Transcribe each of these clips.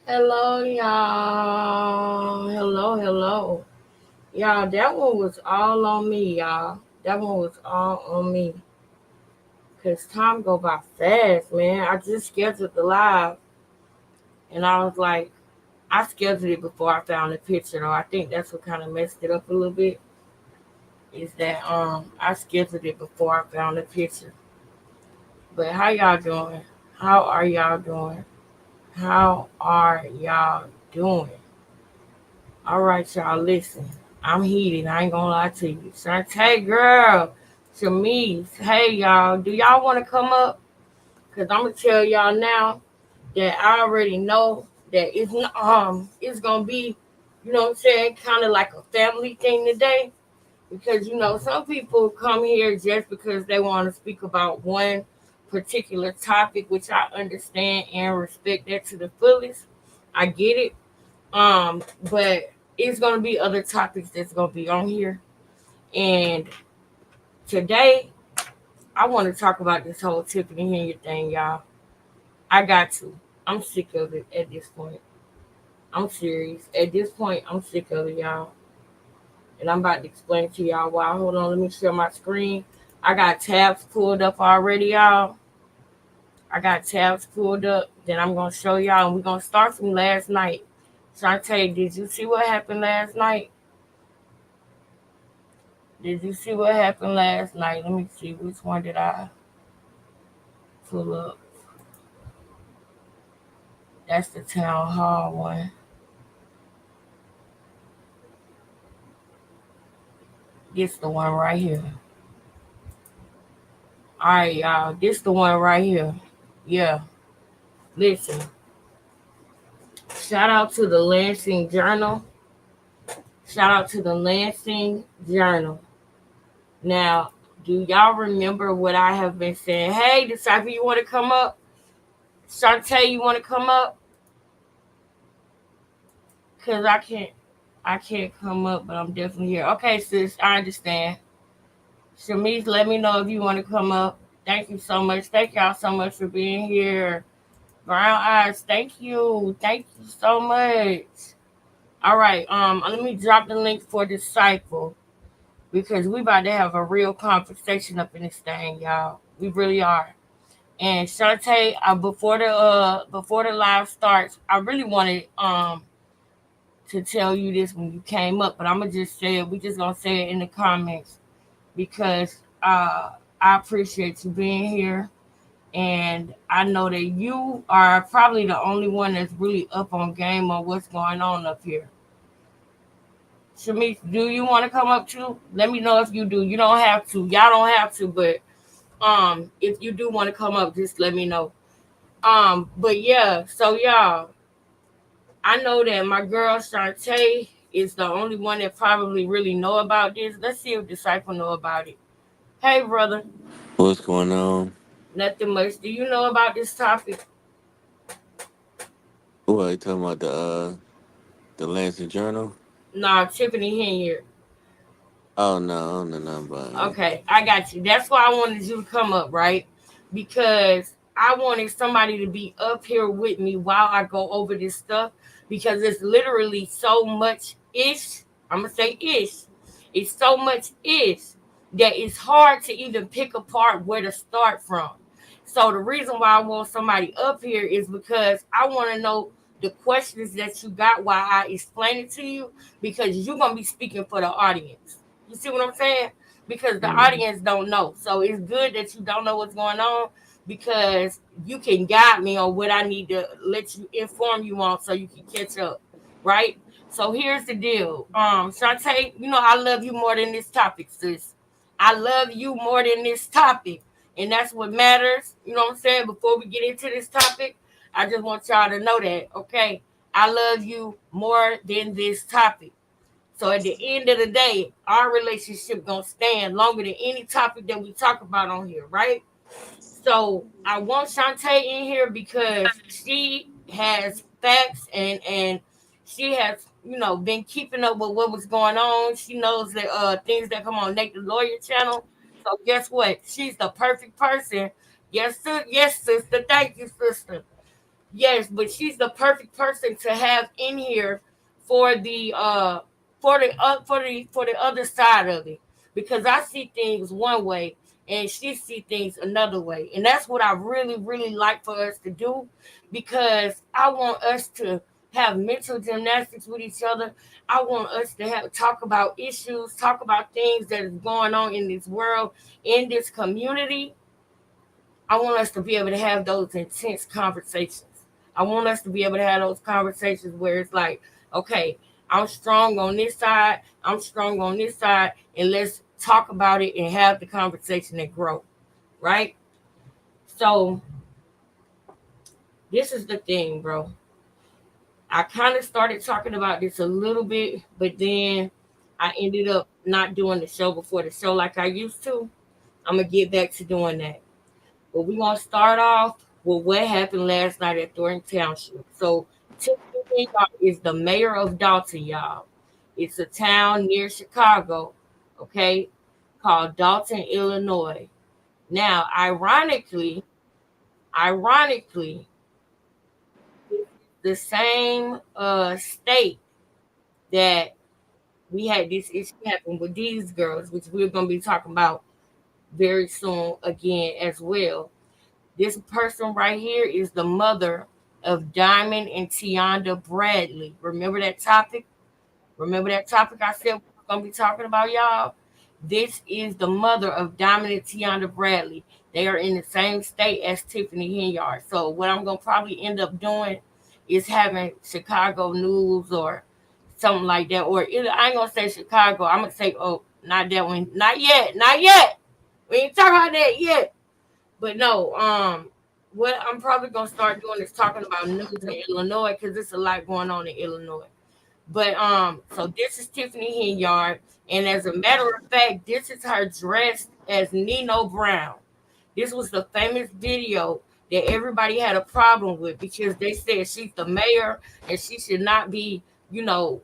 Hello, y'all. Hello. Y'all, that one was all on me, y'all. That one was all on me. Because time go by fast, man. I just scheduled the live, and I was like, I scheduled it before I found the picture, though. I think that's what kind of messed it up a little bit, is that I scheduled it before I found the picture. But how y'all doing? How are y'all doing? How are y'all doing? All right, y'all, listen. I'm heated. I ain't gonna lie to you. Shantae, girl, Shamise, hey, y'all. Do y'all want to come up? Because I'm going to tell y'all now that I already know that it's going to be, you know what I'm saying, kind of like a family thing today. Because, some people come here just because they want to speak about one particular topic, which I understand and respect that to the fullest. I get it. But it's gonna be other topics that's gonna be on here. And today I want to talk about this whole Tiffany Henyard thing, y'all. I got to. I'm sick of it at this point. I'm serious. At this point, I'm sick of it, y'all. And I'm about to explain to y'all why. Hold on, let me share my screen. I got tabs pulled up already, y'all. I got tabs pulled up that I'm gonna show y'all, and we're gonna start from last night. Shantae, did you see what happened last night? Did you see what happened last night? Let me see which one did I pull up. That's the town hall one. This the one right here. All right, y'all. This the one right here. Yeah. Listen. Shout out to the Lansing Journal. Shout out to the Lansing Journal. Now, do y'all remember what I have been saying? Hey, Disciple, you want to come up? Shantae, you want to come up? Cause I can't come up, but I'm definitely here. Okay, sis, I understand. Shamise, let me know if you want to come up. Thank you so much. Thank y'all so much for being here. Brown eyes, thank you. Thank you so much. All right, let me drop the link for Disciple because we about to have a real conversation up in this thing, y'all. We really are. And Shantae, before the live starts, I really wanted to tell you this when you came up, but I'm gonna just say it. We just gonna say it in the comments because I appreciate you being here, and I know that you are probably the only one that's really up on game on what's going on up here. Shamish, do you want to come up too? Let me know if you do. You don't have to. Y'all don't have to, but if you do want to come up, just let me know. But yeah, so y'all, I know that my girl Shantae is the only one that probably really know about this. Let's see if Disciple know about it. Hey, brother. What's going on? Nothing much. Do you know about this topic? What you talking about the Lansing Journal? Nah, Tiffany Henyard. Oh no, I don't know nothing about it. Okay, I got you. That's why I wanted you to come up, right? Because I wanted somebody to be up here with me while I go over this stuff because it's literally so much ish. I'm gonna say ish. It's so much ish that it's hard to even pick apart where to start from. So the reason why I want somebody up here is because I want to know the questions that you got while I explain it to you because you're gonna be speaking for the audience. You see what I'm saying? Because the Mm. audience don't know. So it's good that you don't know what's going on because you can guide me on what I need to let you inform you on so you can catch up. Right? So here's the deal. Shantae, I love you more than this topic, sis. I love you more than this topic. And that's what matters. You know what I'm saying? Before we get into this topic, I just want y'all to know that, okay? I love you more than this topic. So at the end of the day, our relationship gonna stand longer than any topic that we talk about on here, right? So I want Shantae in here because she has facts and she has been keeping up with what was going on. She knows that things that come on Nate the Lawyer channel. So guess what? She's the perfect person. Yes, sir. Yes, sister. Thank you, sister. Yes, but she's the perfect person to have in here for the for the other side of it, because I see things one way and she see things another way, and that's what I really like for us to do, because I want us to have mental gymnastics with each other. I want us to have talk about issues, talk about things that is going on in this world, in this community. I want us to be able to have those intense conversations. I want us to be able to have those conversations where it's like, okay, I'm strong on this side, I'm strong on this side, and let's talk about it and have the conversation and grow, right? So this is the thing, bro. I kind of started talking about this a little bit, but then I ended up not doing the show before the show like I used to. I'm gonna get back to doing that. But we're gonna start off with what happened last night at Thornton Township. So Tiffany Henyard is the mayor of Dalton, y'all. It's a town near Chicago, okay, called Dalton, Illinois. Now, ironically, it's the same state that we had this issue happen with these girls, which we're gonna be talking about very soon again as well. This person right here is the mother of Diamond and Tianda Bradley. Remember that topic? Remember that topic I said we're going to be talking about, y'all? This is the mother of Diamond and Tianda Bradley. They are in the same state as Tiffany Henyard. So what I'm going to probably end up doing is having Chicago news or something like that. Or either, I ain't going to say Chicago. I'm going to say, oh, not that one. Not yet. Not yet. We ain't talking about that yet. But no, what I'm probably gonna start doing is talking about news in Illinois, because there's a lot going on in Illinois. But so this is Tiffany Henyard, and as a matter of fact, this is her dressed as Nino Brown. This was the famous video that everybody had a problem with because they said she's the mayor and she should not be, you know,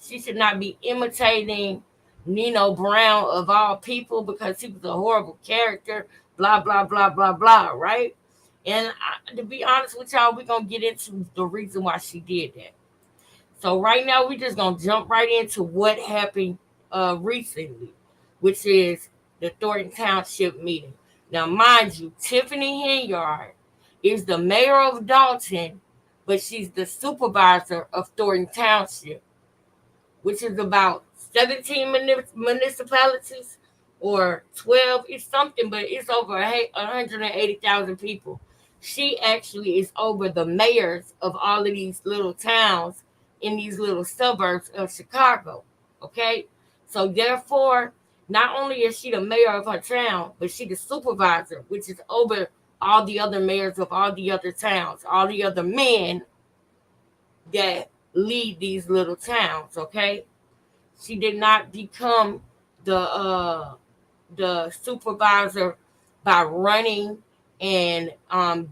she should not be imitating Nino Brown of all people because he was a horrible character, blah, blah, blah, blah, blah, right? And to be honest with y'all, we're going to get into the reason why she did that. So right now, we're just going to jump right into what happened recently, which is the Thornton Township meeting. Now, mind you, Tiffany Henyard is the mayor of Dalton, but she's the supervisor of Thornton Township, which is about 17 municipalities or 12. It's something, but it's over 180,000 people. She actually is over the mayors of all of these little towns in these little suburbs of Chicago. Okay? So therefore, not only is she the mayor of her town, but she's the supervisor, which is over all the other mayors of all the other towns, all the other men that lead these little towns. Okay? She did not become the supervisor by running and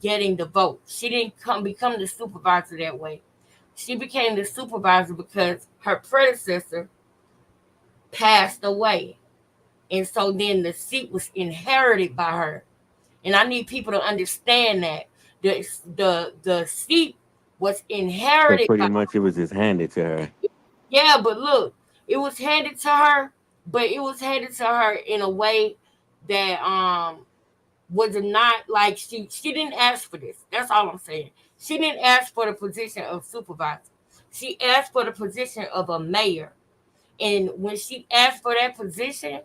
getting the vote. She didn't become the supervisor that way. She became the supervisor because her predecessor passed away. And so then the seat was inherited by her. And I need people to understand that. The seat was So inherited pretty by. much it was just handed to her. Yeah, but look, it was handed to her, but it was handed to her in a way that was not like she didn't ask for this. That's all I'm saying. She didn't ask for the position of supervisor. She asked for the position of a mayor. And when she asked for that position,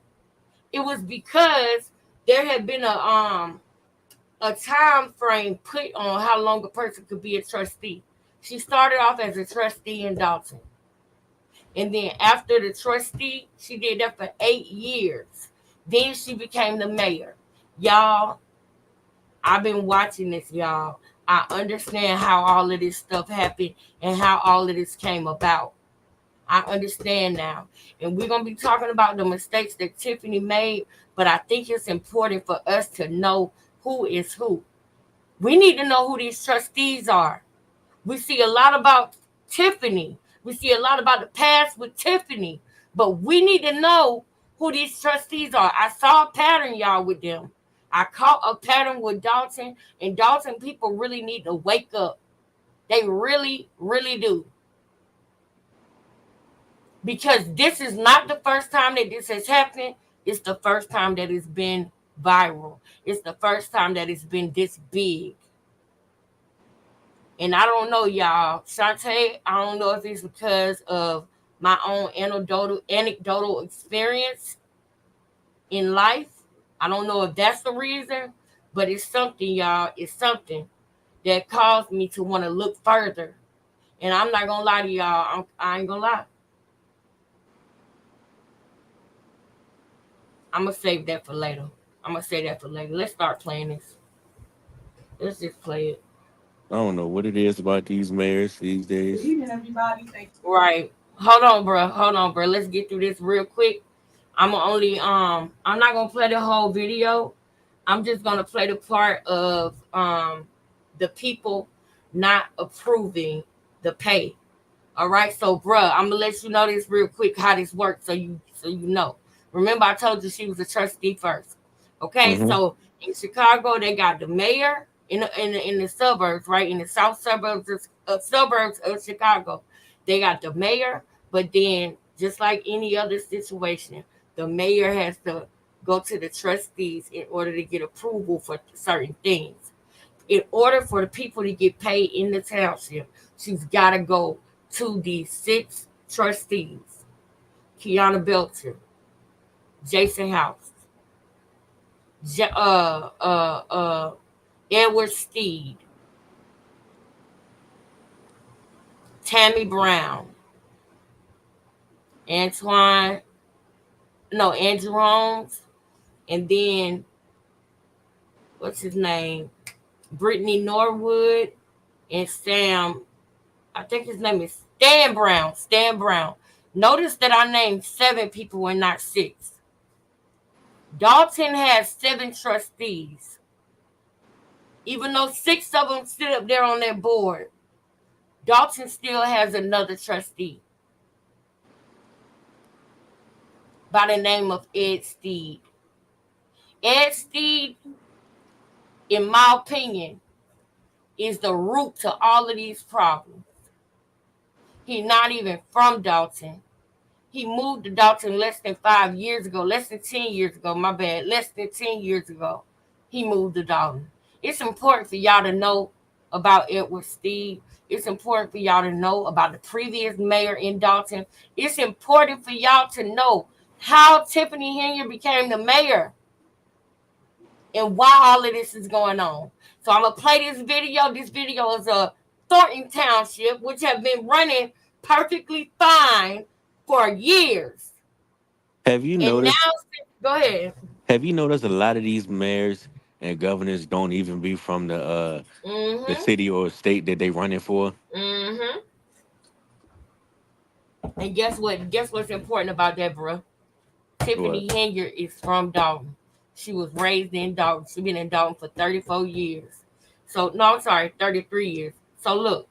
it was because there had been a time frame put on how long a person could be a trustee. She started off as a trustee in Dalton. And then after the trustee, she did that for 8 years. Then she became the mayor. Y'all, I've been watching this, y'all. I understand how all of this stuff happened and how all of this came about. I understand now. And we're going to be talking about the mistakes that Tiffany made, but I think it's important for us to know who is who. We need to know who these trustees are. We see a lot about Tiffany. We see a lot about the past with Tiffany. But we need to know who these trustees are. I saw a pattern, y'all, with them. I caught a pattern with Dalton, and Dalton people really need to wake up. They really, really do. Because this is not the first time that this has happened. It's the first time that it's been viral. It's the first time that it's been this big. And I don't know, y'all. Shantae, I don't know if it's because of my own anecdotal experience in life. I don't know if that's the reason, but it's something, y'all. It's something that caused me to want to look further. And I'm not going to lie to y'all. I ain't going to lie. I'm going to save that for later. Let's start playing this. Let's just play it. I don't know what it is about these mayors these days. Good evening, everybody. Thanks. Right. Hold on, bro. Let's get through this real quick. I'm not gonna play the whole video. I'm just gonna play the part of the people not approving the pay. All right, so bruh, I'm gonna let you know this real quick how this works, so you know. Remember, I told you she was a trustee first. Okay, so in Chicago, they got the mayor in the suburbs, right? In the south suburbs of Chicago, they got the mayor, but then just like any other situation, the mayor has to go to the trustees in order to get approval for certain things. In order for the people to get paid in the township, she's got to go to the 6 trustees: Kiana Belcher, Jason House, Edward Steed, Tammy Brown, Andrew Holmes, and then what's his name? Brittany Norwood and Sam. I think his name is Stan Brown. Notice that I named 7 people and not 6. Dalton has 7 trustees. Even though 6 of them sit up there on their board, Dalton still has another trustee by the name of Ed Steed. Ed Steed, in my opinion, is the root to all of these problems. He's not even from Dalton. He moved to Dalton less than 10 years ago. Less than 10 years ago, he moved to Dalton. It's important for y'all to know about Edward Steed. It's important for y'all to know about the previous mayor in Dalton. It's important for y'all to know how Tiffany Henyard became the mayor and why all of this is going on. So I'm going to play this video. This video is a Thornton Township, which have been running perfectly fine for years. Have you noticed? Go ahead. Have you noticed a lot of these mayors and governors don't even be from the city or state that they running for? And guess what? Guess what's important about that, bro? Tiffany Henyard is from Dalton. She was raised in Dalton. She's been in Dalton for 34 years. 33 years. So look,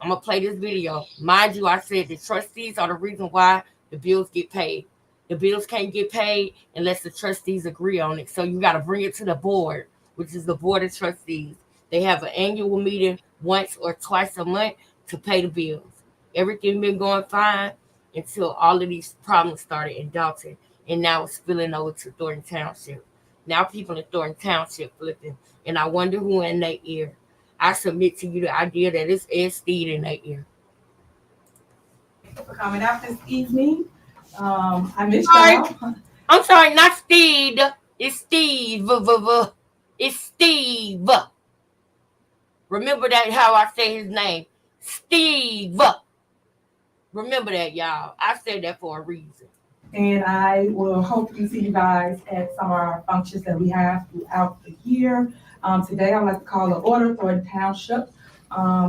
I'm going to play this video. Mind you, I said the trustees are the reason why the bills get paid. The bills can't get paid unless the trustees agree on it. So you got to bring it to the board, which is the board of trustees. They have an annual meeting once or twice a month to pay the bills. Everything been going fine until all of these problems started in Dalton. And now it's spilling over to Thornton Township. Now people in Thornton Township flipping. And I wonder who in their ear. I submit to you the idea that it's Ed Steed in their ear. For coming out this evening. I missed y'all. I'm sorry, not Steed. It's Steve. It's Steve. Remember that, how I say his name. Steve. Remember that, y'all. I said that for a reason. And I will hopefully see you guys at some of our functions that we have throughout the year. Today, I'd like to call the order for the Township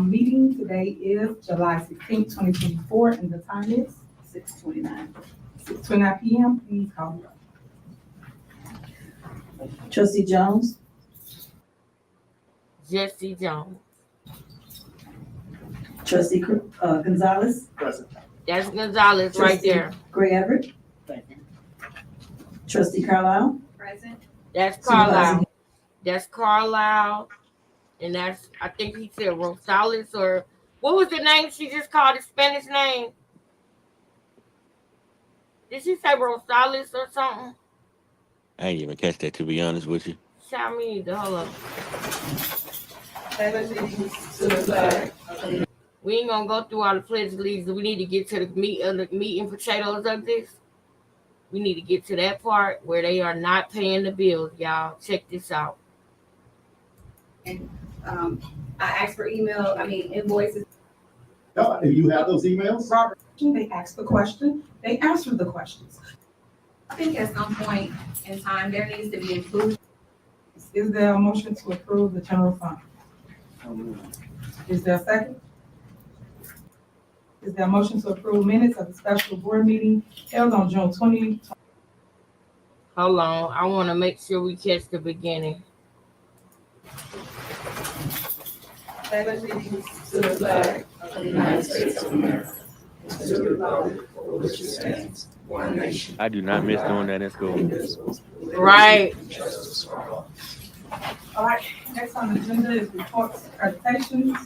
meeting. Today is July 16th, 2024, and the time is 6:29 p.m. Please call the roll. Trustee Jones. Jesse Jones. Trustee Gonzalez. Present. That's Gonzalez right there. Gray Everett. Thank you. Trustee Carlisle. Present. That's Carlisle. That's Carlisle, and that's, I think he said Rosales, or what was the name she just called, the Spanish name? Did she say Rosales or something? I ain't even catch that, to be honest with you. Shout me either. Hold up. We ain't gonna go through all the pledge of allegiance. We need to get to the meat and potatoes of this. We need to get to that part where they are not paying the bills, y'all. Check this out. And I asked for invoices. No, you have those emails? Robert, they asked the question, they answered the questions. I think at some point in time, there needs to be inclusion. Is there a motion to approve the general fund? Is there a second? Is there a motion to approve minutes of the special board meeting held on June 20? Hold on. I want to make sure we catch the beginning. To the flag of the United States of America, to the republic for which it stands, one nation. I do not miss doing that in school. Right. All right, next on the agenda is reports, presentations.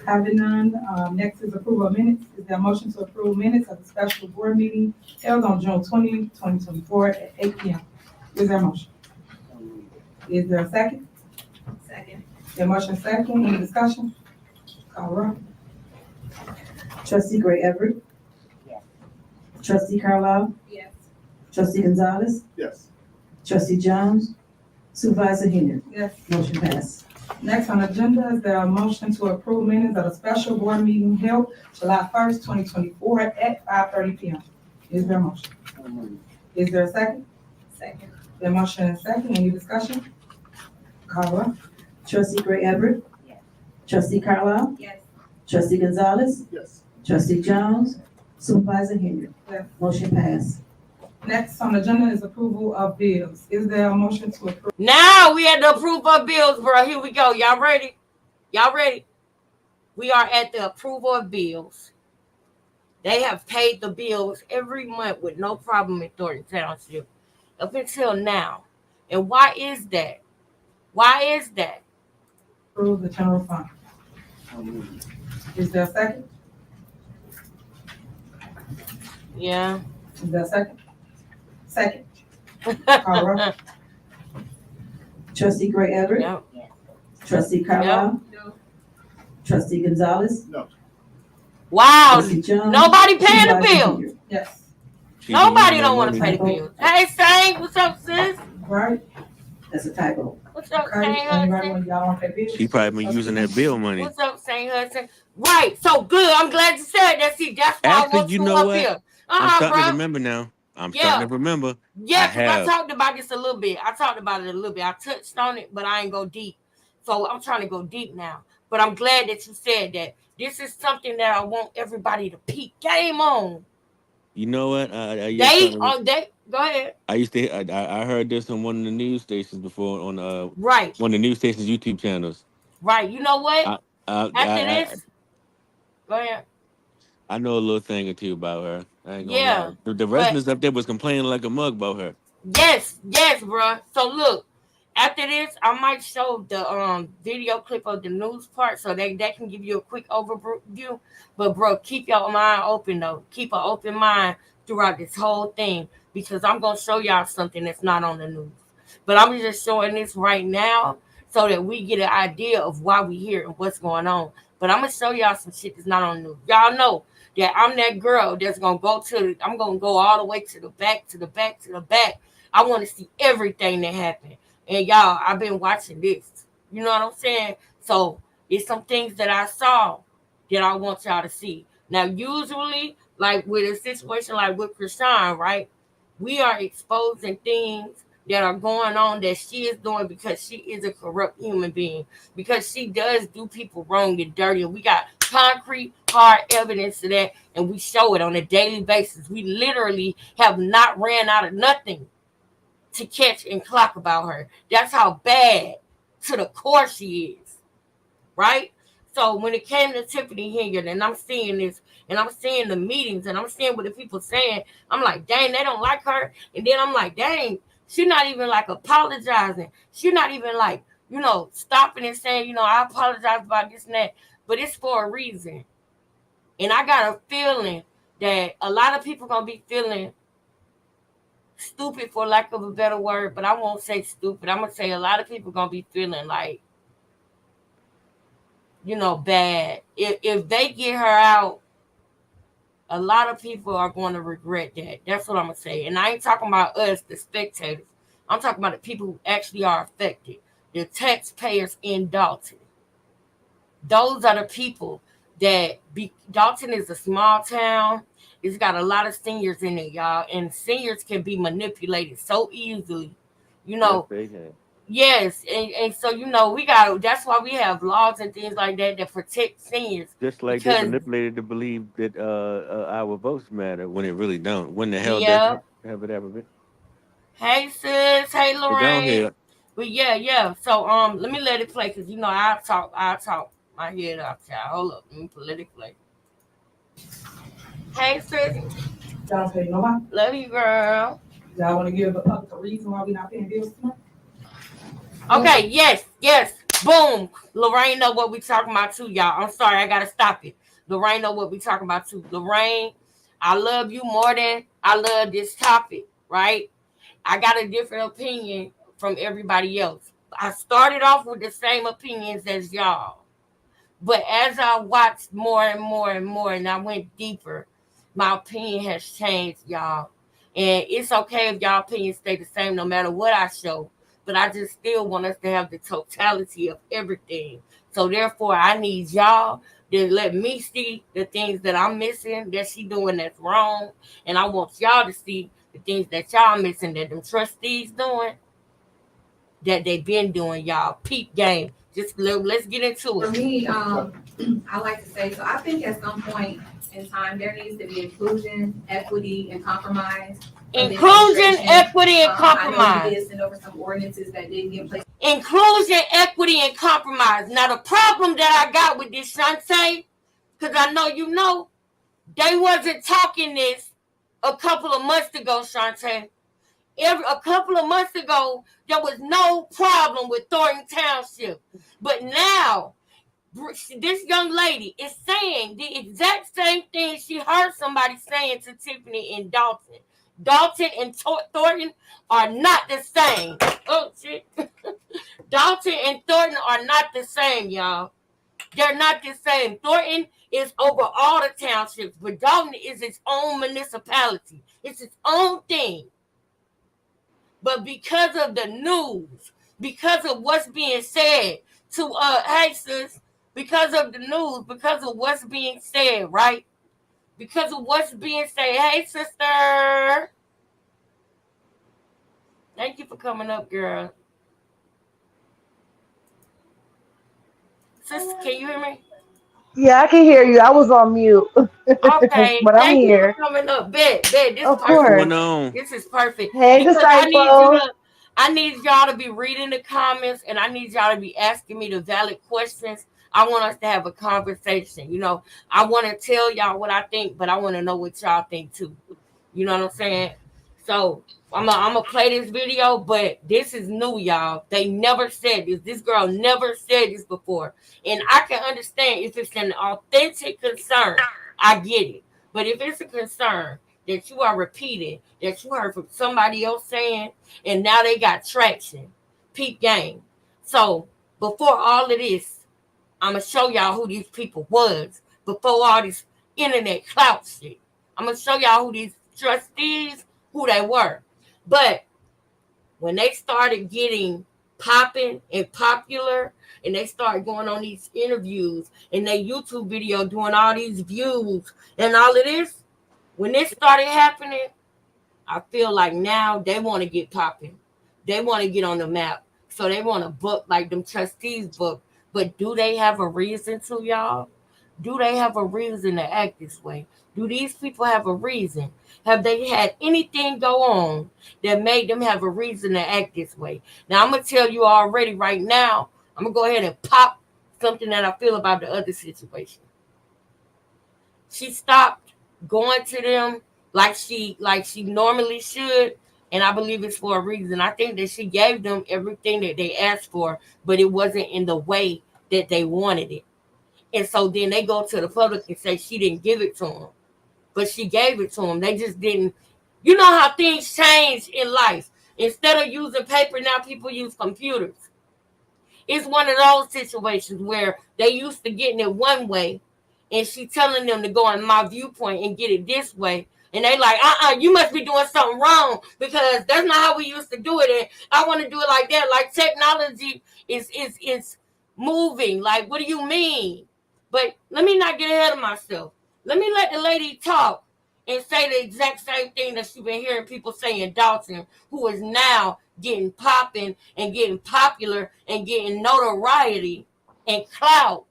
Having none, next is approval of minutes. Is there a motion to approve minutes of the special board meeting held on June 20, 2024 at 8 p.m.? Is there a motion? Is there a second? Second. There motion second, any discussion? Call roll. Trustee Gray Everett. Yes. Trustee Carlisle. Yes. Trustee Gonzalez. Yes. Trustee Jones. Supervisor Henyard. Yes. Motion passed. Next on the agenda is there a motion to approve minutes of a special board meeting held July 1st, 2024 at 5:30 p.m. Is there a motion? Is there a second? Second. There motion and second, any discussion? Call roll. Trustee Gray Everett. Yes. Trustee Carlisle. Yes. Trustee Gonzalez. Yes. Trustee Jones. Supervisor Henyard. Yes. Motion passed. Next on the agenda is approval of bills. Is there a motion to approve? Now we had to approve our bills, bro. Here we go. Y'all ready? Y'all ready? We are at the approval of bills. They have paid the bills every month with no problem in Thornton Township up until now. And why is that? Why is that? Approve the general fund. Is there a second? Yeah. Is there a second? Second. Call roll. Trustee Gray Everett. Yep. Trustee Carlisle. No. Trustee Gonzalez. Wow. Trustee Jones. Nobody paying the Supervisor bill. Henyard. Yes. She Nobody didn't don't know want to money. pay the bills. Hey, Sang, what's up, sis? Right? That's a typo. What's up, Okay. Sang Anybody Hudson? want y'all want to pay bills? She probably been using that bill money. What's up, Sang Hudson? Right. So good. I'm glad you said that. See, that's why I Actually, want you you know up what? here. I'm starting to Bro. remember now. I'm Yeah. starting to remember. Yeah, I because I have. talked about this a little bit. I talked about it a little bit. I touched on it, but I ain't go deep. So I'm trying to go deep now. But I'm glad that you said that. This is something that I want everybody to peep game on. You know what? They go ahead. I used to. I heard this on one of the news stations before on Right, one of the news stations YouTube channels. right. You know what? I After this, go ahead. I know a little thing or two about her. I ain't gonna Yeah, lie. The residents up there was complaining like a mug about her. Yes, bro. So look, after this, I might show the video clip of the news part so that can give you a quick overview. But bro, keep your mind open though. Keep an open mind throughout this whole thing because I'm gonna show y'all something that's not on the news. But I'm just showing this right now so that we get an idea of why we here and what's going on. But I'm gonna show y'all some shit that's not on the news. Y'all know that I'm that girl that's gonna I'm gonna go all the way to the back, to the back, to the back. I want to see everything that happened. And y'all, I've been watching this. You know what I'm saying? So it's some things that I saw that I want y'all to see. Now, usually, like with a situation like with Krishan, right? We are exposing things that are going on that she is doing because she is a corrupt human being. Because she does do people wrong and dirty. And we got concrete, hard evidence of that. And we show it on a daily basis. We literally have not ran out of nothing to catch and clock about her. That's how bad to the core she is, right? So when it came to Tiffany Henyard, and I'm seeing this, and I'm seeing the meetings, and I'm seeing what the people saying, I'm like, dang, they don't like her. And then I'm like, dang, She's not even like apologizing. She's not even like, stopping and saying, I apologize about this and that. But it's for a reason. And I got a feeling that a lot of people going to be feeling stupid, for lack of a better word, but I won't say stupid. I'm going to say a lot of people going to be feeling like, bad. If they get her out, a lot of people are going to regret that. That's what I'm going to say. And I ain't talking about us, the spectators. I'm talking about the people who actually are affected. The taxpayers in Dalton. Those are the people Dalton is a small town. It's got a lot of seniors in it, y'all. And seniors can be manipulated so easily. Yes, and so that's why we have laws and things like that protect seniors. Just like they manipulated to believe that our votes matter when it really don't. When the hell Yeah. have it ever been? Hey sis, hey Go Lorraine. ahead. But yeah. So let me let it play because I talk my head off, child. Hold up, let me let it play. Hey sis. Y'all pay nobody? Love you, girl. Y'all want to give a reason why we not paying bills tonight? Okay, yes. Boom. Lorraine know what we talking about too, y'all. I'm sorry, I gotta stop it. Lorraine know what we talking about too. Lorraine, I love you more than I love this topic, right? I got a different opinion from everybody else. I started off with the same opinions as y'all. But as I watched more and more and more and I went deeper, my opinion has changed, y'all. And it's okay if y'all opinions stay the same no matter what I show. But I just still want us to have the totality of everything. So therefore, I need y'all to let me see the things that I'm missing, that she doing that's wrong. And I want y'all to see the things that y'all missing, that them trustees doing, that they been doing, y'all. Peep game. Let's get into it. For me, I like to say, so I think at some point in time, there needs to be inclusion, equity, and compromise. Inclusion, equity, and I know compromise. you did send over some ordinances that didn't get placed. Inclusion, equity, and compromise. Now, the problem that I got with this, Shantae, because I know they wasn't talking this a couple of months ago, Shantae. A couple of months ago, there was no problem with Thornton Township. But now, this young lady is saying the exact same thing she heard somebody saying to Tiffany in Dalton. Dalton and Thornton are not the same. Oh, shit. Dalton and Thornton are not the same, y'all. They're not the same. Thornton is over all the townships, but Dalton is its own municipality. It's its own thing. But because of the news, because of what's being said to hey sis, because of the news, because of what's being said, right? Because of what's being said. Hey sister. Thank you for coming up, girl. Sis, can you hear me? Yeah, I can hear you. I was on mute. Okay, But I'm thank you here. for coming up. Bet. This Of is What's going course. perfect. on? This is perfect. Hey, Because disciple. I need y'all to be reading the comments and I need y'all to be asking me the valid questions. I want us to have a conversation. I want to tell y'all what I think, but I want to know what y'all think too. You know what I'm saying? So I'm gonna play this video, but this is new, y'all. They never said this. This girl never said this before. And I can understand if it's an authentic concern. I get it. But if it's a concern that you are repeating, that you heard from somebody else saying, and now they got traction, peep game. So before all of this, I'm going to show y'all who these people was before all this internet clout shit. I'm going to show y'all who these trustees, who they were. But when they started getting popping and popular, and they started going on these interviews and their YouTube video doing all these views and all of this, when this started happening, I feel like now they want to get popping. They want to get on the map. So they want to book like them trustees book. But do they have a reason to, y'all? Do they have a reason to act this way? Do these people have a reason? Have they had anything go on that made them have a reason to act this way? Now, I'm going to tell you already right now, I'm going to go ahead and pop something that I feel about the other situation. She stopped going to them like she normally should And I believe it's for a reason. I think that she gave them everything that they asked for, but it wasn't in the way that they wanted it. And so then they go to the public and say she didn't give it to them, but she gave it to them. They just didn't. You know how things change in life. Instead of using paper, now people use computers. It's one of those situations where they used to getting it one way, and she telling them to go in my viewpoint and get it this way. And they like, you must be doing something wrong because that's not how we used to do it. And I want to do it like that. Like technology is moving. Like, what do you mean? But let me not get ahead of myself. Let me let the lady talk and say the exact same thing that she's been hearing people say in Dalton, who is now getting popping and getting popular and getting notoriety and clout.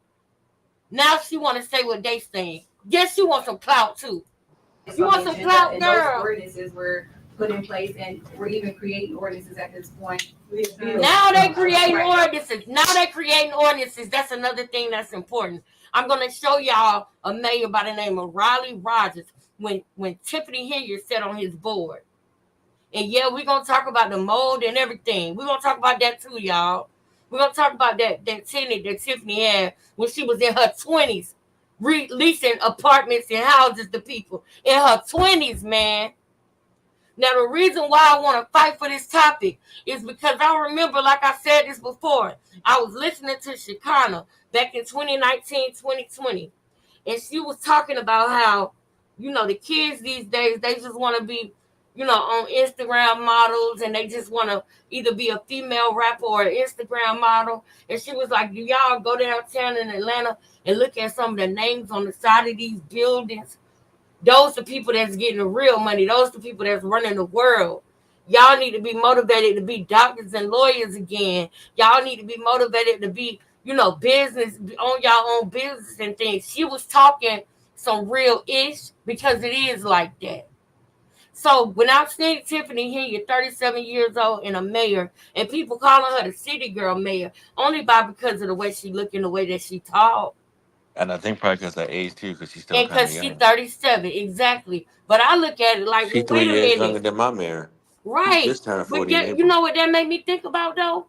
Now she want to say what they saying. Yes, she wants some clout too. You want some clout, and girl? Those ordinances were put in place, and we're even creating ordinances at this point. Now they creating ordinances. Now they creating ordinances. That's another thing that's important. I'm gonna show y'all a mayor by the name of Riley Rogers when Tiffany Henyard sat on his board. And yeah, we're gonna talk about the mold and everything. We're gonna talk about that too, y'all. We're gonna talk about that tenant that Tiffany had when she was in her 20s, leasing apartments and houses to people in her 20s, man. Now, the reason why I want to fight for this topic is because I remember, like I said this before, I was listening to Shekinah back in 2019, 2020, and she was talking about how, the kids these days, they just want to be, on Instagram models, and they just want to either be a female rapper or an Instagram model. And she was like, do y'all go downtown in Atlanta and look at some of the names on the side of these buildings? Those are people that's getting the real money. Those are the people that's running the world. Y'all need to be motivated to be doctors and lawyers again. Y'all need to be motivated to be, business, on y'all own business and things. She was talking some real ish because it is like that. So when I seen Tiffany Henyard, 37 years old and a mayor, and people calling her the city girl mayor, only because of the way she look and the way that she talk. And I think probably because of her age too, because she's still And kind of because young. she's 37, exactly. But I look at it like, She's well, wait 3 a years minute. younger than my mayor. She Right. just turned 40 But in you April. know what that made me think about, though?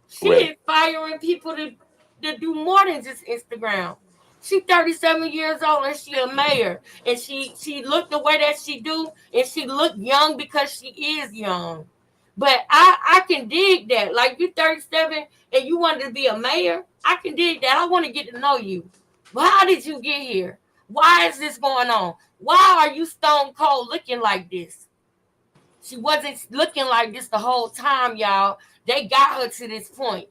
She Right. is firing people to do more than just Instagram. She's 37 years old and she a mayor. And she looked the way that she do, and she looked young because she is young. But I can dig that. Like, you 37 and you wanted to be a mayor, I can dig that. I want to get to know you. Well, how did you get here? Why is this going on? Why are you stone cold looking like this? She wasn't looking like this the whole time, y'all. They got her to this point.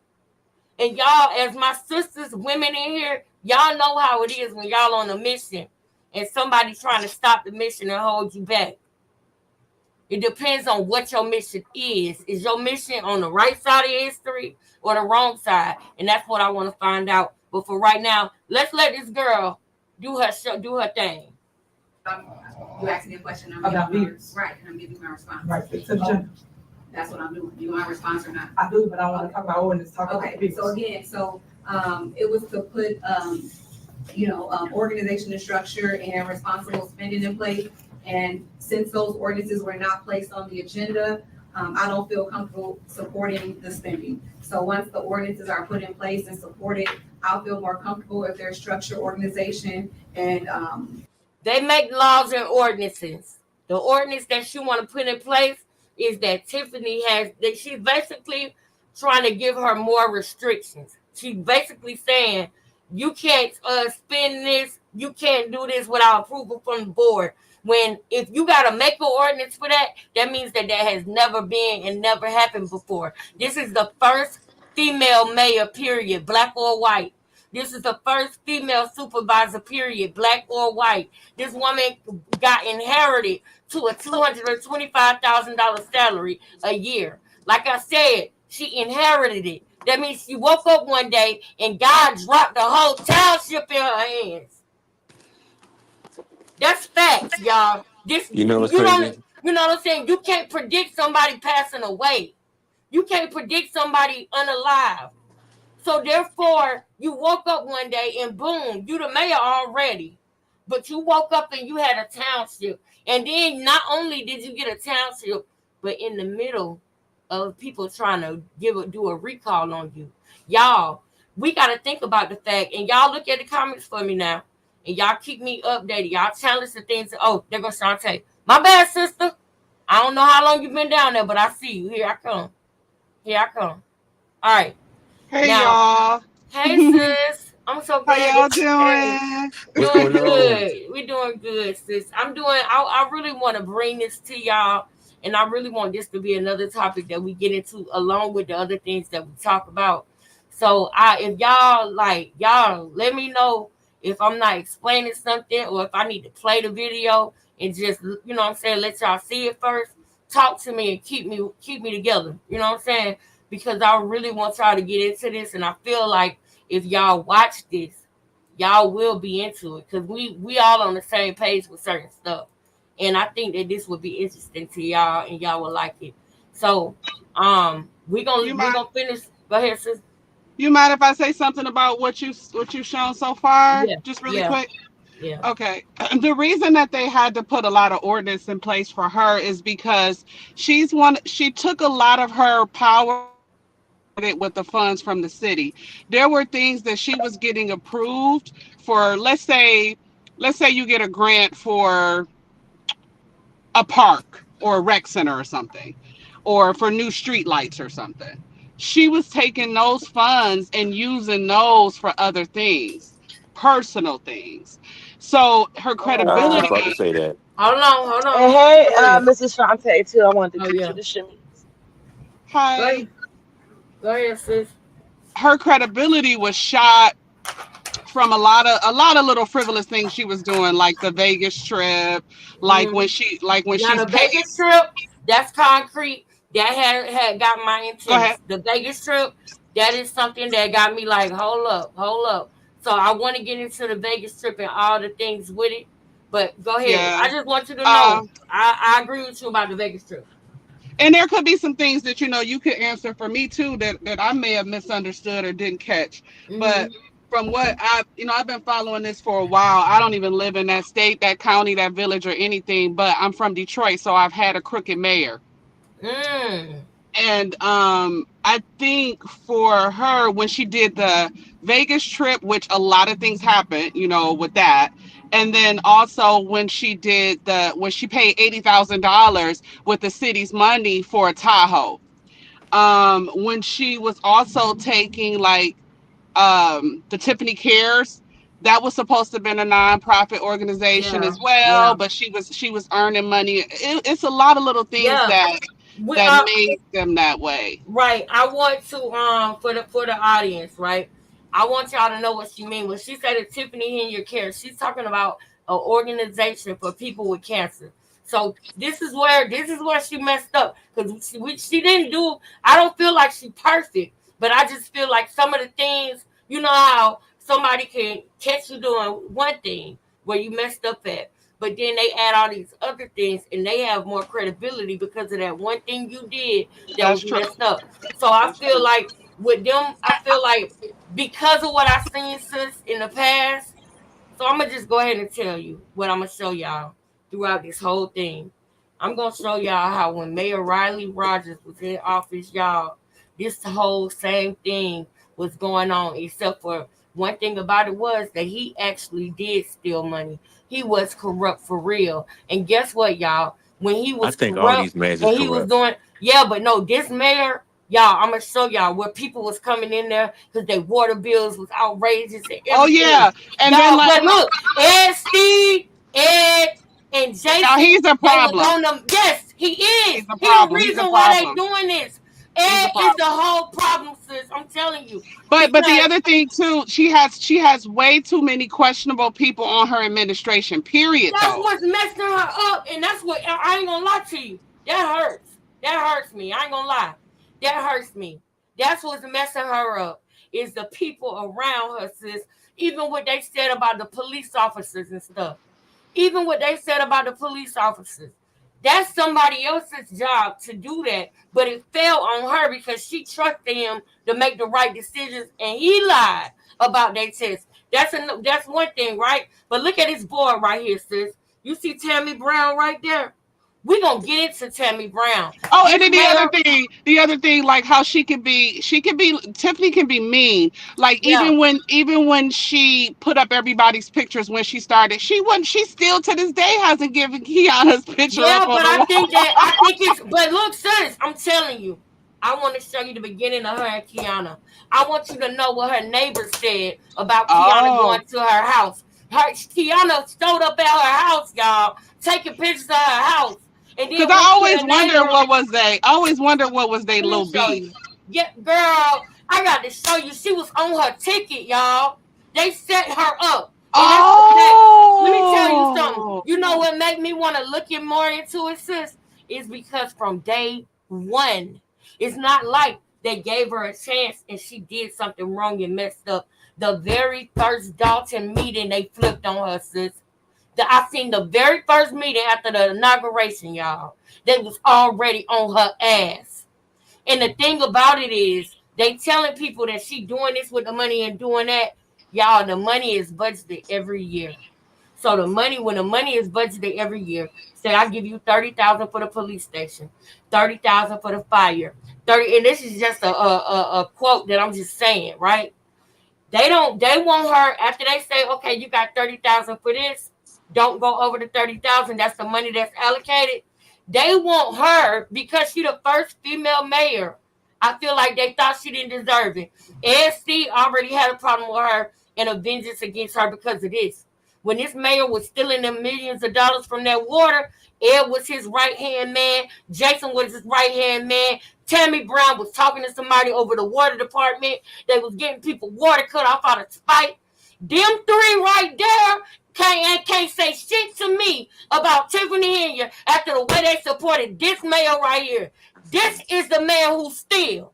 And y'all, as my sisters, women in here, y'all know how it is when y'all on a mission and somebody's trying to stop the mission and hold you back. It depends on what your mission is. Is your mission on the right side of history or the wrong side? And that's what I want to find out. But for right now, let's let this girl do her thing. You asked me a question. I'm About giving leaders. right, and I'm giving my response. Right, so That's what I'm doing. Do you want my response or not? I do, but I want to talk about ordinance, talk about Okay, people. so again, it was to put, organization and structure and responsible spending in place. And since those ordinances were not placed on the agenda, I don't feel comfortable supporting the spending. So once the ordinances are put in place and supported, I'll feel more comfortable if there's structure, organization, and, They make laws and ordinances. The ordinance that she want to put in place is that Tiffany has, that she's basically trying to give her more restrictions. She's basically saying, you can't spend this, you can't do this without approval from the board. When if you got to make an ordinance for that, that means that has never been and never happened before. This is the first female mayor, period, black or white. This is the first female supervisor, period, black or white. This woman got inherited to a $225,000 salary a year. Like I said, she inherited it. That means she woke up one day and God dropped the whole township in her hands. That's facts, y'all. You know what's crazy? You know what I'm saying? You can't predict somebody passing away. You can't predict somebody unalive. So therefore, you woke up one day and boom, you the mayor already. But you woke up and you had a township. And then not only did you get a township, but in the middle of people trying to do a recall on you. Y'all, we got to think about the fact, and y'all look at the comments for me now, and y'all keep me updated. Y'all tell us the things. Oh, there goes Shantae. My bad, sister. I don't know how long you've been down there, but I see you. Here I come. Here I come. All right. Hey Now, y'all. hey sis. I'm so How glad y'all that you're here. doing? What's Doing going on? good. We doing good, sis. I really want to bring this to y'all, and I really want this to be another topic that we get into along with the other things that we talk about. So if y'all let me know if I'm not explaining something or if I need to play the video and just what I'm saying, let y'all see it first. Talk to me and keep me together. You know what I'm saying? Because I really want y'all to get into this, and I feel like if y'all watch this, y'all will be into it because we all on the same page with certain stuff, and I think that this would be interesting to y'all and y'all will like it. So we gonna finish. Go ahead, sis. You mind if I say something about what you've shown so far? Yeah, Just really yeah, quick. yeah. Okay. The reason that they had to put a lot of ordinance in place for her is because she took a lot of her power with the funds from the city. There were things that she was getting approved for. Let's say you get a grant for a park or a rec center or something, or for new street lights or something. She was taking those funds and using those for other things, personal things. So her I was just credibility. about to say that. Hold And on. hey, Go ahead. Mrs. Shantae too. I wanted to Oh greet yeah. you to Shimmy. Go Hi. ahead. Go ahead, sis. Her credibility was shot from a lot of little frivolous things she was doing, like the Vegas trip, like when Mm. Now she's the paid. Vegas trip, that's concrete. That had got my Go ahead. interest. The Vegas trip, that is something that got me like, hold up. So I want to get into the Vegas trip and all the things with it. But go ahead. Yeah. I just want you to know, Um, I agree with you about the Vegas trip. and there could be some things that you could answer for me too that I may have misunderstood or didn't catch. But Mm-hmm. from what I've been following this for a while. I don't even live in that state, that county, that village, or anything. But I'm from Detroit, so I've had a crooked mayor. Mm. And I think for her, when she did the Vegas trip, which a lot of things happened, with that. And then also when she paid $80,000 with the city's money for a Tahoe. When she was also taking like the Tiffany Cares, that was supposed to have been a nonprofit organization Yeah. as well, Yeah. but she was earning money. It's a lot of little things Yeah. that We that made them that way. Right. I want to for the audience, right? I want y'all to know what she mean when she said that Tiffany Henyard Care. She's talking about an organization for people with cancer. So this is where she messed up because she didn't do. I don't feel like she perfect, but I just feel like some of the things, you know how somebody can catch you doing one thing where you messed up at, but then they add all these other things and they have more credibility because of that one thing you did that That's was true. messed up. So I That's feel true. like with them, I feel like because of what I seen sis in the past. So I'm gonna just go ahead and tell you what I'm gonna show y'all throughout this whole thing. I'm gonna show y'all how when Mayor Riley Rogers was in office, y'all, this whole same thing was going on, except for one thing about it was that he actually did steal money. He was corrupt for real. And guess what, y'all? When he I was think all corrupt these mayors is and he was corrupt. doing, yeah, but no, this mayor, y'all, I'm gonna show y'all where people was coming in there because their water bills was outrageous and Oh everything. yeah, and then Y'all, like but look, Ed, and now Jason, he's a they was problem. on them. Yes, he is. He's a He the problem. He's a reason why they problem. doing this. He's a Ed is the problem. whole problem, sis. I'm telling you. But the Because other thing too, she has way too many questionable people on her administration. Period. that's Though. what's messing her up. And that's what I ain't gonna lie to you. That hurts. That hurts me. I ain't gonna lie. That hurts me. That's what's messing her up. Is the people around her, sis. Even what they said about the police officers and stuff. Even what they said about the police officers. That's somebody else's job to do that, but it fell on her because she trusted him to make the right decisions, and he lied about their test. That's one thing, right? But look at this board right here, sis. You see Tammy Brown right there. We gonna get into Tammy Brown. Oh, This and then mayor, the other thing, like how she can be, Tiffany can be mean. Like yeah, even when she put up everybody's pictures when she started, she still to this day hasn't given Kiana's picture up yeah, on but the wall. I think it's, but look, sis, I'm telling you, I want to show you the beginning of her and Kiana. I want you to know what her neighbors said about Kiana going Oh, to her house. Kiana showed up at her house, y'all, taking pictures of her house, and because then went to the neighbor. I always wonder what was they Let me little show beef. you. Yeah, girl, I got to show you. She was on her ticket, y'all. They set her up. And that's the fact. Let me tell you something. Oh, You know what made me want to look in more into it, sis? Is because from day one, it's not like they gave her a chance and she did something wrong and messed up. The very first Dalton meeting, they flipped on her, sis. I seen the very first meeting after the inauguration, y'all. They was already on her ass. And the thing about it is, they telling people that she doing this with the money and doing that. Y'all, the money is budgeted every year. So when the money is budgeted every year, say I give you 30,000 for the police station, 30,000 for the fire, 30, and this is just a quote that I'm just saying, right? They want her after they say, okay, you got 30,000 for this. Don't go over the 30,000. That's the money that's allocated. They want her because she the first female mayor. I feel like they thought she didn't deserve it. SC already had a problem with her and a vengeance against her because of this. When this mayor was stealing them millions of dollars from that water, Ed was his right hand man. Jason was his right hand man. Tammy Brown was talking to somebody over the water department. They was getting people water cut off out of spite. Them three right there can't say shit to me about Tiffany Henyard after the way they supported this mayor right here. This is the man who steals.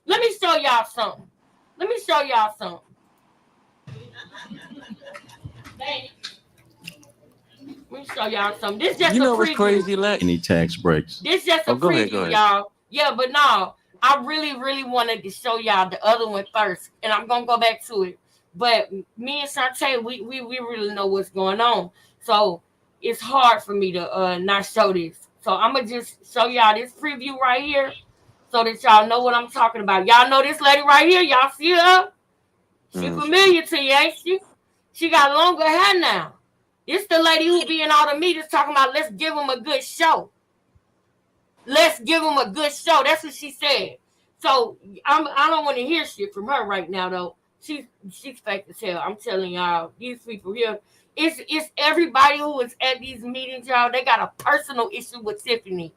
Let me show y'all something. Let me show y'all something. Let me show y'all something. This just You a know what's preview. crazy, Lex? Any tax breaks? This just a Oh, go ahead, preview, y'all. Yeah, but no, I really wanted to show y'all the other one first, and I'm gonna go back to it. But me and Shantae, we really know what's going on, so it's hard for me to not show this. So I'm gonna just show y'all this preview right here, so that y'all know what I'm talking about. Y'all know this lady right here. Y'all see her? She familiar to you, ain't she? She got longer hair now. This the lady who be in all the meetings talking about let's give them a good show. Let's give them a good show. That's what she said. So I don't want to hear shit from her right now though. She's fake as hell. I'm telling y'all, these people here, it's everybody who is at these meetings, y'all. They got a personal issue with Tiffany.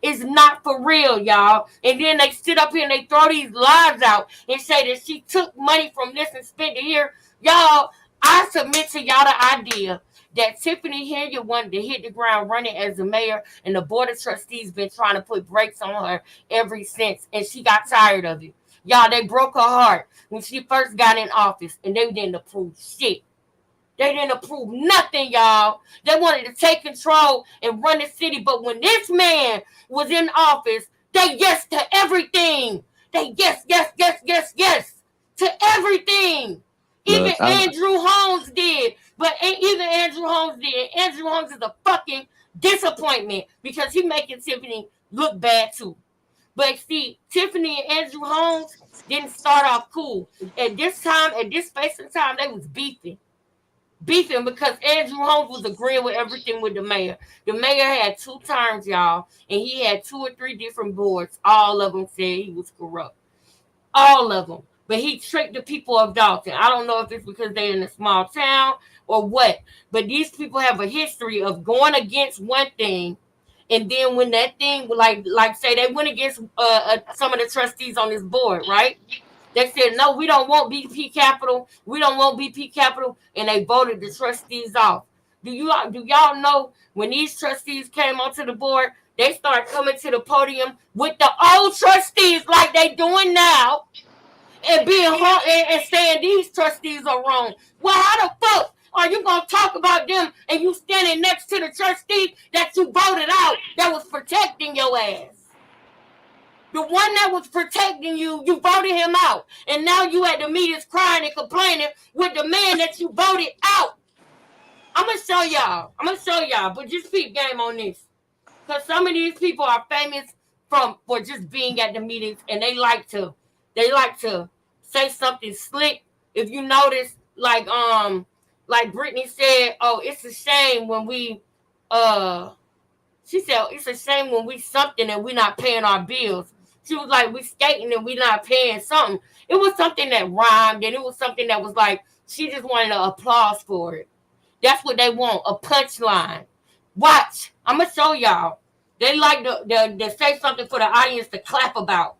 It's not for real, y'all. And then they sit up here and they throw these lies out and say that she took money from this and spent it here. Y'all, I submit to y'all the idea that Tiffany Henyard wanted to hit the ground running as the mayor, and the board of trustees been trying to put brakes on her ever since, and she got tired of it. Y'all, they broke her heart when she first got in office, and they didn't approve shit. They didn't approve nothing, y'all. They wanted to take control and run the city, but when this man was in office, they yes to everything. They yes to everything. Even Look, Andrew Holmes did. But even Andrew Holmes did. Andrew Holmes is a fucking disappointment because he making Tiffany look bad too. But see, Tiffany and Andrew Holmes didn't start off cool. At this time, at this space and time, they was beefing because Andrew Holmes was agreeing with everything with the mayor. The mayor had 2 terms, y'all, and he had 2 or 3 different boards. All of them said he was corrupt. All of them. But he tricked the people of Dalton. I don't know if it's because they're in a small town or what, but these people have a history of going against one thing, and then when that thing, like say they went against some of the trustees on this board, right? They said, no, we don't want BP Capital. We don't want BP Capital. And they voted the trustees off. Do y'all know when these trustees came onto the board, they started coming to the podium with the old trustees like they doing now and being hard and saying these trustees are wrong. Well, how the fuck are you going to talk about them and you standing next to the trustee that you voted out that was protecting your ass? The one that was protecting you, you voted him out. And now you at the meetings crying and complaining with the man that you voted out. I'm going to show y'all. But just peep game on this. Because some of these people are famous for just being at the meetings, and they like to say something slick. If you notice, like Brittany said, oh, it's a shame when we she said it's a shame when we something and we not paying our bills. She was like, we skating and we not paying something. It was something that rhymed, and it was something that was like, she just wanted an applause for it. That's what they want, a punchline. Watch, I'm going to show y'all. They like to say something for the audience to clap about.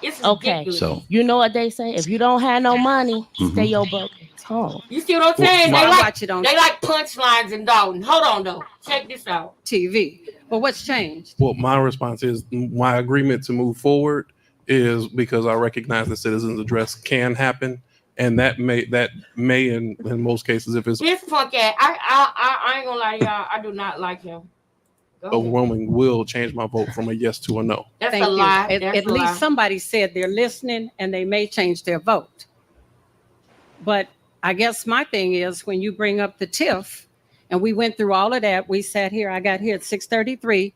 It's ridiculous. So you know what they say? If you don't have no money, stay your broke ass home. You see what I'm saying? They like punchlines in Dalton. Hold on, though. Check this out. TV. But what's changed? Well, my response is my agreement to move forward is because I recognize that citizens address can happen, and that may in most cases, if it's this punk ass, I ain't gonna lie to y'all, I do not like him. overwhelming, will change my vote from a yes to a no. That's a lie. At least somebody said they're listening, and they may change their vote. But I guess my thing is when you bring up the TIF. And we went through all of that. We sat here. I got here at 6:33.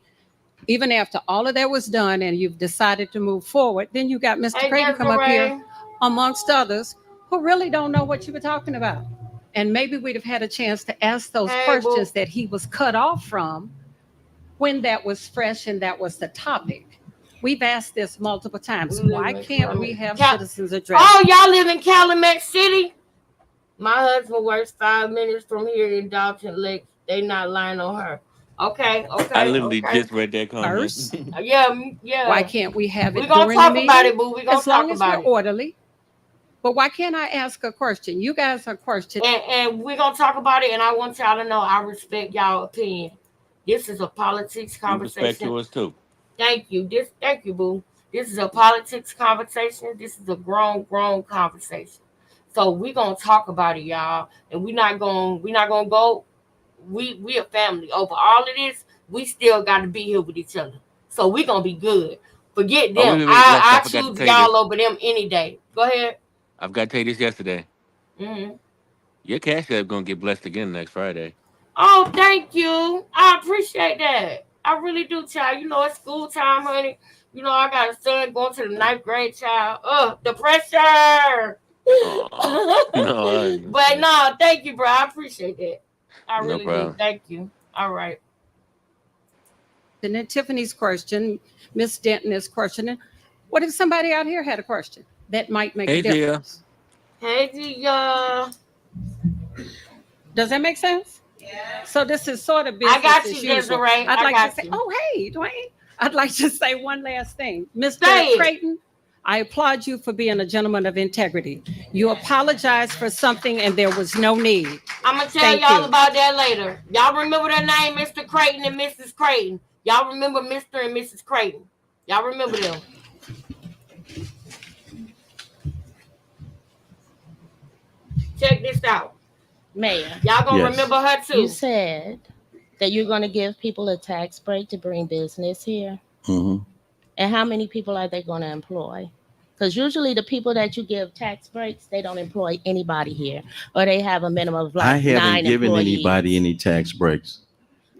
Even after all of that was done and you've decided to move forward, then you got Mr. Creighton come up here, amongst others, who really don't know what you were talking about. And maybe we'd have had a chance to ask those questions that he was cut off from when that was fresh and that was the topic. We've asked this multiple times. Why can't we have citizens address? Oh, y'all live in Calumet City? My husband works 5 minutes from here in Dalton Lake. They not lying on her. Okay. I literally just read that comment. Yeah. Why can't we have it? We're gonna talk about it, boo. We're gonna as long talk as about we're it. orderly. But why can't I ask a question? You guys are questioning. And we're gonna talk about it. And I want y'all to know I respect y'all opinion. This is a politics conversation. Respect yours too. Thank you. Thank you, boo. This is a politics conversation. This is a grown conversation. So we gonna talk about it, y'all, and we're not gonna go. We a family. Over all of this, we still got to be here with each other. So we gonna be good. Forget them. Wait, I choose y'all over them any day. Go ahead. I've got to tell you this yesterday. Mm-hmm. Your cash app gonna get blessed again next Friday. Oh, thank you. I appreciate that. I really do, child. You know it's school time, honey. You know I got a son going to the 9th grade, child. The pressure. No, but no, thank you, bro. I appreciate that. I really problem. do. Thank you. All right. And then Tiffany's question, Miss Denton is questioning. What if somebody out here had a question that might make a difference? Hey, Gia. Does that make sense? Yeah. So this is sort of business I got as you, usual. Desiree. I'd like to say, oh, hey, Dwayne. I'd like to say one last thing. Mr. Creighton, I applaud you for being a gentleman of integrity. You apologized for something and there was no need. I'm going to tell y'all about that later. Y'all remember that name, Mr. Creighton and Mrs. Creighton? Y'all remember Mr. and Mrs. Creighton? Y'all remember them? Check this out. Mayor. Y'all going to remember her too. You said that you're going to give people a tax break to bring business here. Mm-hmm. And how many people are they going to employ? Because usually the people that you give tax breaks, they don't employ anybody here, or they have a minimum of like I haven't 9 given employees. anybody any tax breaks.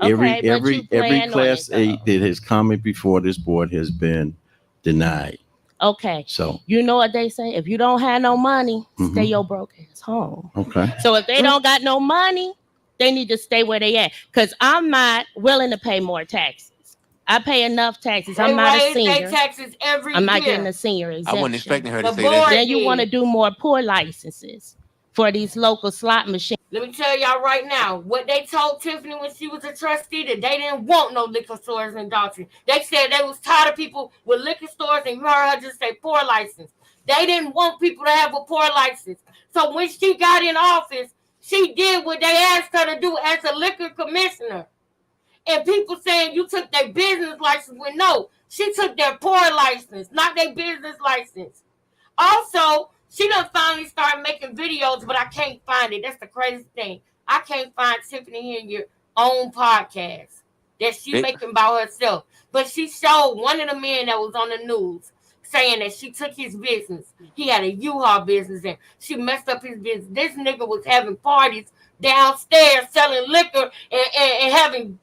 Okay, every class 8 that has come before this board has been denied. Okay. So you know what they say? If you don't have no money, stay your broke ass home. Okay. So if they don't got no money, they need to stay where they at. Because I'm not willing to pay more taxes. I pay enough taxes. I'm not a senior. Taxes every I'm not year. getting a senior exemption. I wasn't expecting her to say that. Then you want to do more poor licenses for these local slot machines. Let me tell y'all right now, what they told Tiffany when she was a trustee, that they didn't want no liquor stores in Dalton. They said they was tired of people with liquor stores, and you heard her just say poor license. They didn't want people to have a poor license. So when she got in office, she did what they asked her to do as a liquor commissioner. And people saying you took their business license. Well, no, she took their poor license, not their business license. Also, she done finally started making videos, but I can't find it. That's the crazy thing. I can't find Tiffany Henyard own podcast that she's making about herself. But she showed one of the men that was on the news saying that she took his business. He had a U-Haul business and she messed up his business. This nigga was having parties downstairs selling liquor and having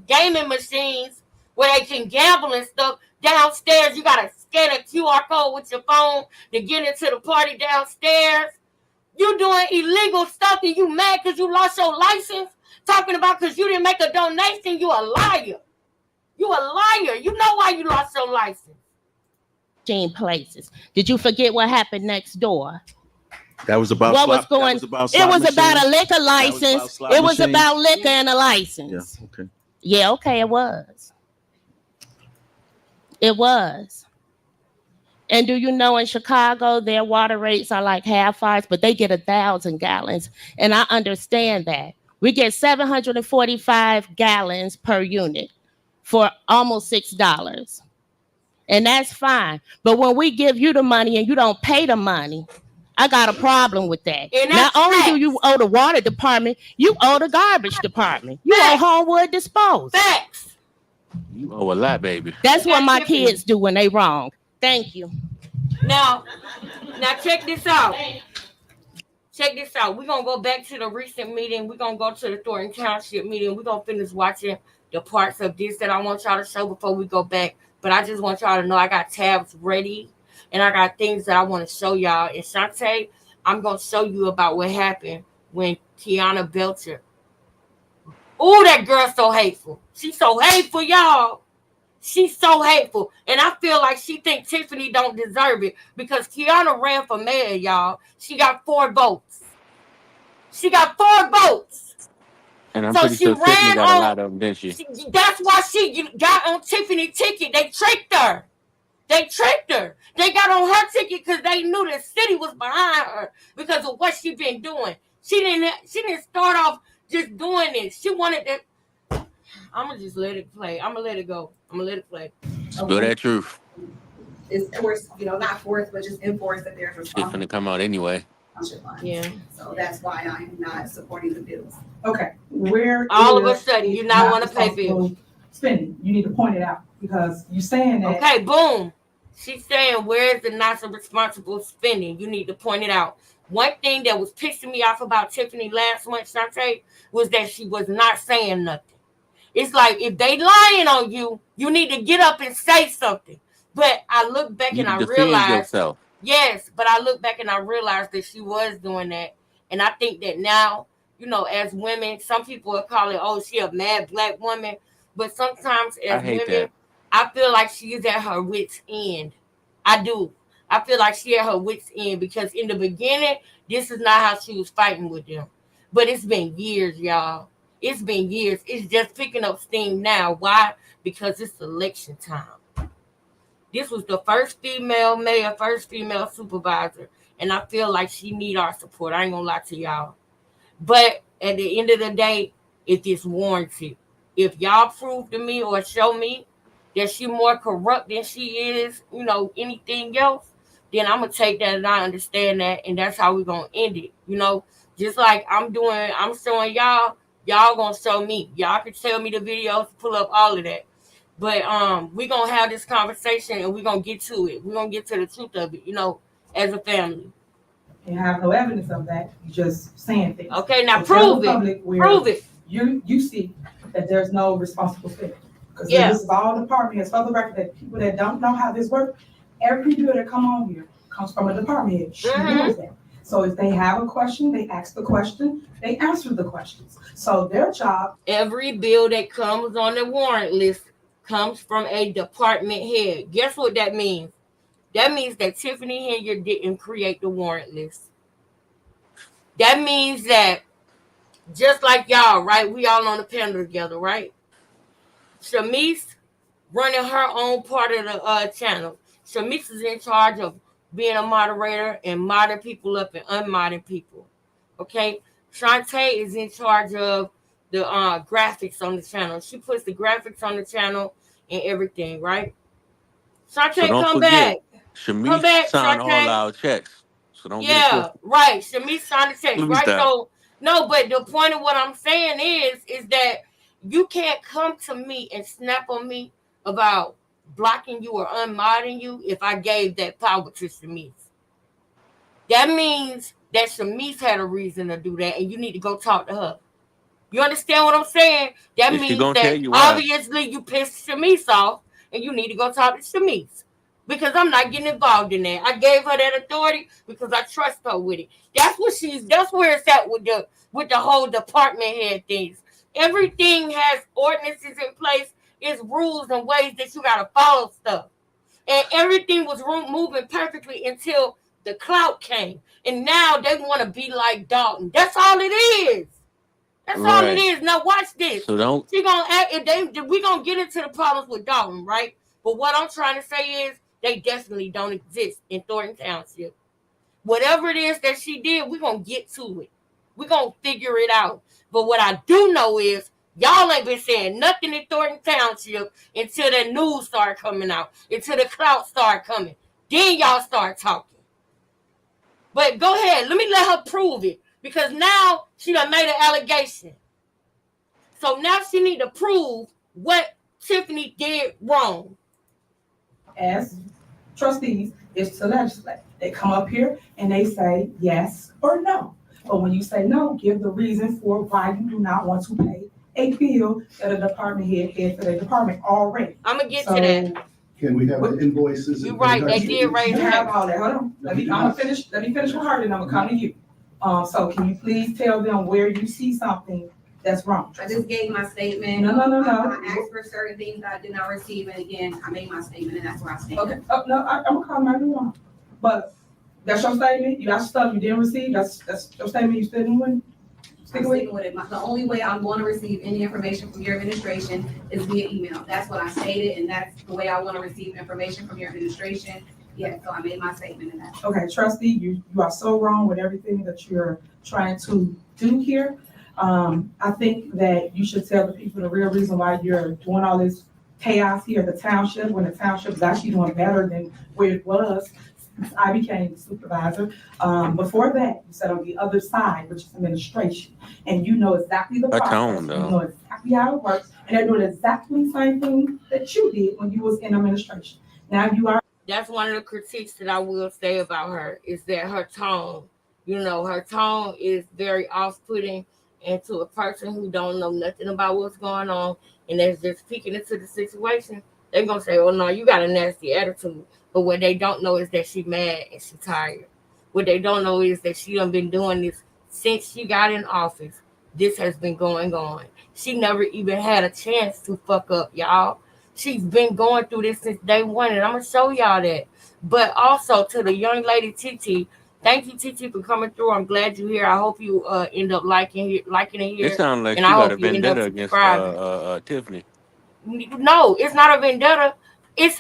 gaming machines where they can gamble and stuff. Downstairs, you gotta scan a QR code with your phone to get into the party downstairs. You doing illegal stuff and you mad because you lost your license? Talking about because you didn't make a donation, you a liar. You a liar. You know why you lost your license. Places. Did you forget what happened next door? That was about what slot, was going? That was about it was slot about machines? a liquor license. It was about liquor and a license. Yeah, okay. Yeah, okay, it was. It was. And do you know in Chicago, their water rates are like half ours, but they get 1,000 gallons. And I understand that. We get 745 gallons per unit for almost $6. And that's fine. But when we give you the money and you don't pay the money, I got a problem with that. Not only do you owe the water department, you owe the garbage department. You owe Homewood Disposal. Facts. You owe a lot, baby. That's what my kids do when they wrong. Thank you. Now check this out. Check this out. We're going to go back to the recent meeting. We're going to go to the Thornton Township meeting. We're going to finish watching the parts of this that I want y'all to show before we go back. But I just want y'all to know I got tabs ready. And I got things that I want to show y'all. And Shantae, I'm going to show you about what happened when Kiana Belcher. Oh, that girl's so hateful. She's so hateful, y'all. She's so hateful. And I feel like she thinks Tiffany don't deserve it because Kiana ran for mayor, y'all. She got 4 votes. She got 4 votes. And I'm pretty sure Tiffany got a lot of them, didn't she? That's why she got on Tiffany's ticket. They tricked her. They tricked her. They got on her ticket because they knew the city was behind her because of what she been doing. She didn't start off just doing this. She wanted to. I'm gonna just let it play. I'm gonna let it go. I'm gonna let it play. Spill that truth. It's forced, not forced, but just enforced that there's It's gonna come out anyway. Yeah. So that's why I'm not supporting the bills. Okay, where all of a sudden you not want to pay bills? Spending. You need to point it out because you're saying that. Okay, boom. She's saying, where's the not so responsible spending? You need to point it out. One thing that was pissing me off about Tiffany last month, Shantae, was that she was not saying nothing. It's like, if they lying on you, you need to get up and say something. But I look back and I realized, yourself. Yes, but I look back and I realized that she was doing that. And I think that now, as women, some people will call it, oh, she a mad black woman. But sometimes as women, I feel like she is at her wit's end. I do. I feel like she at her wit's end because in the beginning, this is not how she was fighting with them. But it's been years, y'all. It's been years. It's just picking up steam now. Why? Because it's election time. This was the first female mayor, first female supervisor. And I feel like she need our support. I ain't gonna lie to y'all. But at the end of the day, it is warranted. If y'all prove to me or show me that she more corrupt than she is, anything else, then I'm going to take that and I understand that. And that's how we're going to end it. Just like I'm showing y'all going to show me. Y'all can tell me the videos, pull up all of that. But we're going to have this conversation and we're going to get to it. We're going to get to the truth of it, as a family. You have no evidence of that. You're just saying things. Okay, now prove it. Prove it. You see that there's no responsible spending. Because this is all department heads. For the record, that people that don't know how this works, every bill that come on here comes from a department head. She knows that. So if they have a question, they ask the question, they answer the questions. So their job. Every bill that comes on the warrant list comes from a department head. Guess what that means? That means that Tiffany Henyard didn't create the warrant list. That means that just like y'all, right? We all on the panel together, right? Shamice running her own part of the channel. Shamice is in charge of being a moderator and modding people up and unmodding people. Okay? Shantae is in charge of the graphics on the channel. She puts the graphics on the channel and everything, right? Shantae, come back. Shamice signed all our checks. So don't get it twisted. Right. Shamice signed the checks, right? So, no, but the point of what I'm saying is that you can't come to me and snap on me about blocking you or unmodding you if I gave that power to Shamice. That means that Shamice had a reason to do that, and you need to go talk to her. You understand what I'm saying? That Is she means gonna tell that you why? obviously you pissed Shamice off and you need to go talk to Shamice. Because I'm not getting involved in that. I gave her that authority because I trust her with it. That's where it's at with the whole department head things. Everything has ordinances in place, it's rules and ways that you gotta follow stuff. And everything was moving perfectly until the clout came. And now they want to be like Dalton. That's all it is. That's all it Right. is. Now watch this. So don't. She gonna act. We gonna get into the problems with Dalton, right? But what I'm trying to say is they definitely don't exist in Thornton Township. Whatever it is that she did, we're gonna get to it. We're gonna figure it out. But what I do know is y'all ain't been saying nothing in Thornton Township until the news start coming out, until the clout start coming. Then y'all start talking. But go ahead, let her prove it. Because now she done made an allegation. So now she need to prove what Tiffany did wrong. As trustees, is to legislate. They come up here and they say yes or no. But when you say no, give the reason for why you do not want to pay a bill that a department head for the department already. I'm gonna get to that. Can we have the invoices? You're right, they did raise You have all that. Hold on. Let me finish with her, then I'm gonna come to you. So can you please tell them where you see something that's wrong? I just gave my statement. No. I asked for certain things that I did not receive, and again, I made my statement, and that's where I stand. Okay, I'm gonna call my new one. But that's your statement? You got stuff you didn't receive? That's your statement you still doing? I'm sticking with it. The only way I'm going to receive any information from your administration is via email. That's what I stated, and that's the way I want to receive information from your administration. Yeah, so I made my statement in that. Okay, trustee, you are so wrong with everything that you're trying to do here. I think that you should tell the people the real reason why you're doing all this chaos here at the township, when the township is actually doing better than where it was. I became supervisor. Before that, you sat on the other side, which is administration, and you know exactly the process. You know exactly how it works, and they're doing exactly the same thing that you did when you was in administration. Now you are. That's one of the critiques that I will say about her is that her tone, her tone is very off-putting, and to a person who don't know nothing about what's going on and that's just peeking into the situation, they're gonna say, "Oh no, you got a nasty attitude." But what they don't know is that she's mad and she's tired. What they don't know is that she done been doing this since she got in office. This has been going on. She never even had a chance to fuck up, y'all. She's been going through this since day one, and I'm going to show y'all that. But also to the young lady, TT, thank you, TT, for coming through. I'm glad you're here. I hope you end up liking it here. It sounds like and she I got a hope you end vendetta up against subscribing. Tiffany. No, it's not a vendetta. If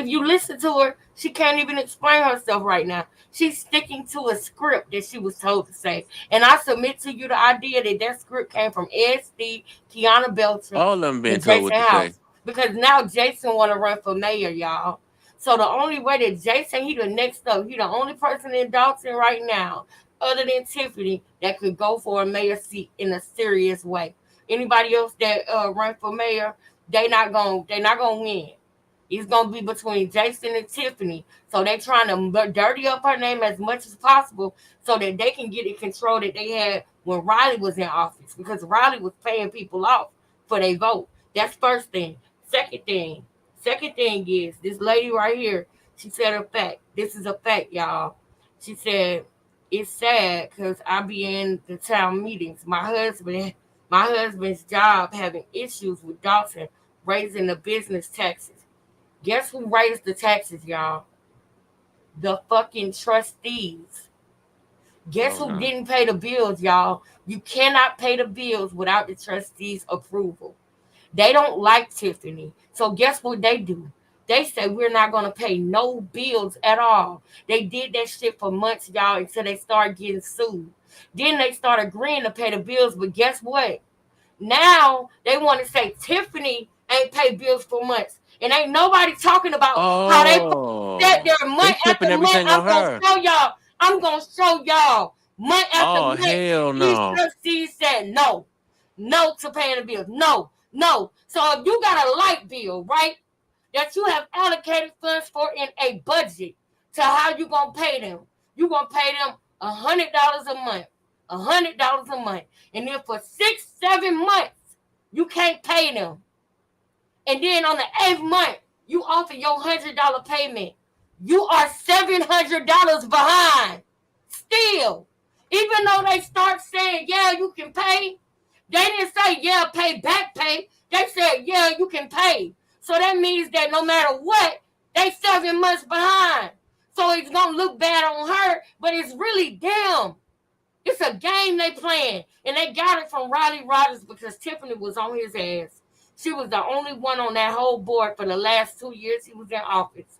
you listen to her, she can't even explain herself right now. She's sticking to a script that she was told to say. And I submit to you the idea that script came from SD, Kiana Belcher, all of them been and told Jason what to House. say. Because now Jason want to run for mayor, y'all. So the only way that Jason, he the next up, he the only person in Dalton right now, other than Tiffany, that could go for a mayor seat in a serious way. Anybody else that run for mayor, they're not gonna win. It's gonna be between Jason and Tiffany. So they're trying to dirty up her name as much as possible so that they can get the control that they had when Riley was in office, because Riley was paying people off for their vote. That's first thing. Second thing is this lady right here. She said a fact. This is a fact, y'all. She said, it's sad because I be in the town meetings. My husband's job having issues with Dalton raising the business taxes. Guess who raised the taxes, y'all? The fucking trustees. Guess who didn't pay the bills, y'all? You cannot pay the bills without the trustees' approval. They don't like Tiffany. So guess what they do? They say we're not going to pay no bills at all. They did that shit for months, y'all, until they started getting sued. Then they started agreeing to pay the bills, but guess what? Now they want to say Tiffany ain't paid bills for months. And ain't nobody talking about how they sat there month after month. I'm going to show y'all month after month. Hell no. These trustees said no to paying the bills. No. So if you got a light bill, right, that you have allocated funds for in a budget to how you going to pay them, you going to pay them $100 a month, $100 a month. And then for 6-7 months, you can't pay them. And then on the 8th month, you offer your $100 payment. You are $700 behind. Still. Even though they start saying, yeah, you can pay, they didn't say, yeah, pay back pay. They said, yeah, you can pay. So that means that no matter what, they 7 months behind. So it's going to look bad on her, but it's really them. It's a game they playing. And they got it from Riley Rogers because Tiffany was on his ass. She was the only one on that whole board for the last 2 years he was in office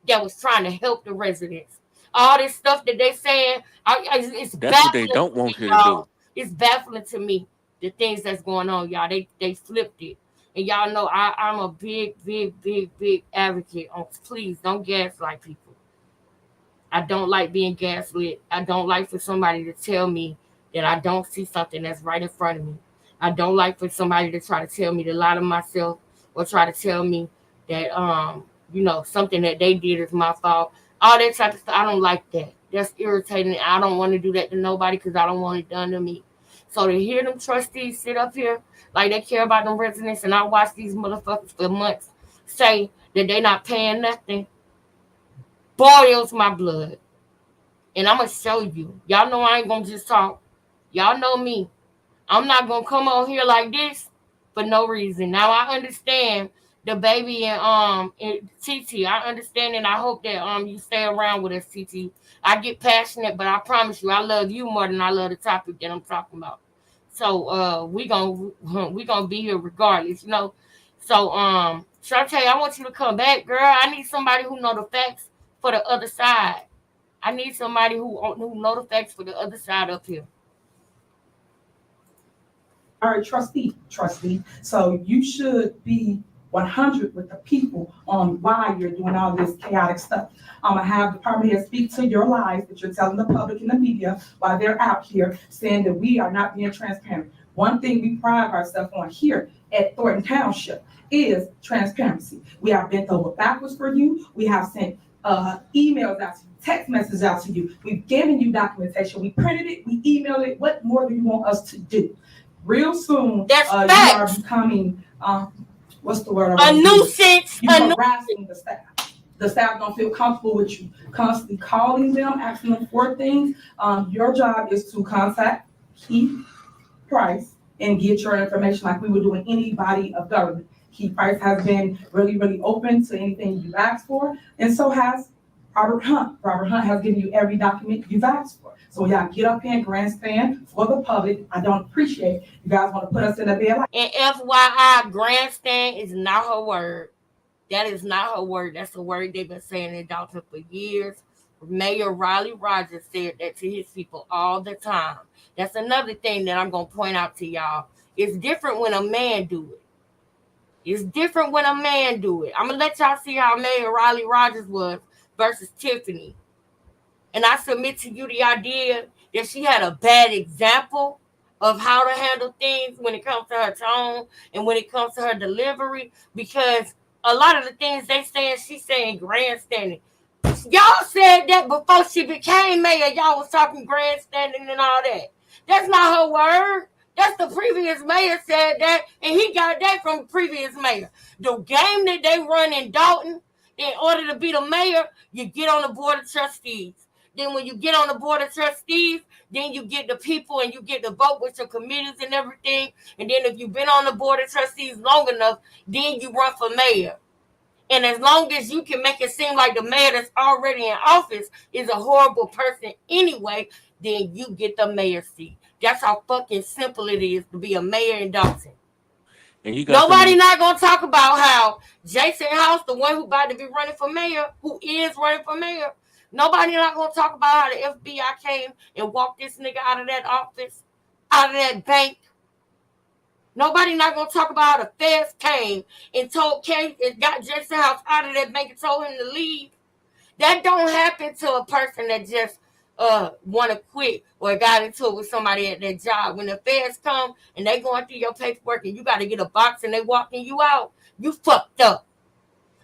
that was trying to help the residents. All this stuff that they saying, it's That's what they don't want you to do. It's baffling to me, the things that's going on, y'all. They flipped it. And y'all know I'm a big advocate on please don't gaslight people. I don't like being gaslit. I don't like for somebody to tell me that I don't see something that's right in front of me. I don't like for somebody to try to tell me to lie to myself or try to tell me that something that they did is my fault. All that type of stuff. I don't like that. That's irritating. I don't want to do that to nobody because I don't want it done to me. So to hear them trustees sit up here like they care about them residents, and I watch these motherfuckers for months say that they not paying nothing, boils my blood. And I'm going to show you. Y'all know I ain't going to just talk. Y'all know me. I'm not going to come on here like this for no reason. Now I understand the baby and TT. I understand, and I hope that you stay around with us, TT. I get passionate, but I promise you I love you more than I love the topic that I'm talking about. So we gonna be here regardless, you know. So Shantae, I want you to come back, girl. I need somebody who know the facts for the other side. I need somebody who know the facts for the other side up here. All right, trustee. So you should be 100 with the people on why you're doing all this chaotic stuff. I'm gonna have the department head speak to your lies that you're telling the public and the media while they're out here saying that we are not being transparent. One thing we pride ourselves on here at Thornton Township is transparency. We have bent over backwards for you. We have sent emails out to you, text messages out to you. We've given you documentation. We printed it. We emailed it. What more do you want us to do? Real soon, you are becoming what's the word? A nuisance. You're harassing the staff. The staff don't feel comfortable with you constantly calling them, asking them for things. Your job is to contact Keith Price and get your information like we would do in any body of government. Keith Price has been really open to anything you've asked for, and so has Robert Hunt. Robert Hunt has given you every document you've asked for. So y'all get up here and grandstand for the public. I don't appreciate you guys want to put us in a bed like. And FYI, grandstand is not her word. That is not her word. That's a word they've been saying in Dalton for years. Mayor Riley Rogers said that to his people all the time. That's another thing that I'm going to point out to y'all. It's different when a man do it. It's different when a man do it. I'm going to let y'all see how Mayor Riley Rogers was versus Tiffany. And I submit to you the idea that she had a bad example of how to handle things when it comes to her tone and when it comes to her delivery, because a lot of the things they saying, she's saying grandstanding. Y'all said that before she became mayor. Y'all was talking grandstanding and all that. That's not her word. That's the previous mayor said that, and he got that from the previous mayor. The game that they run in Dalton, in order to be the mayor, you get on the board of trustees. Then when you get on the board of trustees, then you get the people and you get to vote with your committees and everything. And then if you've been on the board of trustees long enough, then you run for mayor. And as long as you can make it seem like the mayor that's already in office is a horrible person anyway, then you get the mayor seat. That's how fucking simple it is to be a mayor in Dalton. Nobody not going to talk about how Jason House, the one who about to be running for mayor, who is running for mayor, nobody not going to talk about how the FBI came and walked this nigga out of that office, out of that bank. Nobody not going to talk about how the feds came and got Jason House out of that bank and told him to leave. That don't happen to a person that just want to quit or got into it with somebody at their job. When the feds come and they going through your paperwork and you got to get a box and they walking you out, you fucked up.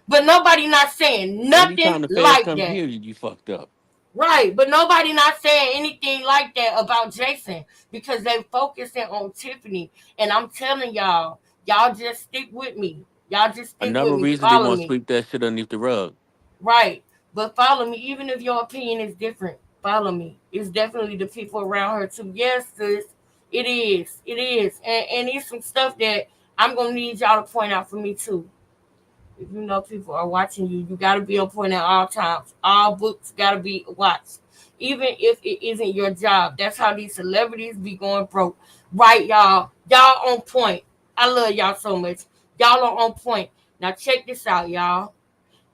But nobody not saying nothing Anytime the feds like come that. here, you fucked up. Right, but nobody not saying anything like that about Jason because they focusing on Tiffany. And I'm telling y'all, y'all just stick with me. Y'all just stick with Another me. reason they Follow want to me. sweep that shit underneath the rug. Right. But follow me. Even if your opinion is different, follow me. It's definitely the people around her too. Yes, sis. It is. It is. And it's some stuff that I'm gonna need y'all to point out for me too. If you know people are watching you, you gotta be on point at all times. All books gotta be watched. Even if it isn't your job. That's how these celebrities be going broke. Right, y'all. Y'all on point. I love y'all so much. Y'all are on point. Now check this out, y'all.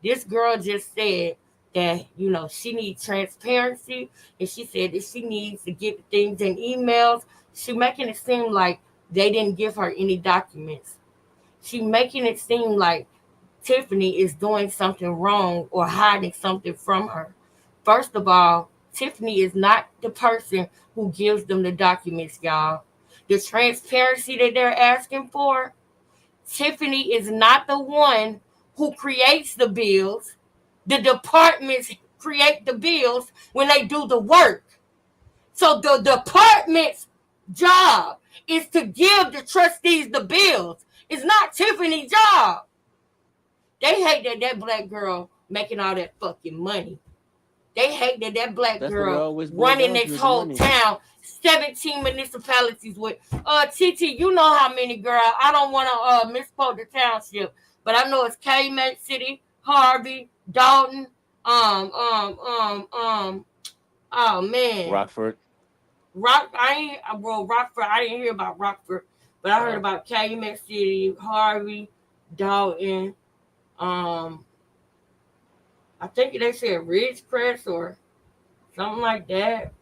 This girl just said that, she needs transparency. And she said that she needs to get things in emails. She making it seem like they didn't give her any documents. She making it seem like Tiffany is doing something wrong or hiding something from her. First of all, Tiffany is not the person who gives them the documents, y'all. The transparency that they're asking for, Tiffany is not the one who creates the bills. The departments create the bills when they do the work. So the department's job is to give the trustees the bills. It's not Tiffany's job. They hate that black girl making all that fucking money. They hate that black That's what it girl always boils running down to, this is the whole money. town, 17 municipalities with TT, you know how many, girl. I don't want to misquote the township, but I know it's Calumet City, Harvey, Dalton, oh man, Rockford. Rockford. I didn't hear about Rockford, but I heard about Calumet City, Harvey, Dalton. I think they said Ridgecrest or something like that.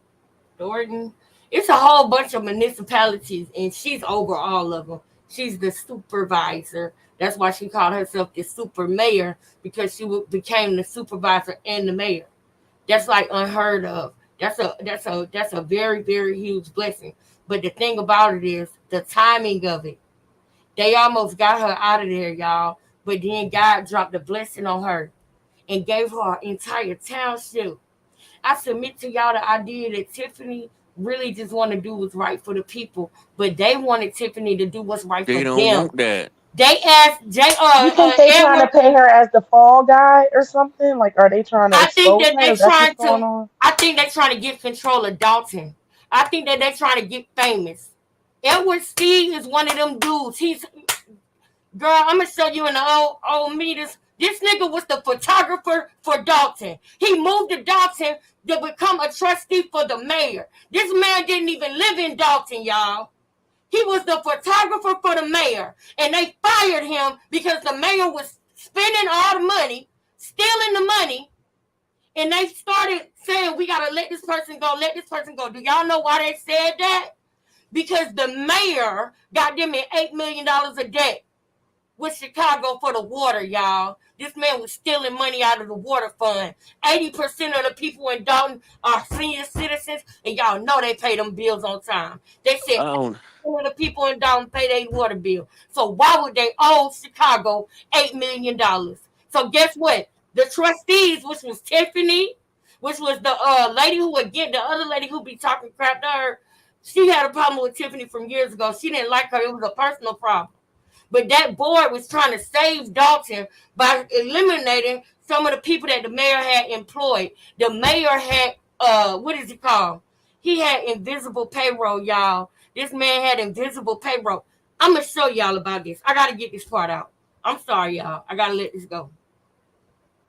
Thornton. It's a whole bunch of municipalities, and she's over all of them. She's the supervisor. That's why she called herself the super mayor, because she became the supervisor and the mayor. That's like unheard of. That's a very, very huge blessing. But the thing about it is the timing of it. They almost got her out of there, y'all. But then God dropped a blessing on her and gave her an entire township. I submit to y'all the idea that Tiffany really just want to do what's right for the people, but they wanted Tiffany to do what's right for They don't them. want that. They asked You think they trying to Edward. pay her as the fall guy or something? Like, are they trying to I think expose that her? they Is that what's trying going to. on? I think they trying to get control of Dalton. I think that they trying to get famous. Edward Steve is one of them dudes. He's Girl, I'm gonna show you in the old meters. This nigga was the photographer for Dalton. He moved to Dalton to become a trustee for the mayor. This man didn't even live in Dalton, y'all. He was the photographer for the mayor, and they fired him because the mayor was spending all the money, stealing the money, and they started saying, we gotta let this person go, let this person go. Do y'all know why they said that? Because the mayor got them in $8 million of debt with Chicago for the water, y'all. This man was stealing money out of the water fund. 80% of the people in Dalton are senior citizens, and y'all know they pay them bills on time. They said I don't. 80% of the people in Dalton pay their water bill. So why would they owe Chicago $8 million? So guess what? The trustees, which was Tiffany, which was the lady who would get the other lady who be talking crap to her, she had a problem with Tiffany from years ago. She didn't like her. It was a personal problem. But that board was trying to save Dalton by eliminating some of the people that the mayor had employed. The mayor had, what is it called? He had invisible payroll, y'all. This man had invisible payroll. I'm going to show y'all about this. I got to get this part out. I'm sorry, y'all. I got to let this go.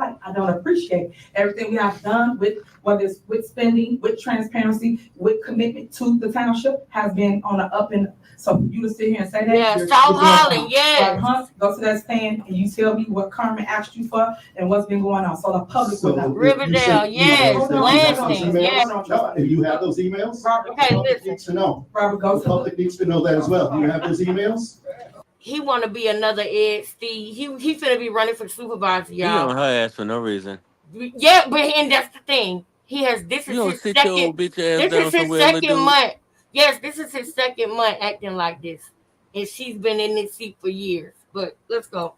I don't appreciate everything we have done with, whether it's with spending, with transparency, with commitment to the township has been on an up and, so for you to sit here and say that. Yeah, you're South doing Holland, wrong. yes. Right, Hunt, go to that stand and you tell me what Carmen asked you for and what's been going on, so the public will know. Riverdale, yes. Lansing, yes. If you have those emails, Robert, Okay, the public listen. needs to know. Robert, go The public needs to know that as well. Do you have those emails? He want to be another Ed Steve. He finna be running for supervisor, He on y'all. her ass for no reason. Yeah, but and that's the thing. This You is don't his sit your second. old bitch ass This down is his somewhere, little second dude. month. Yes, this is his second month acting like this, and she's been in this seat for years. But let's go.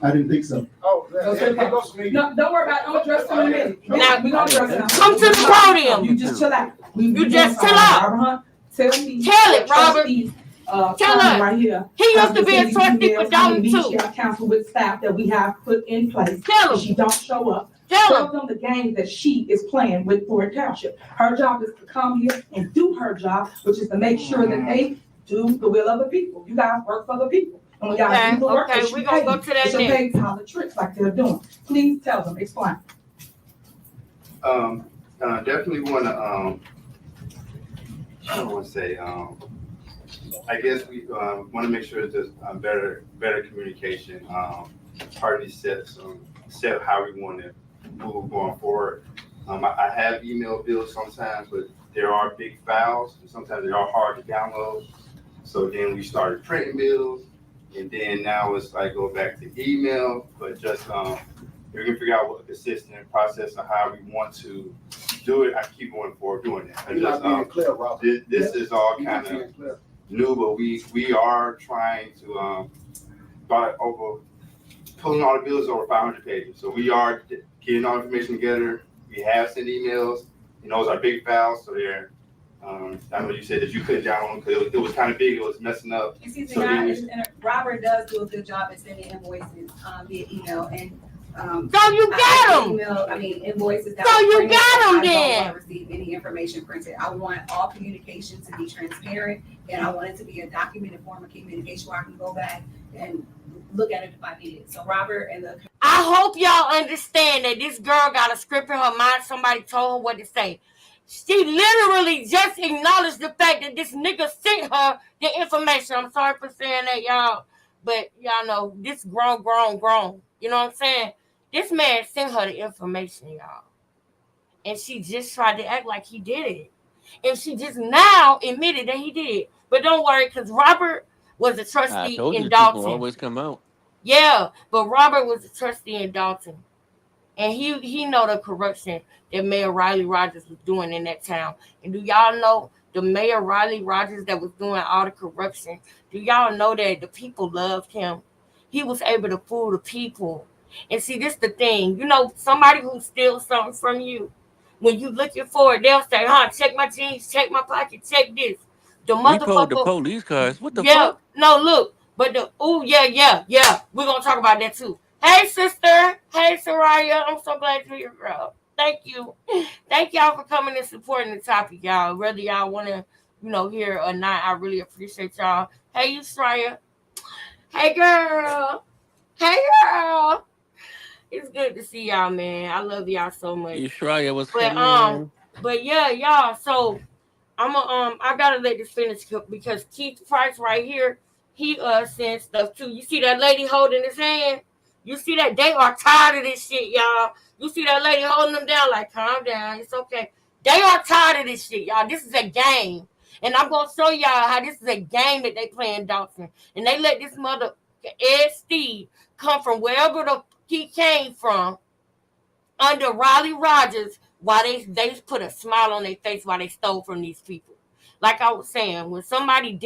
I didn't think so. No, don't worry about it. I'm gonna address them in a minute. Now, We gonna address them. come to the podium. You just chill out. You just chill out. Tell me. Tell it, Robert. Trustees, Tell us. right here. He used to be a trustee for Dalton too. Council with staff that we have put in place. Tell If him. she don't show up, Tell tell him. them the game that she is playing with Thornton Township. Her job is to come here and do her job, which is to make sure that they do the will of the people. You guys work for the people. And when y'all do the work, Okay, that we you gonna pay, go to that it's okay to how the tricks like they're doing. Please tell them, explain. Definitely want to, I don't want to say, I guess we want to make sure there's better communication. Party set how we want to move going forward. I have email bills sometimes, but there are big files, and sometimes they are hard to download. So then we started printing bills, and then now it's like go back to email, but just we can figure out what a consistent process of how we want to do it. I keep going forward doing that. You're not being clear, Robert. This is all kind of new, but we are trying to pulling all the bills over 500 pages. So we are getting all the information together. We have sent emails, and those are big files, so they're. I know you said that you couldn't download because it was kind of big. It was messing up. Excuse me, So guys, and Robert does do a good job at sending invoices via email and. So you got them. Invoices. So you got them I don't then. want to receive any information printed. I want all communication to be transparent, and I want it to be a documented form of communication where I can go back and look at it if I need it. So Robert and the. I hope y'all understand that this girl got a script in her mind. Somebody told her what to say. She literally just acknowledged the fact that this nigga sent her the information. I'm sorry for saying that, y'all. But y'all know this grown. You know what I'm saying? This man sent her the information, y'all. And she just tried to act like he did it. And she just now admitted that he did. But don't worry, because Robert was a trustee in Dalton. Always come out. Yeah, but Robert was a trustee in Dalton. And he know the corruption that Mayor Riley Rogers was doing in that town. And do y'all know the Mayor Riley Rogers that was doing all the corruption? Do y'all know that the people loved him? He was able to fool the people. And see, this the thing. You know, somebody who steals something from you, when you looking for it, they'll say, check my jeans, check my pocket, check this. The motherfucker. The police cars. What the fuck? No, look. But yeah. We're going to talk about that too. Hey, sister. Hey, Soraya. I'm so glad you're here, girl. Thank you. Thank y'all for coming and supporting the topic, y'all. Whether y'all want to, hear or not, I really appreciate y'all. Hey, you, Soraya. Hey, girl. It's good to see y'all, man. I love y'all so much. You Shreya was coming. But yeah, y'all. So I gotta let this finish because Keith Price right here, he sent stuff too. You see that lady holding his hand? You see that? They are tired of this shit, y'all. You see that lady holding them down like, calm down, it's okay. They are tired of this shit, y'all. This is a game. And I'm gonna show y'all how this is a game that they play in Dawson. And they let this mother Ed Steve come from wherever he came from under Riley Rogers while they put a smile on their face while they stole from these people. Like I was saying, when somebody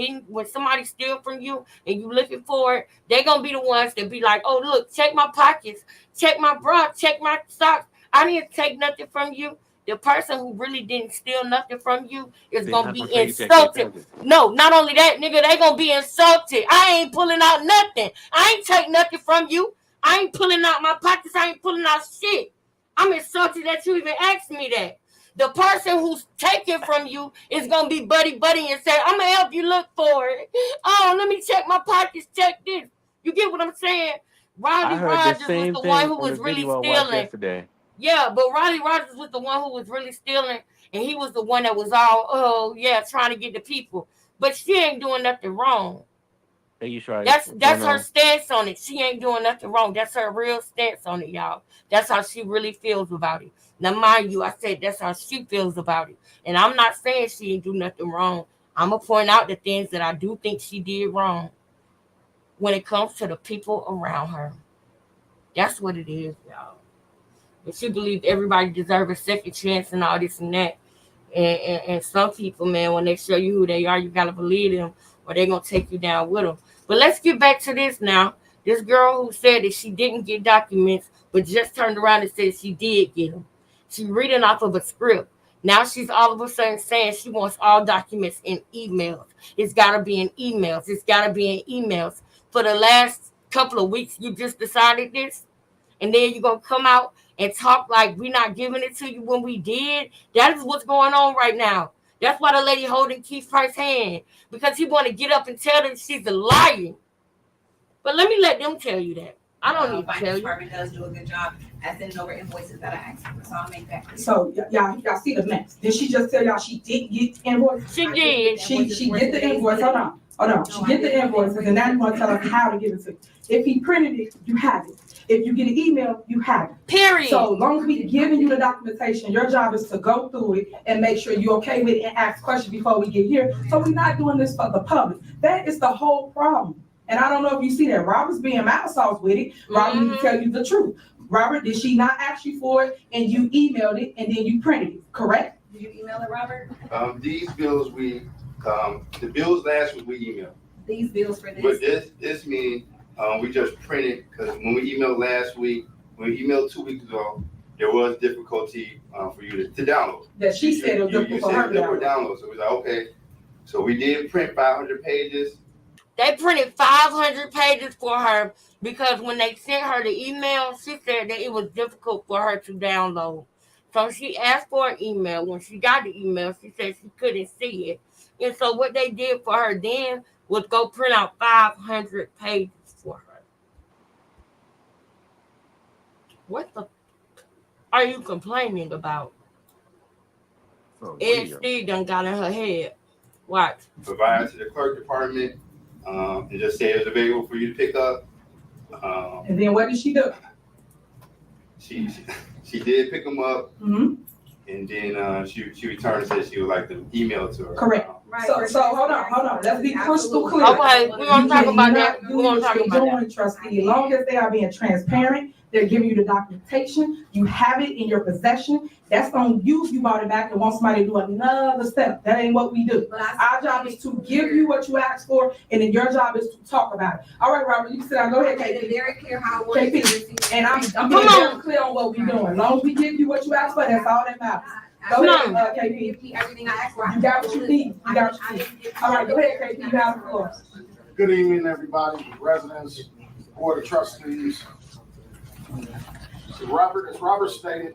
steal from you and you looking for it, they're going to be the ones that be like, oh, look, check my pockets, check my bra, check my socks. I didn't take nothing from you. The person who really didn't steal nothing from you is going to be insulted. No, not only that, nigga, they going to be insulted. I ain't pulling out nothing. I ain't take nothing from you. I ain't pulling out my pockets. I ain't pulling out shit. I'm insulted that you even asked me that. The person who's taking from you is going to be buddy and say, I'm going to help you look for it. Oh, let me check my pockets, check this. You get what I'm saying? Riley Rogers was the one who was really stealing. Yeah, but Riley Rogers was the one who was really stealing, and he was the one that was all, trying to get the people. But she ain't doing nothing wrong. That's her stance on it. She ain't doing nothing wrong. That's her real stance on it, y'all. That's how she really feels about it. Now, mind you, I said that's how she feels about it. And I'm not saying she didn't do nothing wrong. I'm going to point out the things that I do think she did wrong when it comes to the people around her. That's what it is, y'all. But she believed everybody deserves a second chance and all this and that. And some people, man, when they show you who they are, you got to believe them or they're going to take you down with them. But let's get back to this now. This girl who said that she didn't get documents, but just turned around and said she did get them. She's reading off of a script. Now she's all of a sudden saying she wants all documents in emails. It's got to be in emails. It's got to be in emails. For the last couple of weeks, you just decided this, and then you're going to come out and talk like we're not giving it to you when we did. That is what's going on right now. That's why the lady holding Keith Price's hand, because he want to get up and tell them she's a liar. But let them tell you that. I don't need to tell you. Department does do a good job at sending over invoices that I asked for, so I'll make that clear. So y'all see the mess. Did she just tell y'all she did get invoices? She did. She get the invoice. Hold on. She get the invoices, and now you want to tell us how to give it to you. If he printed it, you have it. If you get an email, you have it. Period. So as long as we giving you the documentation, your job is to go through it and make sure you're okay with it and ask questions before we get here. So we're not doing this for the public. That is the whole problem. And I don't know if you see that Robert's being mouth sauce with it. Robert need to tell you the truth. Robert, did she not ask you for it and you emailed it and then you printed it, correct? Did you email it, Robert? These bills the bills last week we emailed. These bills for this? But this means we just printed, because when we emailed last week, when we emailed 2 weeks ago, there was difficulty for you to download. That she said it was difficult for her to download. So we was like, okay. So we did print 500 pages. They printed 500 pages for her because when they sent her the email, she said that it was difficult for her to download. So she asked for an email. When she got the email, she said she couldn't see it. And so what they did for her then was go print out 500 pages for her. What the are you complaining about? Ed Steve done got in her head. Watch. Provide to the clerk department. And just say it's available for you to pick up. And then what did she do? She did pick them up, Mm-hmm. and then she returned and said she would like to email it to her. Correct. Right. So hold on. Let's be crystal clear. Okay, we're gonna talk about that. We're gonna talk about that. Trustee, as long as they are being transparent, they're giving you the documentation, you have it in your possession. That's on you. You brought it back and want somebody to do another step. That ain't what we do. Our job is to give you what you asked for, and then your job is to talk about it. All right, Robert, you sit down. Go ahead, I made it KP. very clear how I wanted to receive. And I'm being very clear on what we're doing. As long as we give you what you asked for, that's all that matters. Go ahead, KP. Give me everything I asked for. You got what you need. You got what you need. All right, go ahead, KP. You have the floor. Good evening, everybody, residents, board of trustees. Robert, as Robert stated,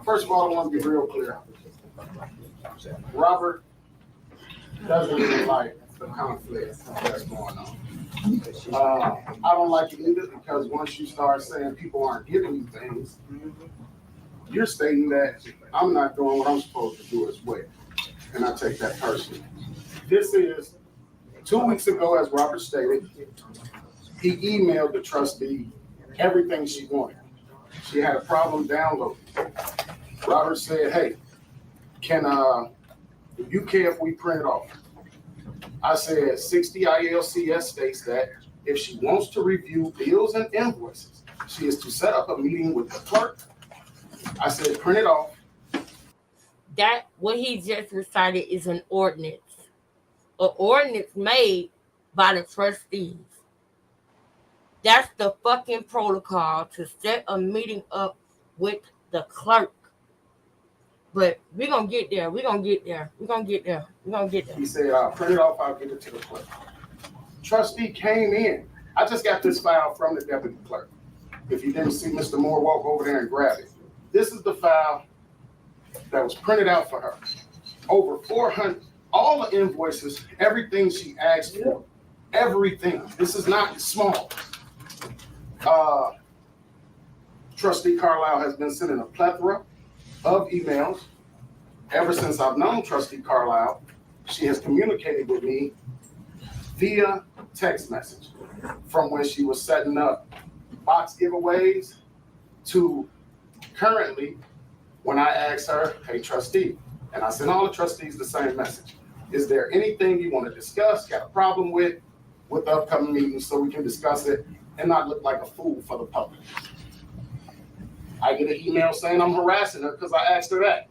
first of all, I want to be real clear. Robert doesn't really like the conflict that's going on. I don't like it either, because once you start saying people aren't giving you things, you're stating that I'm not doing what I'm supposed to do as well. And I take that personally. This is 2 weeks ago, as Robert stated, he emailed the trustee everything she wanted. She had a problem downloading. Robert said, hey, do you care if we print it off? I said, 60 ILCS states that if she wants to review bills and invoices, she is to set up a meeting with the clerk. I said, print it off. That what he just recited is an ordinance. An ordinance made by the trustees. That's the fucking protocol, to set a meeting up with the clerk. But we're going to get there. We're going to get there. We're going to get there. We're going to get there. He said, I'll print it off. I'll give it to the clerk. Trustee came in. I just got this file from the deputy clerk. If you didn't see Mr. Moore, walk over there and grab it. This is the file that was printed out for her. Over 400, all the invoices, everything she asked for, everything. This is not small. Trustee Carlisle has been sending a plethora of emails. Ever since I've known Trustee Carlisle, she has communicated with me via text message, from when she was setting up box giveaways to currently when I asked her, hey, trustee, and I sent all the trustees the same message. Is there anything you want to discuss, got a problem with the upcoming meeting, so we can discuss it and not look like a fool for the public? I get an email saying I'm harassing her because I asked her that,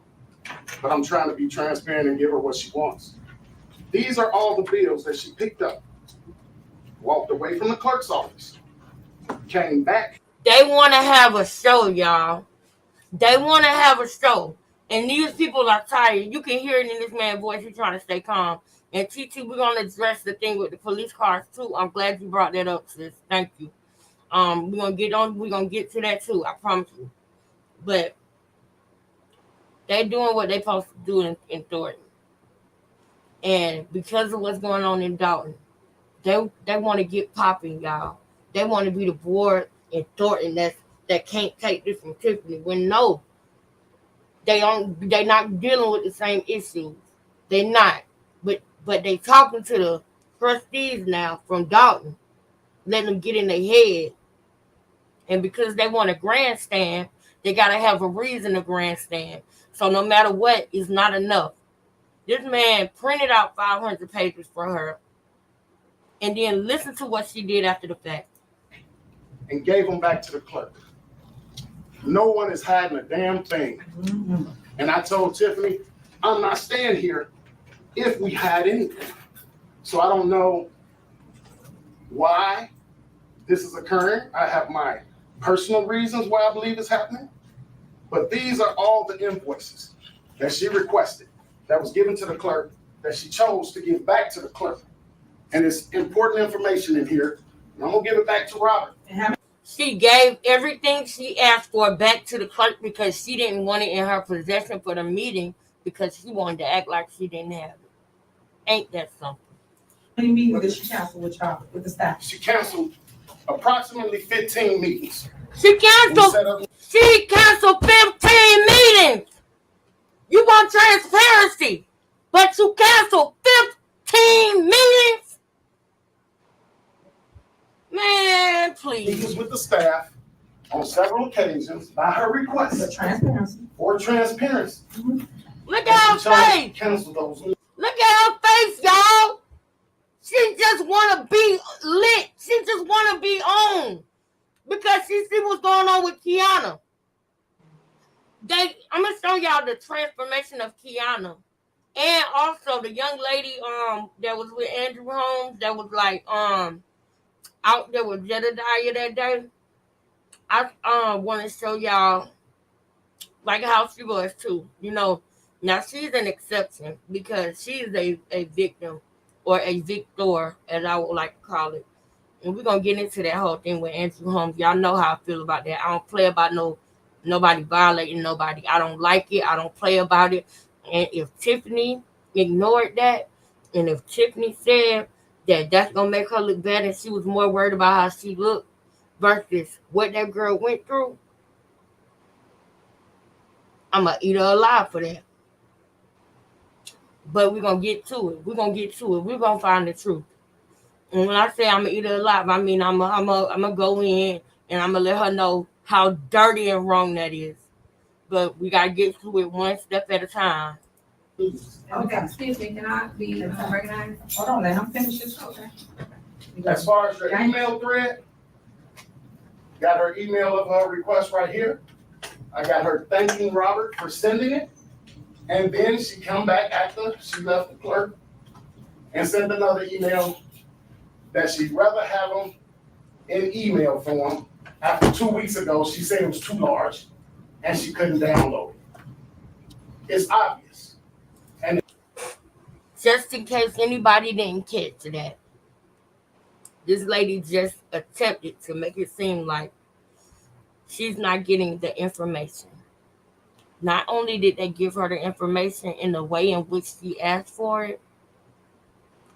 but I'm trying to be transparent and give her what she wants. These are all the bills that she picked up. walked away from the clerk's office, came back. They want to have a show, y'all. They want to have a show. And these people are tired. You can hear it in this man's voice. He's trying to stay calm. And TT, we're going to address the thing with the police cars, too. I'm glad you brought that up, sis. Thank you. We're going to get to that, too. I promise you. But they doing what they supposed to do in Thornton. And because of what's going on in Dalton, they want to get popping, y'all. They want to be the board in Thornton that can't take this from Tiffany. When no, they're not dealing with the same issues. They're not. But they talking to the trustees now from Dalton, letting them get in their head. And because they want a grandstand, they got to have a reason to grandstand. So no matter what, it's not enough. This man printed out 500 pages for her and then listen to what she did after the fact. And gave them back to the clerk. No one is hiding a damn thing. Mm-hmm. And I told Tiffany, I'm not staying here if we hide anything. So I don't know why this is occurring. I have my personal reasons why I believe it's happening. But these are all the invoices that she requested, that was given to the clerk, that she chose to give back to the clerk. And it's important information in here. And I'm going to give it back to Robert. She gave everything she asked for back to the clerk because she didn't want it in her possession for the meeting because she wanted to act like she didn't have it. Ain't that something? How many meetings did she cancel with y'all, with the staff? She canceled approximately 15 meetings. She canceled 15 meetings. You want transparency, but you canceled 15 meetings? Man, please. Meetings with the staff on several occasions by her request. For transparency. Mm-hmm. Look at her face. Cancel those. Look at her face, y'all. She just want to be lit. She just want to be on. Because she see what's going on with Kiana. I'm going to show y'all the transformation of Kiana. And also the young lady that was with Andrew Holmes that was like out there with Jedediah that day. I want to show y'all like how she was too. You know, now she's an exception because she's a victim or a victor, as I would like to call it. And we're going to get into that whole thing with Andrew Holmes. Y'all know how I feel about that. I don't play about nobody violating nobody. I don't like it. I don't play about it. And if Tiffany ignored that, and if Tiffany said that that's going to make her look bad and she was more worried about how she looked versus what that girl went through, I'm going to eat her alive for that. But we're going to get to it. We're going to get to it. We're going to find the truth. And when I say I'm going to eat her alive, I mean I'm going to go in and I'm going to let her know how dirty and wrong that is. But we got to get to it one step at a time. Okay, excuse me, can I be recognized? Hold on, let him finish his. Okay. As far as the email thread, got her email of her request right here. I got her thanking Robert for sending it. And then she come back after she left the clerk and sent another email that she'd rather have them in email form. After 2 weeks ago, she said it was too large and she couldn't download it. It's obvious. And just in case anybody didn't catch that, this lady just attempted to make it seem like she's not getting the information. Not only did they give her the information in the way in which she asked for it,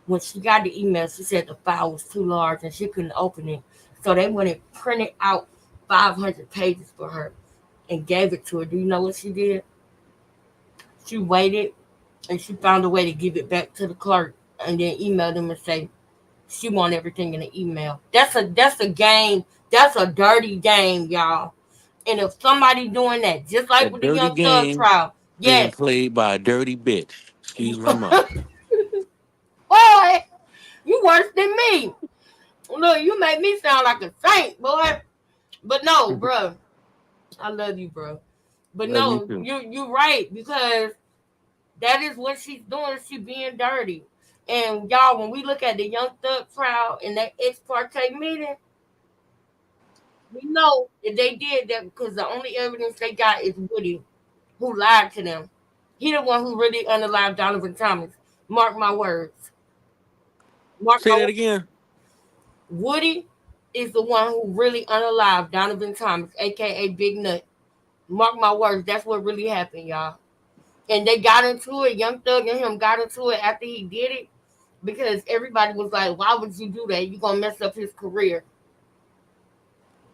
when she got the email, she said the file was too large and she couldn't open it. So they went and printed out 500 pages for her and gave it to her. Do you know what she did? She waited and she found a way to give it back to the clerk and then emailed them and say she want everything in the email. That's a game. That's a dirty game, y'all. And if somebody doing that, just like with the Young Thug trial, being yes. played by a dirty bitch. Excuse my mom. Boy, you worse than me. Look, you make me sound like a saint, boy. But no, bro. I love you, bro. But Love no, you're right, because that is what she's doing. She being dirty. And y'all, when we look at the Young Thug trial and that ex parte meeting, we know that they did that because the only evidence they got is Woody, who lied to them. He the one who really unalived Donovan Thomas. Mark my words. Mark Say my that words. again. Woody is the one who really unalived Donovan Thomas, aka Big Nut. Mark my words, that's what really happened, y'all. And they got into it. Young Thug and him got into it after he did it because everybody was like, "Why would you do that? You're gonna mess up his career."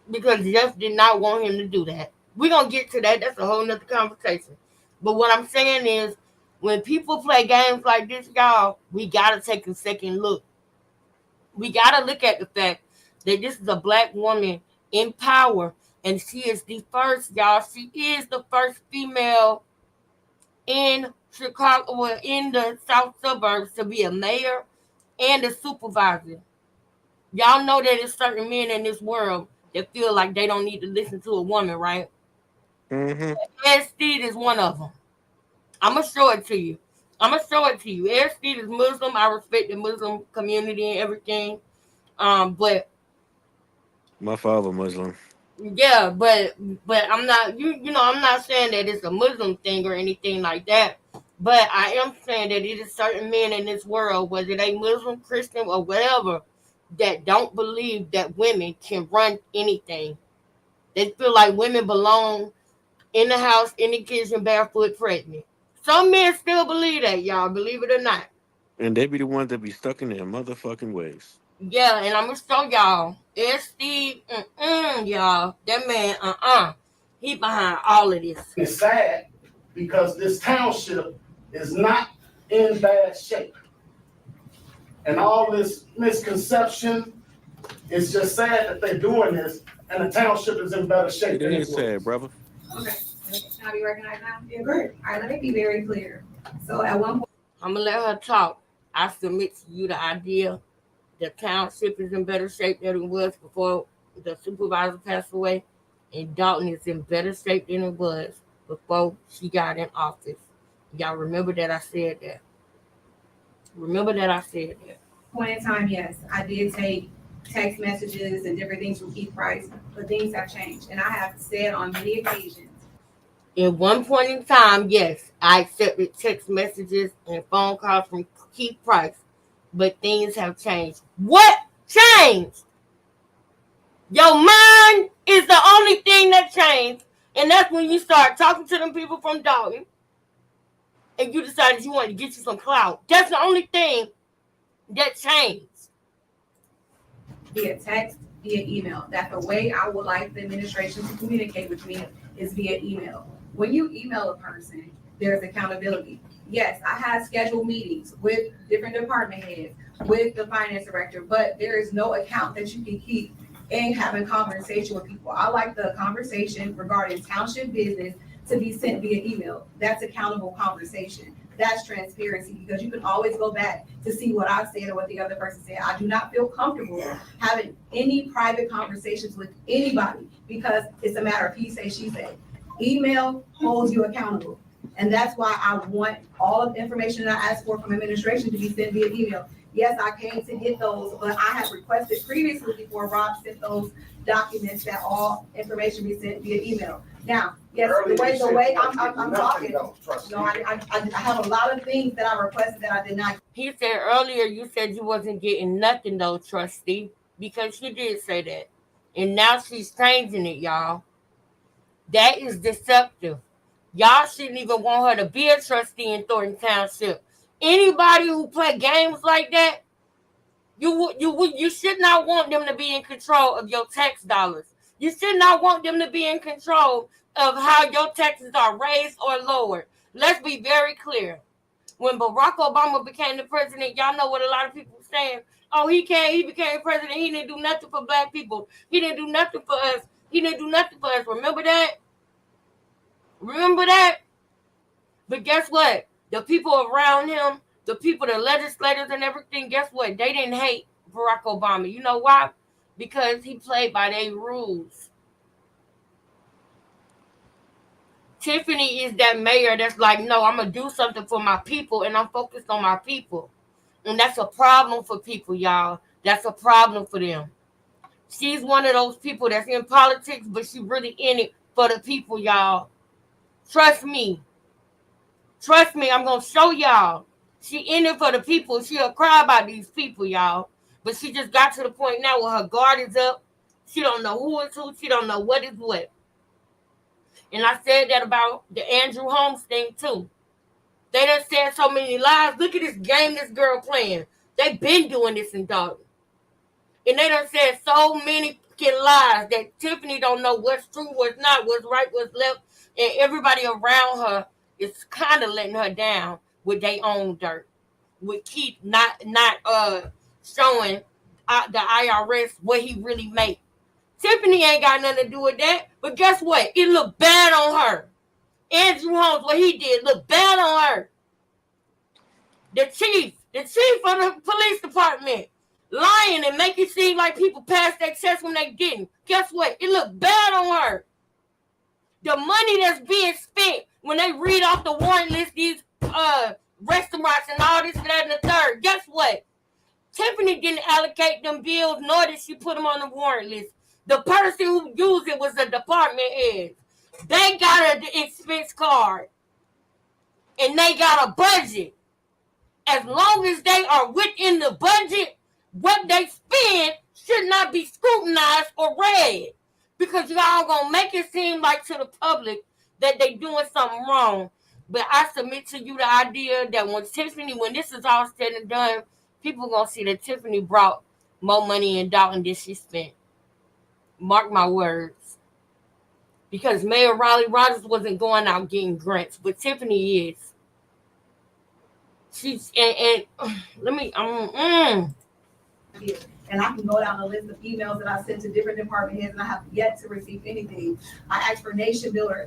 Because Jeff did not want him to do that. We're gonna get to that. That's a whole nother conversation. But what I'm saying is, when people play games like this, y'all, we gotta take a second look. We gotta look at the fact that this is a black woman in power, and she is the first, y'all. She is the first female in Chicago, well, in the South suburbs, to be a mayor and a supervisor. Y'all know that there's certain men in this world that feel like they don't need to listen to a woman, right? Mm-hmm. Ed Steed is one of them. I'm gonna show it to you. Ed Steed is Muslim. I respect the Muslim community and everything. But My father Muslim. yeah, but I'm not. You know, I'm not saying that it's a Muslim thing or anything like that. But I am saying that it is certain men in this world, whether they Muslim, Christian, or whatever, that don't believe that women can run anything. They feel like women belong in the house, in the kitchen, barefoot, pregnant. Some men still believe that, y'all. Believe it or not. And they be the ones that be stuck in their motherfucking ways. Yeah, and I'm gonna show y'all. Ed Steve, y'all. That man, he behind all of this. It's sad because this township is not in bad shape. And all this misconception, it's just sad that they're doing this and the township is in better shape. It is sad, brother. Okay, can I be recognized now? Yeah, great. All right, let me be very clear. So at one point, I'm gonna let her talk. I submit to you the idea the township is in better shape than it was before the supervisor passed away, and Dalton is in better shape than it was before she got in office. Y'all remember that I said that. Remember that I said that. point in time, yes, I did take text messages and different things from Keith Price, but things have changed. And I have said on many occasions, At one point in time, yes, I accepted text messages and phone calls from Keith Price, but things have changed. What changed? Your mind is the only thing that changed, and that's when you start talking to them people from Dalton, and you decided you wanted to get you some clout. That's the only thing that changed. via text, via email. That the way I would like the administration to communicate with me is via email. When you email a person, there's accountability. Yes, I have scheduled meetings with different department heads, with the finance director, but there is no account that you can keep and having conversation with people. I like the conversation regarding township business to be sent via email. That's accountable conversation. That's transparency, because you can always go back to see what I said or what the other person said. I do not feel comfortable having any private conversations with anybody because it's a matter of he say, she say. Email holds you accountable. And that's why I want all of the information that I asked for from administration to be sent via email. Yes, I came to get those, but I have requested previously before Rob sent those documents that all information be sent via email. Now, yes, the way I'm talking, no, I have a lot of things that I requested that I did not. He said earlier you said you wasn't getting nothing though, trustee, because she did say that. And now she's changing it, y'all. That is deceptive. Y'all shouldn't even want her to be a trustee in Thornton Township. Anybody who play games like that, you should not want them to be in control of your tax dollars. You should not want them to be in control of how your taxes are raised or lowered. Let's be very clear. When Barack Obama became the president, y'all know what a lot of people were saying. Oh, he became president. He didn't do nothing for black people. He didn't do nothing for us. He didn't do nothing for us. Remember that? Remember that? But guess what? The people around him, the people, the legislators and everything, guess what? They didn't hate Barack Obama. You know why? Because he played by their rules. Tiffany is that mayor that's like, no, I'm going to do something for my people, and I'm focused on my people. And that's a problem for people, y'all. That's a problem for them. She's one of those people that's in politics, but she really in it for the people, y'all. Trust me. Trust me, I'm going to show y'all. She in it for the people. She'll cry about these people, y'all. But she just got to the point now where her guard is up. She don't know who is who. She don't know what is what. And I said that about the Andrew Holmes thing, too. They done said so many lies. Look at this game this girl playing. They been doing this in Dalton. And they done said so many lies that Tiffany don't know what's true, what's not, what's right, what's left. And everybody around her is kind of letting her down with their own dirt. With Keith not showing the IRS what he really made. Tiffany ain't got nothing to do with that. But guess what? It looked bad on her. Andrew Holmes, what he did, looked bad on her. The chief of the police department, lying and making it seem like people passed their test when they didn't. Guess what? It looked bad on her. The money that's being spent when they read off the warrant list, these restaurants and all this, that, and the third. Guess what? Tiffany didn't allocate them bills, nor did she put them on the warrant list. The person who used it was the department head. They got an expense card. And they got a budget. As long as they are within the budget, what they spend should not be scrutinized or read. Because y'all gonna make it seem like to the public that they doing something wrong. But I submit to you the idea that when this is all said and done, people gonna see that Tiffany brought more money in Dalton than she spent. Mark my words. Because Mayor Riley Rogers wasn't going out getting grants, but Tiffany is. She's and let me And I can go down the list of emails that I sent to different department heads, and I have yet to receive anything. I asked for the Nation Builder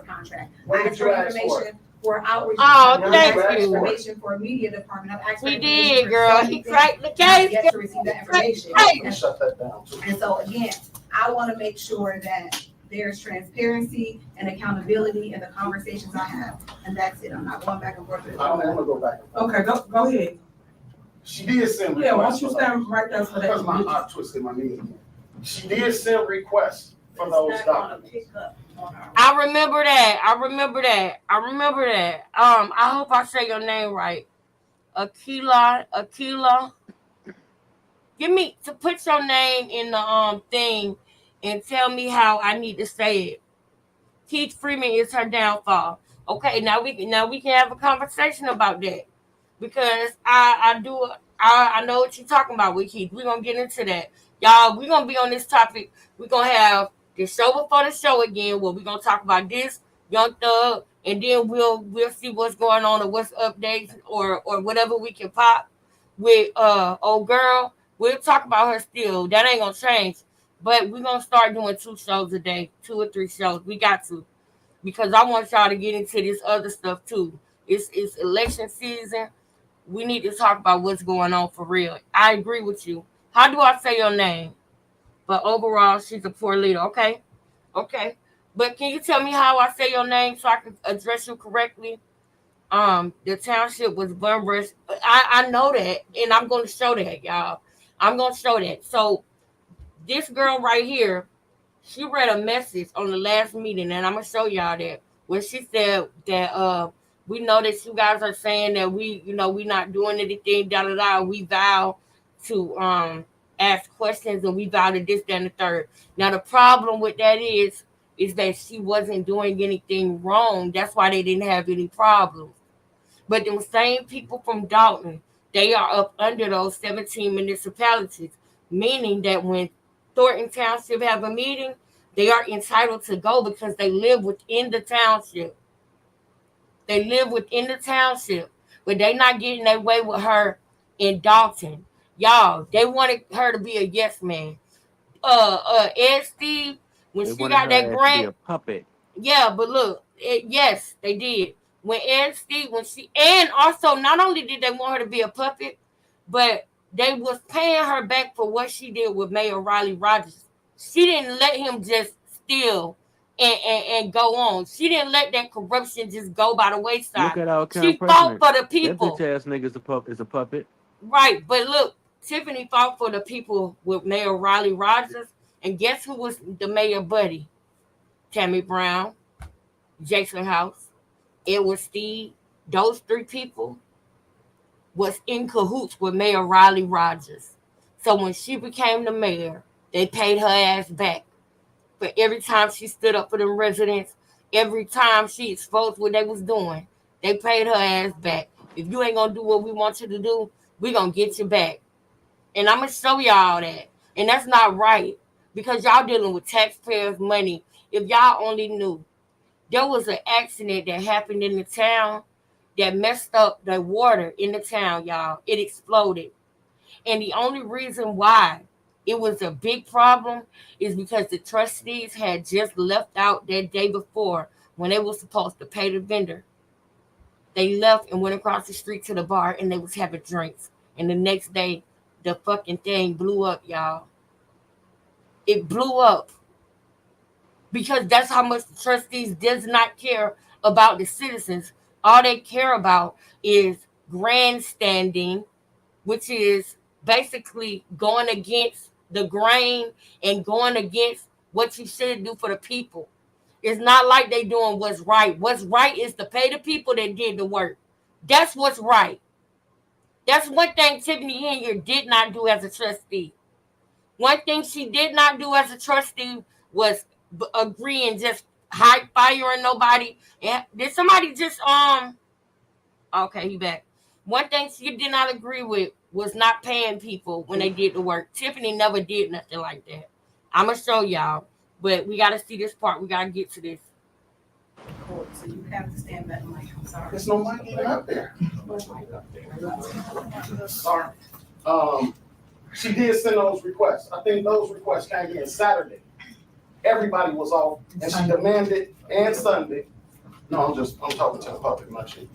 contract. I asked for information for outreach. Oh, thank you. Information for media department. I've asked for he information did, for girl. so He many cracked the things, and I've case. yet to receive that information. Shut that down too. And so again, I want to make sure that there's transparency and accountability in the conversations I have, and that's it. I'm not going back and forth with it. I don't want to go back and forth. Okay, go ahead. She did send requests. Yeah, why don't you stand right there for that? Because my aunt twisted my knee again. She did send requests for those documents. I remember that. I hope I say your name right. Akila. Put your name in the thing and tell me how I need to say it. Keith Freeman is her downfall. Okay, now we can have a conversation about that. Because I know what you're talking about with Keith. We're gonna get into that. Y'all, we're gonna be on this topic. We're gonna have the show before the show again, where we're gonna talk about this Young Thug, and then we'll see what's going on or what's updates or whatever we can pop with old girl. We'll talk about her still. That ain't gonna change. But we're gonna start doing 2 shows a day, 2 or 3 shows. We got to. Because I want y'all to get into this other stuff too. It's election season. We need to talk about what's going on for real. I agree with you. How do I say your name? But overall, she's a poor leader. Okay. But can you tell me how I say your name so I can address you correctly? The township was bum rushed. I know that, and I'm going to show that, y'all. I'm going to show that. So this girl right here, she read a message on the last meeting, and I'm going to show y'all that. When she said that we know that you guys are saying that we not doing anything, we vow to ask questions, and we vow to this, that, and the third. Now, the problem with that is that she wasn't doing anything wrong. That's why they didn't have any problems. But them same people from Dalton, they are up under those 17 municipalities, meaning that when Thornton Township have a meeting, they are entitled to go because they live within the township. They live within the township, but they not getting their way with her in Dalton. Y'all, they wanted her to be a yes man. Ed Steve, when she got that grant, a puppet. Yeah, but look, yes, they did. When Ed Steve, and also not only did they want her to be a puppet, but they was paying her back for what she did with Mayor Riley Rogers. She didn't let him just steal and go on. She didn't let that corruption just go by the wayside. Look at our She fought for the people. That bitch ass nigga is a puppet. Right, but look, Tiffany fought for the people with Mayor Riley Rogers, and guess who was the mayor buddy? Tammy Brown, Jason House, Edward Steed. Those three people was in cahoots with Mayor Riley Rogers. So when she became the mayor, they paid her ass back for every time she stood up for them residents, every time she exposed what they was doing. They paid her ass back. If you ain't gonna do what we want you to do, we gonna get you back. And I'm gonna show y'all that. And that's not right because y'all dealing with taxpayers' money. If y'all only knew, there was an accident that happened in the town that messed up the water in the town, y'all. It exploded. And the only reason why it was a big problem is because the trustees had just left out that day before when they were supposed to pay the vendor. They left and went across the street to the bar and they was having drinks. And the next day, the fucking thing blew up, y'all. It blew up. Because that's how much the trustees does not care about the citizens. All they care about is grandstanding, which is basically going against the grain and going against what you should do for the people. It's not like they doing what's right. What's right is to pay the people that did the work. That's what's right. That's one thing Tiffany Henyard did not do as a trustee. One thing she did not do as a trustee was agreeing just firing nobody. And did somebody just okay, he back. One thing she did not agree with was not paying people when they did the work. Tiffany never did nothing like that. I'm gonna show y'all, but we gotta see this part. We gotta get to this. So you have to stand back, Mike. I'm sorry. There's no mic even up there. Sorry. She did send those requests. I think those requests came in Saturday. Everybody was off, and she demanded, and Sunday. No, I'm talking to the public, not you.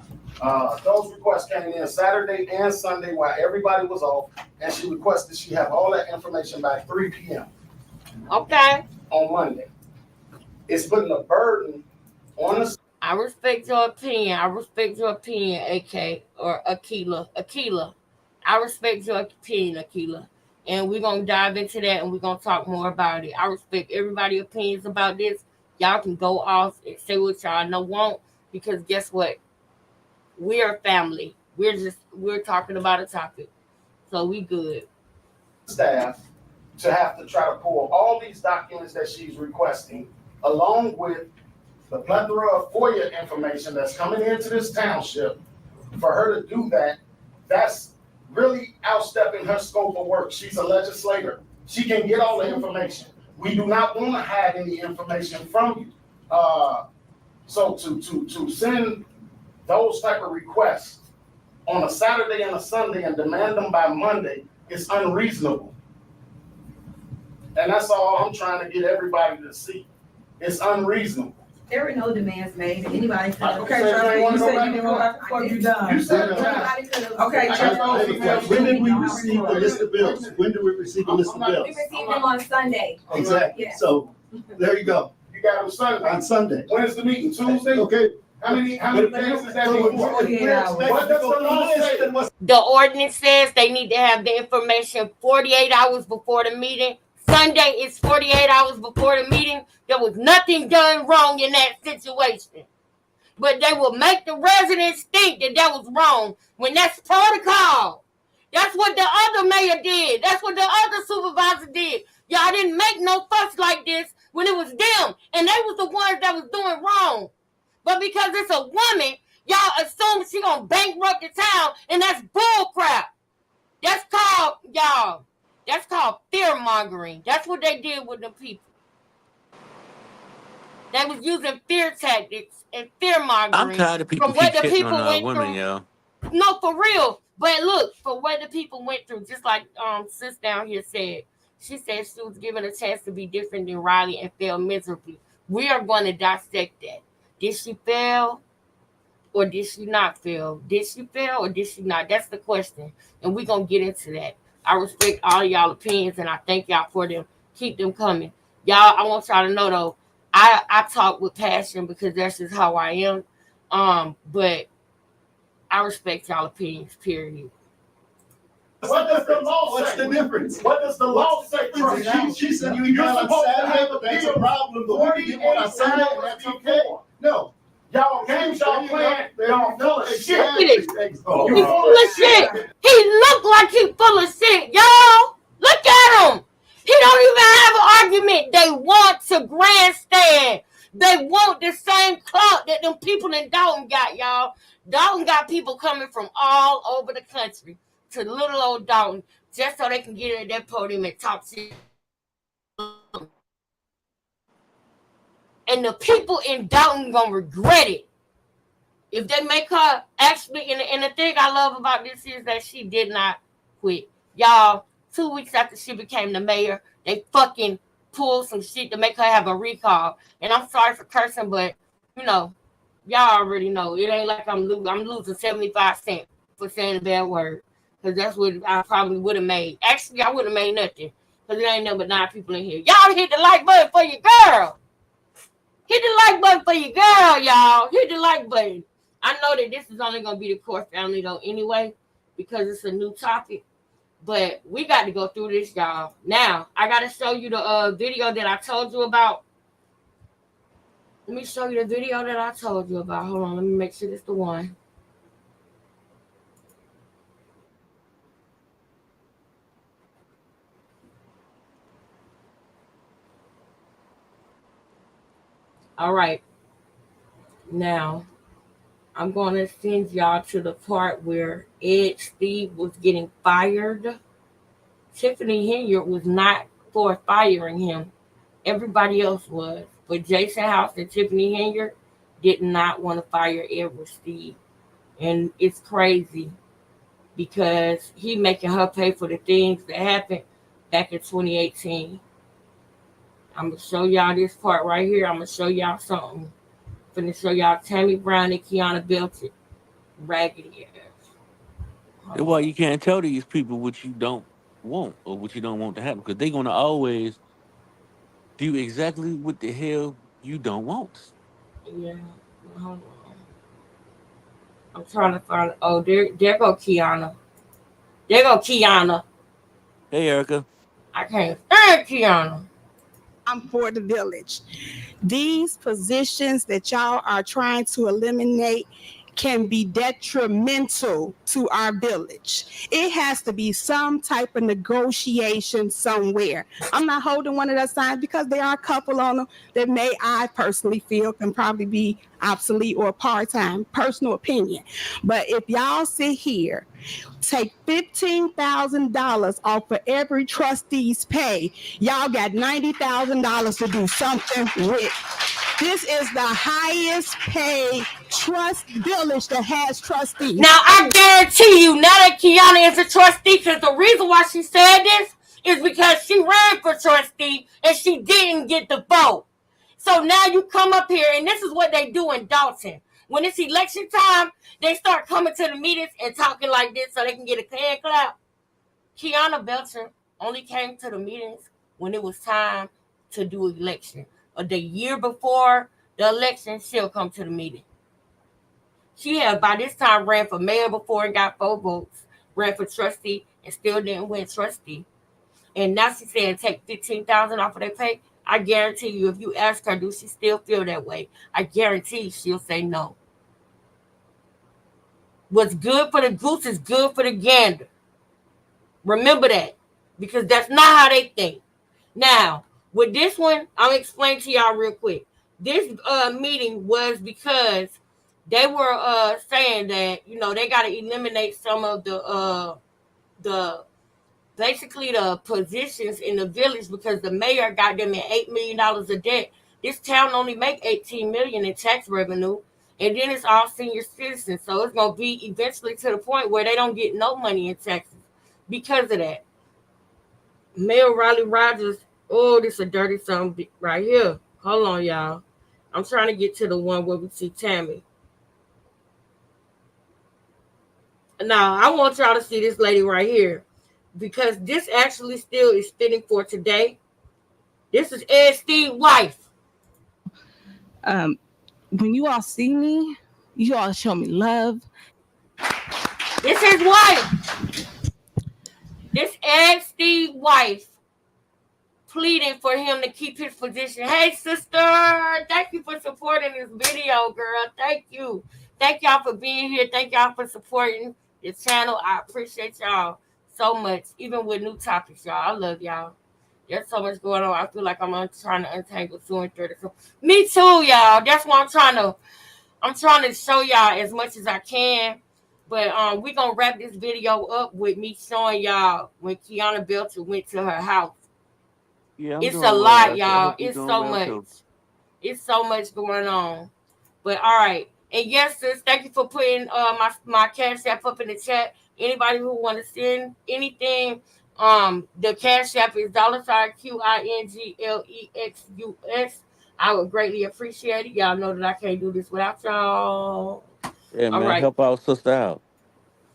Those requests came in Saturday and Sunday while everybody was off, and she requested she have all that information by 3 p.m. Okay. On Monday. It's putting a burden on us. I respect your opinion. AK or Akila. I respect your opinion, Akila. And we're going to dive into that and we're going to talk more about it. I respect everybody's opinions about this. Y'all can go off and say what y'all know want, because guess what? We're a family. We're talking about a topic. So we good. Staff to have to try to pull all these documents that she's requesting, along with the plethora of FOIA information that's coming into this township. For her to do that, that's really outstepping her scope of work. She's a legislator. She can get all the information. We do not want to hide any information from you. So to send those type of requests on a Saturday and a Sunday and demand them by Monday is unreasonable. And that's all I'm trying to get everybody to see. It's unreasonable. There were no demands made. Anybody could have. Okay, Trustee, you said you didn't want to you done. You said it. Anybody could have. Okay, When did we receive the list of bills? When did we receive the list of We bills? received them on Sunday. Exactly. Yes. So there you go. You got them Sunday. On Sunday. When is the meeting? Tuesday? Okay. How many days is that before? 48 hours. What does the law say? The ordinance says they need to have the information 48 hours before the meeting. Sunday is 48 hours before the meeting. There was nothing done wrong in that situation. But they will make the residents think that was wrong when that's protocol. That's what the other mayor did. That's what the other supervisor did. Y'all didn't make no fuss like this when it was them. And they was the ones that was doing wrong. But because it's a woman, y'all assume she gonna bankrupt the town, and that's bull crap. That's called, y'all, that's called fear mongering. That's what they did with the people. They was using fear tactics and fear mongering. I'm tired of people from what keep the hitting people on went women, through. yo. No, for real. But look, for what the people went through, just like sis down here said, she said she was given a chance to be different than Riley and failed miserably. We are going to dissect that. Did she fail or did she not fail? Did she fail or did she not? That's the question. And we're going to get into that. I respect all of y'all opinions and I thank y'all for them. Keep them coming. Y'all, I want y'all to know though, I talk with passion because that's just how I am. But I respect y'all opinions, period. What does the law say? What's the difference? What does the law say? She said you You're email on supposed to have Saturday, a that's bill a problem, but we did one on Sunday, and that's okay. No. Y'all games y'all playing, y'all full of shit. Look at it. You He full of shit. He look like he full of shit, y'all. Look at him. He don't even have an argument. They want to grandstand. They want the same clout that them people in Dalton got, y'all. Dalton got people coming from all over the country to little old Dalton just so they can get at that podium and talk shit. And the people in Dalton gonna regret it. If they make her actually, and the thing I love about this is that she did not quit. Y'all, 2 weeks after she became the mayor, they fucking pulled some shit to make her have a recall. And I'm sorry for cursing, but, you know, y'all already know. It ain't like I'm losing 75 cents for saying a bad word. Because that's what I probably would have made. Actually, I wouldn't have made nothing. Because there ain't nothing but 9 people in here. Y'all hit the like button for your girl. Hit the like button for your girl, y'all. Hit the like button. I know that this is only going to be the core family, though, anyway, because it's a new topic. But we got to go through this, y'all. Now, I got to show you the video that I told you about. Let me show you the video that I told you about. Hold on. Let me make sure it's the one. All right. Now, I'm going to send y'all to the part where Steve was getting fired. Tiffany Henyard was not for firing him. Everybody else was. But Jason House and Tiffany Henyard did not want to fire Steve. And it's crazy because he making her pay for the things that happened back in 2018. I'm going to show y'all this part right here. I'm going to show y'all something. I'm going to show y'all Tammy Brown and Kiana Belton. Raggedy ass. Well, you can't tell these people what you don't want or what you don't want to happen because they're going to always do exactly what the hell you don't want. Yeah. Hold on. I'm trying to find. Oh, there go Kiana. There go Kiana. Hey, Erica. I can't stand Kiana. I'm for the village. These positions that y'all are trying to eliminate can be detrimental to our village. It has to be some type of negotiation somewhere. I'm not holding one of those signs because there are a couple on them that I personally feel can probably be obsolete or part-time, personal opinion. But if y'all sit here, take $15,000 off of every trustee's pay, y'all got $90,000 to do something with. This is the highest paid village that has trustees. Now, I guarantee you, now that Kiana is a trustee, because the reason why she said this is because she ran for trustee and she didn't get the vote. So now you come up here, and this is what they do in Dalton. When it's election time, they start coming to the meetings and talking like this so they can get a hand clap. Kiana Belcher only came to the meetings when it was time to do election. Or the year before the election, she'll come to the meeting. She had, by this time, ran for mayor before and got 4 votes, ran for trustee and still didn't win trustee. And now she's saying take $15,000 off of their pay. I guarantee you, if you ask her, do she still feel that way? I guarantee she'll say no. What's good for the goose is good for the gander. Remember that, because that's not how they think. Now, with this one, I'll explain to y'all real quick. This meeting was because they were saying that, you know, they got to eliminate some of the basically the positions in the village because the mayor got them in $8 million of debt. This town only make $18 million in tax revenue, and then it's all senior citizens. So it's gonna be eventually to the point where they don't get no money in taxes because of that. Mayor Riley Rogers. Oh, this is a dirty something right here. Hold on, y'all. I'm trying to get to the one where we see Tammy. Now, I want y'all to see this lady right here, because this actually still is fitting for today. This is Steve's wife. When you all see me, you all show me love. This is his wife. This Ed Steve wife pleading for him to keep his position. Hey, sister, thank you for supporting this video, girl. Thank you. Thank y'all for being here. Thank y'all for supporting the channel. I appreciate y'all so much, even with new topics, y'all. I love y'all. There's so much going on. I feel like I'm trying to untangle 2 and 30. Me too, y'all. That's why I'm trying to show y'all as much as I can. But we're going to wrap this video up with me showing y'all when Kiana Belcher went to her house. Yeah, It's a lot, y'all. It's It's so much. Too. It's so much going on. But all right. And yes, sis, thank you for putting my Cash App up in the chat. Anybody who want to send anything, the Cash App is $QINGLEXUS. I would greatly appreciate it. Y'all know that I can't do this without y'all. Yeah, man, All right. help our sister out.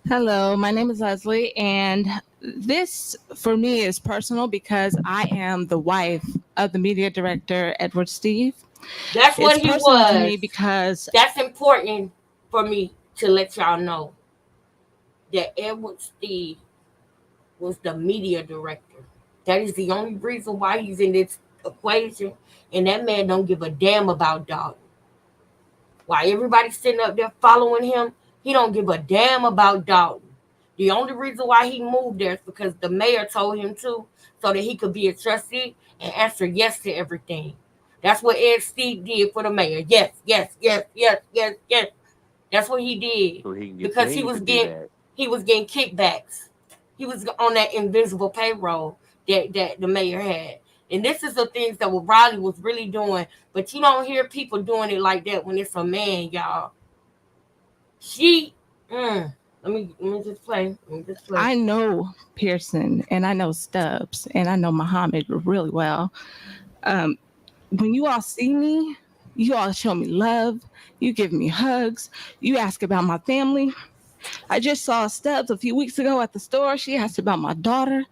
Hello, my name is Leslie, and this for me is personal because I am the wife of the media director, Edward Steve. That's what he was. To me because that's important for me to let y'all know that Edward Steve was the media director. That is the only reason why he's in this equation, and that man don't give a damn about Dalton. While everybody's sitting up there following him, he don't give a damn about Dalton. The only reason why he moved there is because the mayor told him to, so that he could be a trustee and answer yes to everything. That's what Ed Steve did for the mayor. Yes, yes, yes, yes, yes, yes. That's what he did. So because he was getting kickbacks. He was on that invisible payroll that the mayor had. And this is the things that what Riley was really doing. But you don't hear people doing it like that when it's a man, y'all. Let me just play. I know Pearson and I know Stubbs and I know Muhammad really well. When you all see me, you all show me love. You give me hugs. You ask about my family. I just saw Stubbs a few weeks ago at the store. She asked about my daughter.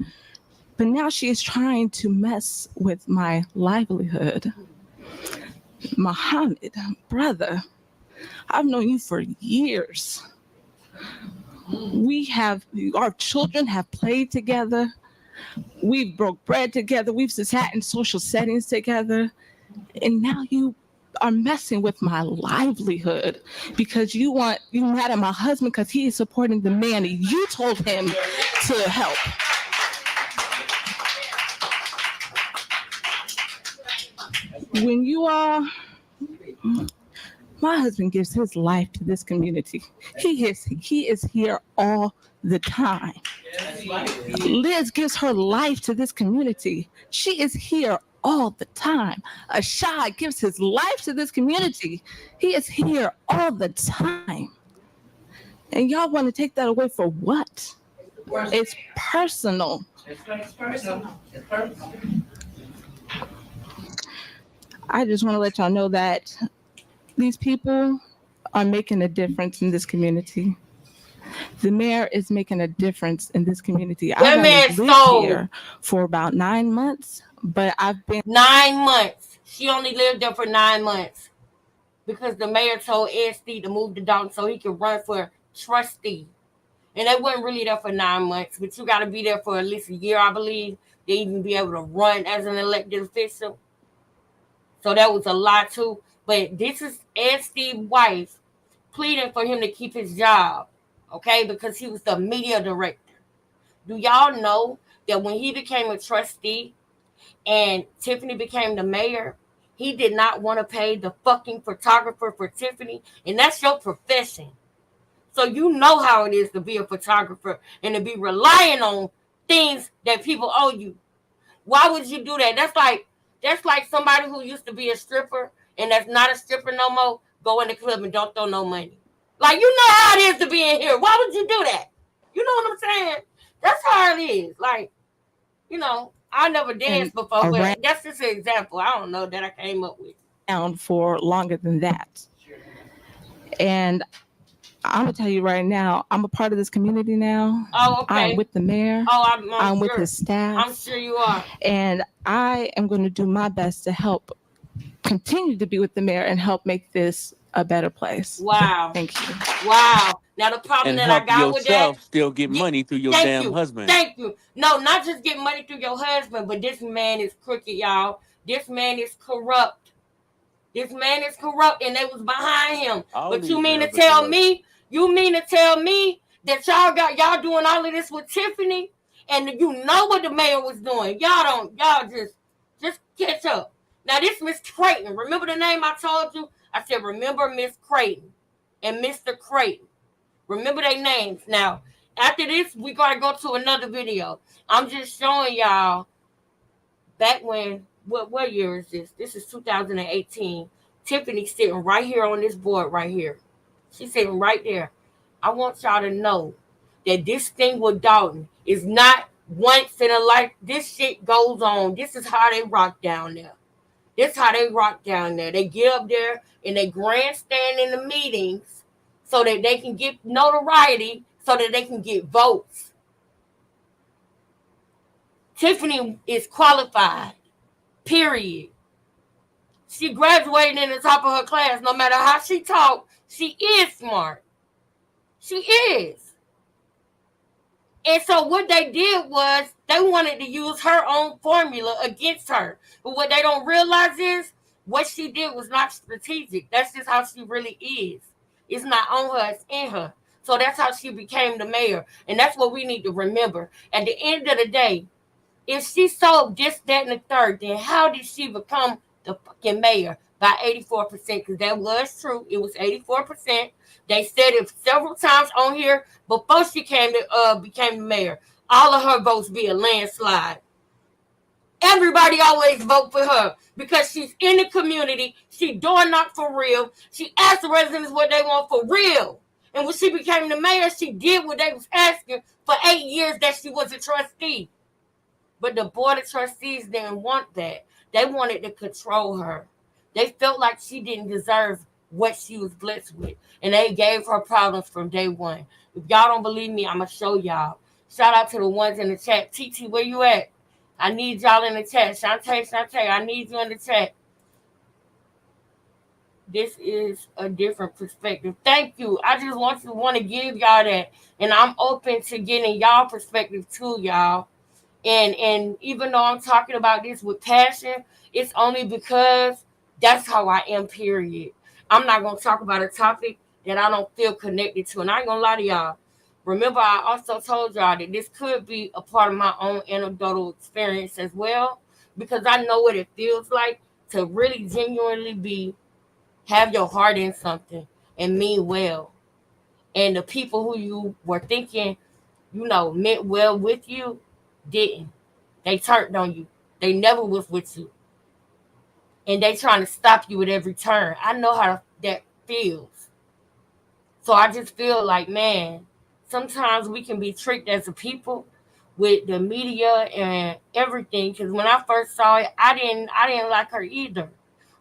But now she is trying to mess with my livelihood. Muhammad, brother, I've known you for years. Our children have played together. We've broke bread together. We've sat in social settings together. And now you are messing with my livelihood because you mad at my husband because he is supporting the man that you told him to help. When you are, my husband gives his life to this community. He is here all the time. Liz gives her life to this community. She is here all the time. Ashad gives his life to this community. He is here all the time. And y'all want to take that away for what? It's personal. It's personal. It's personal. I just want to let y'all know that these people are making a difference in this community. The mayor is making a difference in this community. I've only lived here for about 9 months, but I've been 9 months. She only lived there for 9 months because the mayor told Ed Steve to move to Dalton so he could run for trustee. And they weren't really there for 9 months, but you got to be there for at least a year, I believe, to even be able to run as an elected official. So that was a lot too. But this is Ed Steve's wife pleading for him to keep his job, okay? Because he was the media director. Do y'all know that when he became a trustee and Tiffany became the mayor, he did not want to pay the fucking photographer for Tiffany? And that's your profession. So you know how it is to be a photographer and to be relying on things that people owe you. Why would you do that? That's like somebody who used to be a stripper and that's not a stripper no more, go in the club and don't throw no money. Like, you know how it is to be in here. Why would you do that? You know what I'm saying? That's how it is. Like, you know, I never danced before, but that's just an example. I don't know that I came up with. Down for longer than that. And I'm gonna tell you right now, I'm a part of this community now. Oh, okay. I'm with the mayor. Oh, I'm with his staff. I'm sure you are. And I am going to do my best to help continue to be with the mayor and help make this a better place. Wow. Thank you. Wow. Now the problem And that I help got with that. yourself still get money through your Thank damn you. husband. Thank you. No, not just get money through your husband, but this man is crooked, y'all. This man is corrupt. This man is corrupt, and they was behind him. But you mean to tell me? You mean to tell me that y'all doing all of this with Tiffany, and you know what the mayor was doing? Y'all just catch up. Now this Miss Creighton. Remember the name I told you? I said remember Miss Creighton and Mr. Creighton. Remember their names. Now after this, we gotta go to another video. I'm just showing y'all back when. What year is this? This is 2018. Tiffany's sitting right here on this board right here. She's sitting right there. I want y'all to know that this thing with Dalton is not once in a life. This shit goes on. This is how they rock down there. This is how they rock down there. They get up there and they grandstand in the meetings so that they can get notoriety, so that they can get votes. Tiffany is qualified. Period. She graduated in the top of her class. No matter how she talk, she is smart. She is. And so what they did was they wanted to use her own formula against her. But what they don't realize is what she did was not strategic. That's just how she really is. It's not on her, it's in her. So that's how she became the mayor. And that's what we need to remember. At the end of the day, if she sold this, that, and the third, then how did she become the fucking mayor? By 84%, because that was true. It was 84%. They said it several times on here before she became the mayor. All of her votes be a landslide. Everybody always vote for her because she's in the community. She door knock for real. She asked the residents what they want for real. And when she became the mayor, she did what they was asking for 8 years that she was a trustee. But the board of trustees didn't want that. They wanted to control her. They felt like she didn't deserve what she was blessed with. And they gave her problems from day one. If y'all don't believe me, I'm going to show y'all. Shout out to the ones in the chat. TT, where you at? I need y'all in the chat. Shantae, I need you in the chat. This is a different perspective. Thank you. I just want to give y'all that. And I'm open to getting y'all perspective too, y'all. And even though I'm talking about this with passion, it's only because that's how I am, period. I'm not going to talk about a topic that I don't feel connected to. And I ain't going to lie to y'all. Remember, I also told y'all that this could be a part of my own anecdotal experience as well, because I know what it feels like to really genuinely have your heart in something and mean well. And the people who you were thinking, meant well with you, didn't. They turned on you. They never was with you. And they trying to stop you at every turn. I know how that feels. So I just feel like, man, sometimes we can be tricked as a people with the media and everything. Because when I first saw it, I didn't like her either.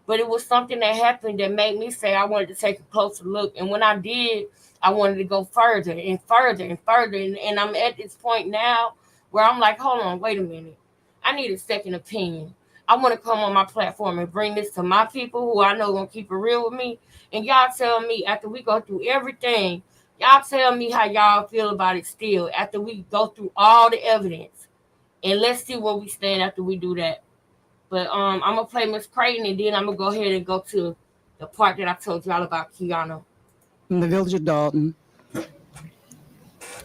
But it was something that happened that made me say I wanted to take a closer look. And when I did, I wanted to go further and further and further. And I'm at this point now where I'm like, hold on, wait a minute. I need a second opinion. I want to come on my platform and bring this to my people who I know going to keep it real with me. And y'all tell me, after we go through everything, y'all tell me how y'all feel about it still after we go through all the evidence. And let's see where we stand after we do that. But I'm going to play Miss Creighton, and then I'm going to go ahead and go to the part that I told y'all about Kiana. In the village of Dalton.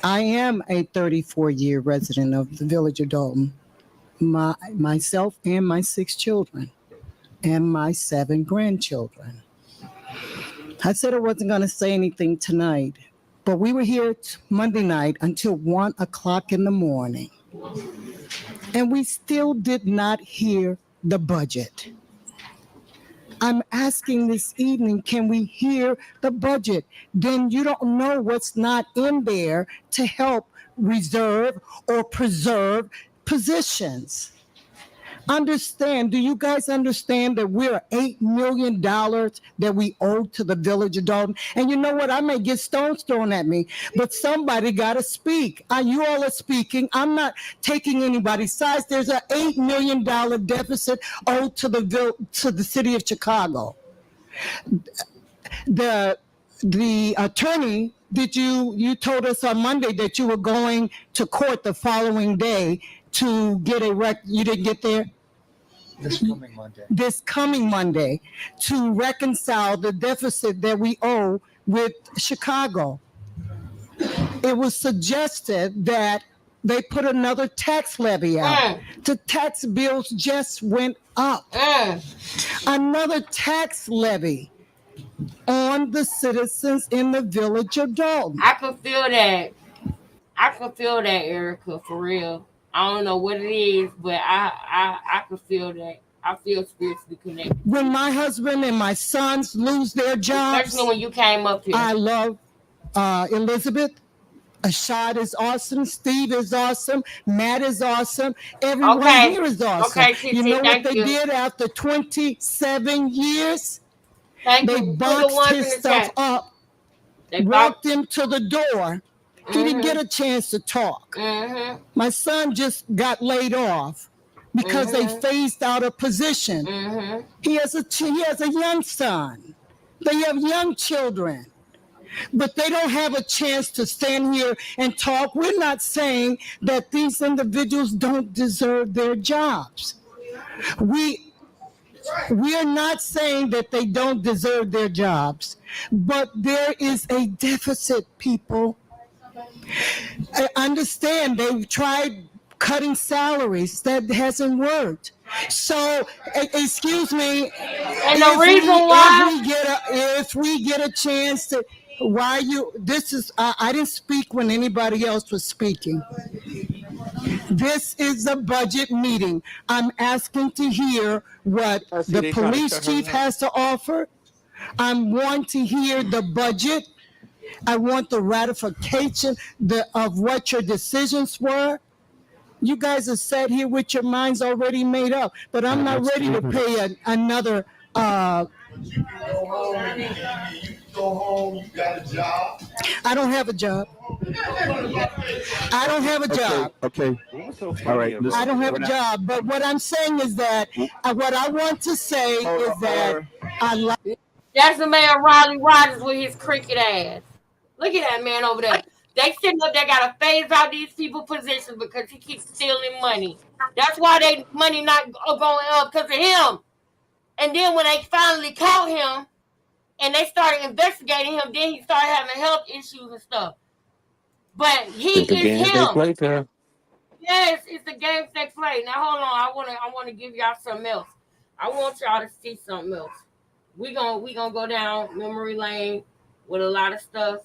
I am a 34-year resident of the village of Dalton. Myself and my 6 children and my 7 grandchildren. I said I wasn't going to say anything tonight, but we were here Monday night until 1 o'clock in the morning, and we still did not hear the budget. I'm asking this evening, can we hear the budget? Then you don't know what's not in there to help reserve or preserve positions. Understand, do you guys understand that we're $8 million that we owe to the village of Dalton? And you know what? I may get stones thrown at me, but somebody got to speak. You all are speaking. I'm not taking anybody's sides. There's an $8 million deficit owed to the city of Chicago. The attorney, you told us on Monday that you were going to court the following day to get you didn't get there? This coming Monday to reconcile the deficit that we owe with Chicago. It was suggested that they put another tax levy out. The tax bills just went up. Another tax levy on the citizens in the village of Dalton. I can feel that. I can feel that, Erica, for real. I don't know what it is, but I can feel that. I feel spiritually connected. When my husband and my sons lose their jobs, especially when you came up here. I love Elizabeth. Ashad is awesome. Steve is awesome. Matt is awesome. Everyone here is awesome. Okay, Titi, you know what they you. did after 27 years? Thank they you. boxed his stuff up, walked him to the door. He didn't get a chance to talk. My son just got laid off because they phased out a position. He has a young son. They have young children. But they don't have a chance to stand here and talk. We're not saying that these individuals don't deserve their jobs. We're not saying that they don't deserve their jobs, but there is a deficit, people. I understand they've tried cutting salaries. That hasn't worked. So, excuse me. And the reason why if we get a chance to, I didn't speak when anybody else was speaking. This is a budget meeting. I'm asking to hear what the police chief has to offer. I want to hear the budget. I want the ratification of what your decisions were. You guys are sat here with your minds already made up, but I'm not ready to pay another. Go home, you got a job. I don't have a job. I don't have a job. Okay. All right. Listen, I don't have a job. But what I'm saying is that what I want to say is that I like. That's the man Riley Rogers with his cricket ass. Look at that man over there. They sitting up there gotta phase out these people positions because he keeps stealing money. That's why they money not going up because of him. And then when they finally caught him and they started investigating him, then he started having health issues and stuff. But he is him. Yes, it's the games they play. Now hold on, I wanna give y'all something else. I want y'all to see something else. We gonna go down memory lane with a lot of stuff.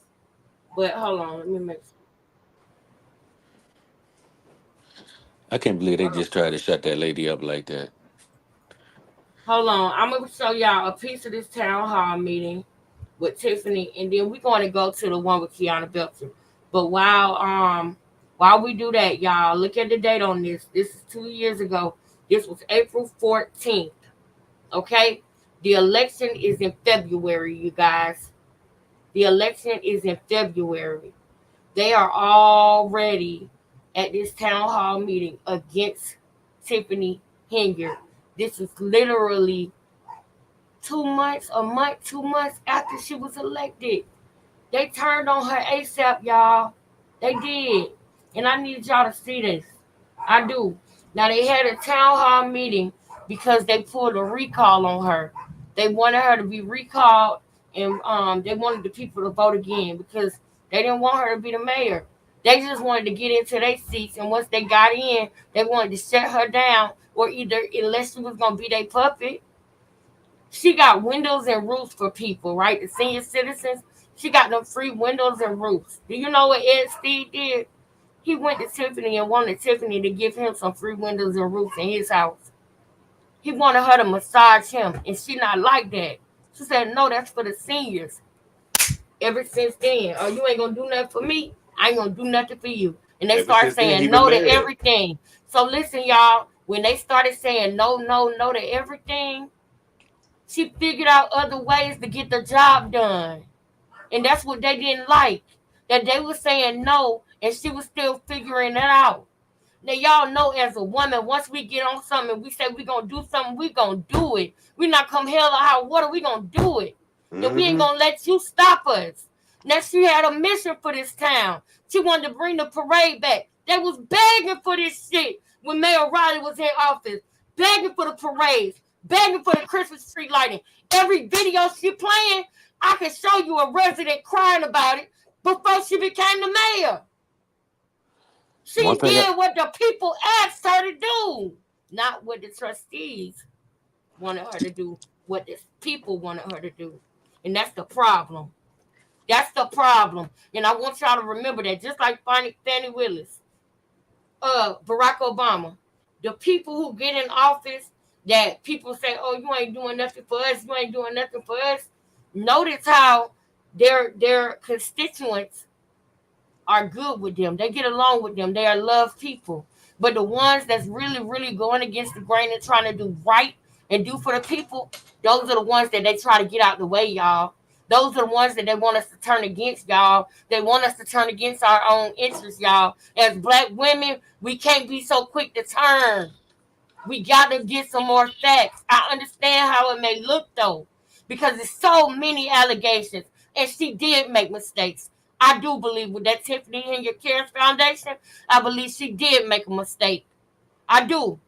But hold on, let me make sure. I can't believe they just tried to shut that lady up like that. Hold on, I'm gonna show y'all a piece of this town hall meeting with Tiffany, and then we're going to go to the one with Kiana Belcher. But while we do that, y'all, look at the date on this. This is 2 years ago. This was April 14th. Okay? The election is in February, you guys. The election is in February. They are already at this town hall meeting against Tiffany Henyard. This is literally 2 months after she was elected. They turned on her ASAP, y'all. They did. And I need y'all to see this. I do. Now, they had a town hall meeting because they pulled a recall on her. They wanted her to be recalled, and they wanted the people to vote again because they didn't want her to be the mayor. They just wanted to get into their seats, and once they got in, they wanted to shut her down, or either unless she was going to be their puppet. She got windows and roofs for people, right? The senior citizens, she got them free windows and roofs. Do you know what Ed Steve did? He went to Tiffany and wanted Tiffany to give him some free windows and roofs in his house. He wanted her to massage him, and she not like that. She said, no, that's for the seniors. Ever since then, oh, you ain't going to do nothing for me? I ain't going to do nothing for you. And they start saying no to everything. So listen, y'all, when they started saying no to everything, she figured out other ways to get the job done. And that's what they didn't like. That they were saying no, and she was still figuring it out. Now, y'all know as a woman, once we get on something and we say we're going to do something, we're going to do it. We're not come hell or high water, we're going to do it. And we ain't going to let you stop us. Now, she had a mission for this town. She wanted to bring the parade back. They was begging for this shit when Mayor Riley was in office. Begging for the parades. Begging for the Christmas tree lighting. Every video she playing, I can show you a resident crying about it before she became the mayor. She did what the people asked her to do, not what the trustees wanted her to do, what the people wanted her to do. And that's the problem. That's the problem. And I want y'all to remember that, just like Fannie Willis, Barack Obama, the people who get in office that people say, oh, you ain't doing nothing for us, you ain't doing nothing for us. Notice how their constituents are good with them. They get along with them. They are loved people. But the ones that's really, really going against the grain and trying to do right and do for the people, those are the ones that they try to get out the way, y'all. Those are the ones that they want us to turn against, y'all. They want us to turn against our own interests, y'all. As Black women, we can't be so quick to turn. We got to get some more facts. I understand how it may look, though, because there's so many allegations, and she did make mistakes. I do believe with that Tiffany Henyard Cares Foundation, I believe she did make a mistake. I do.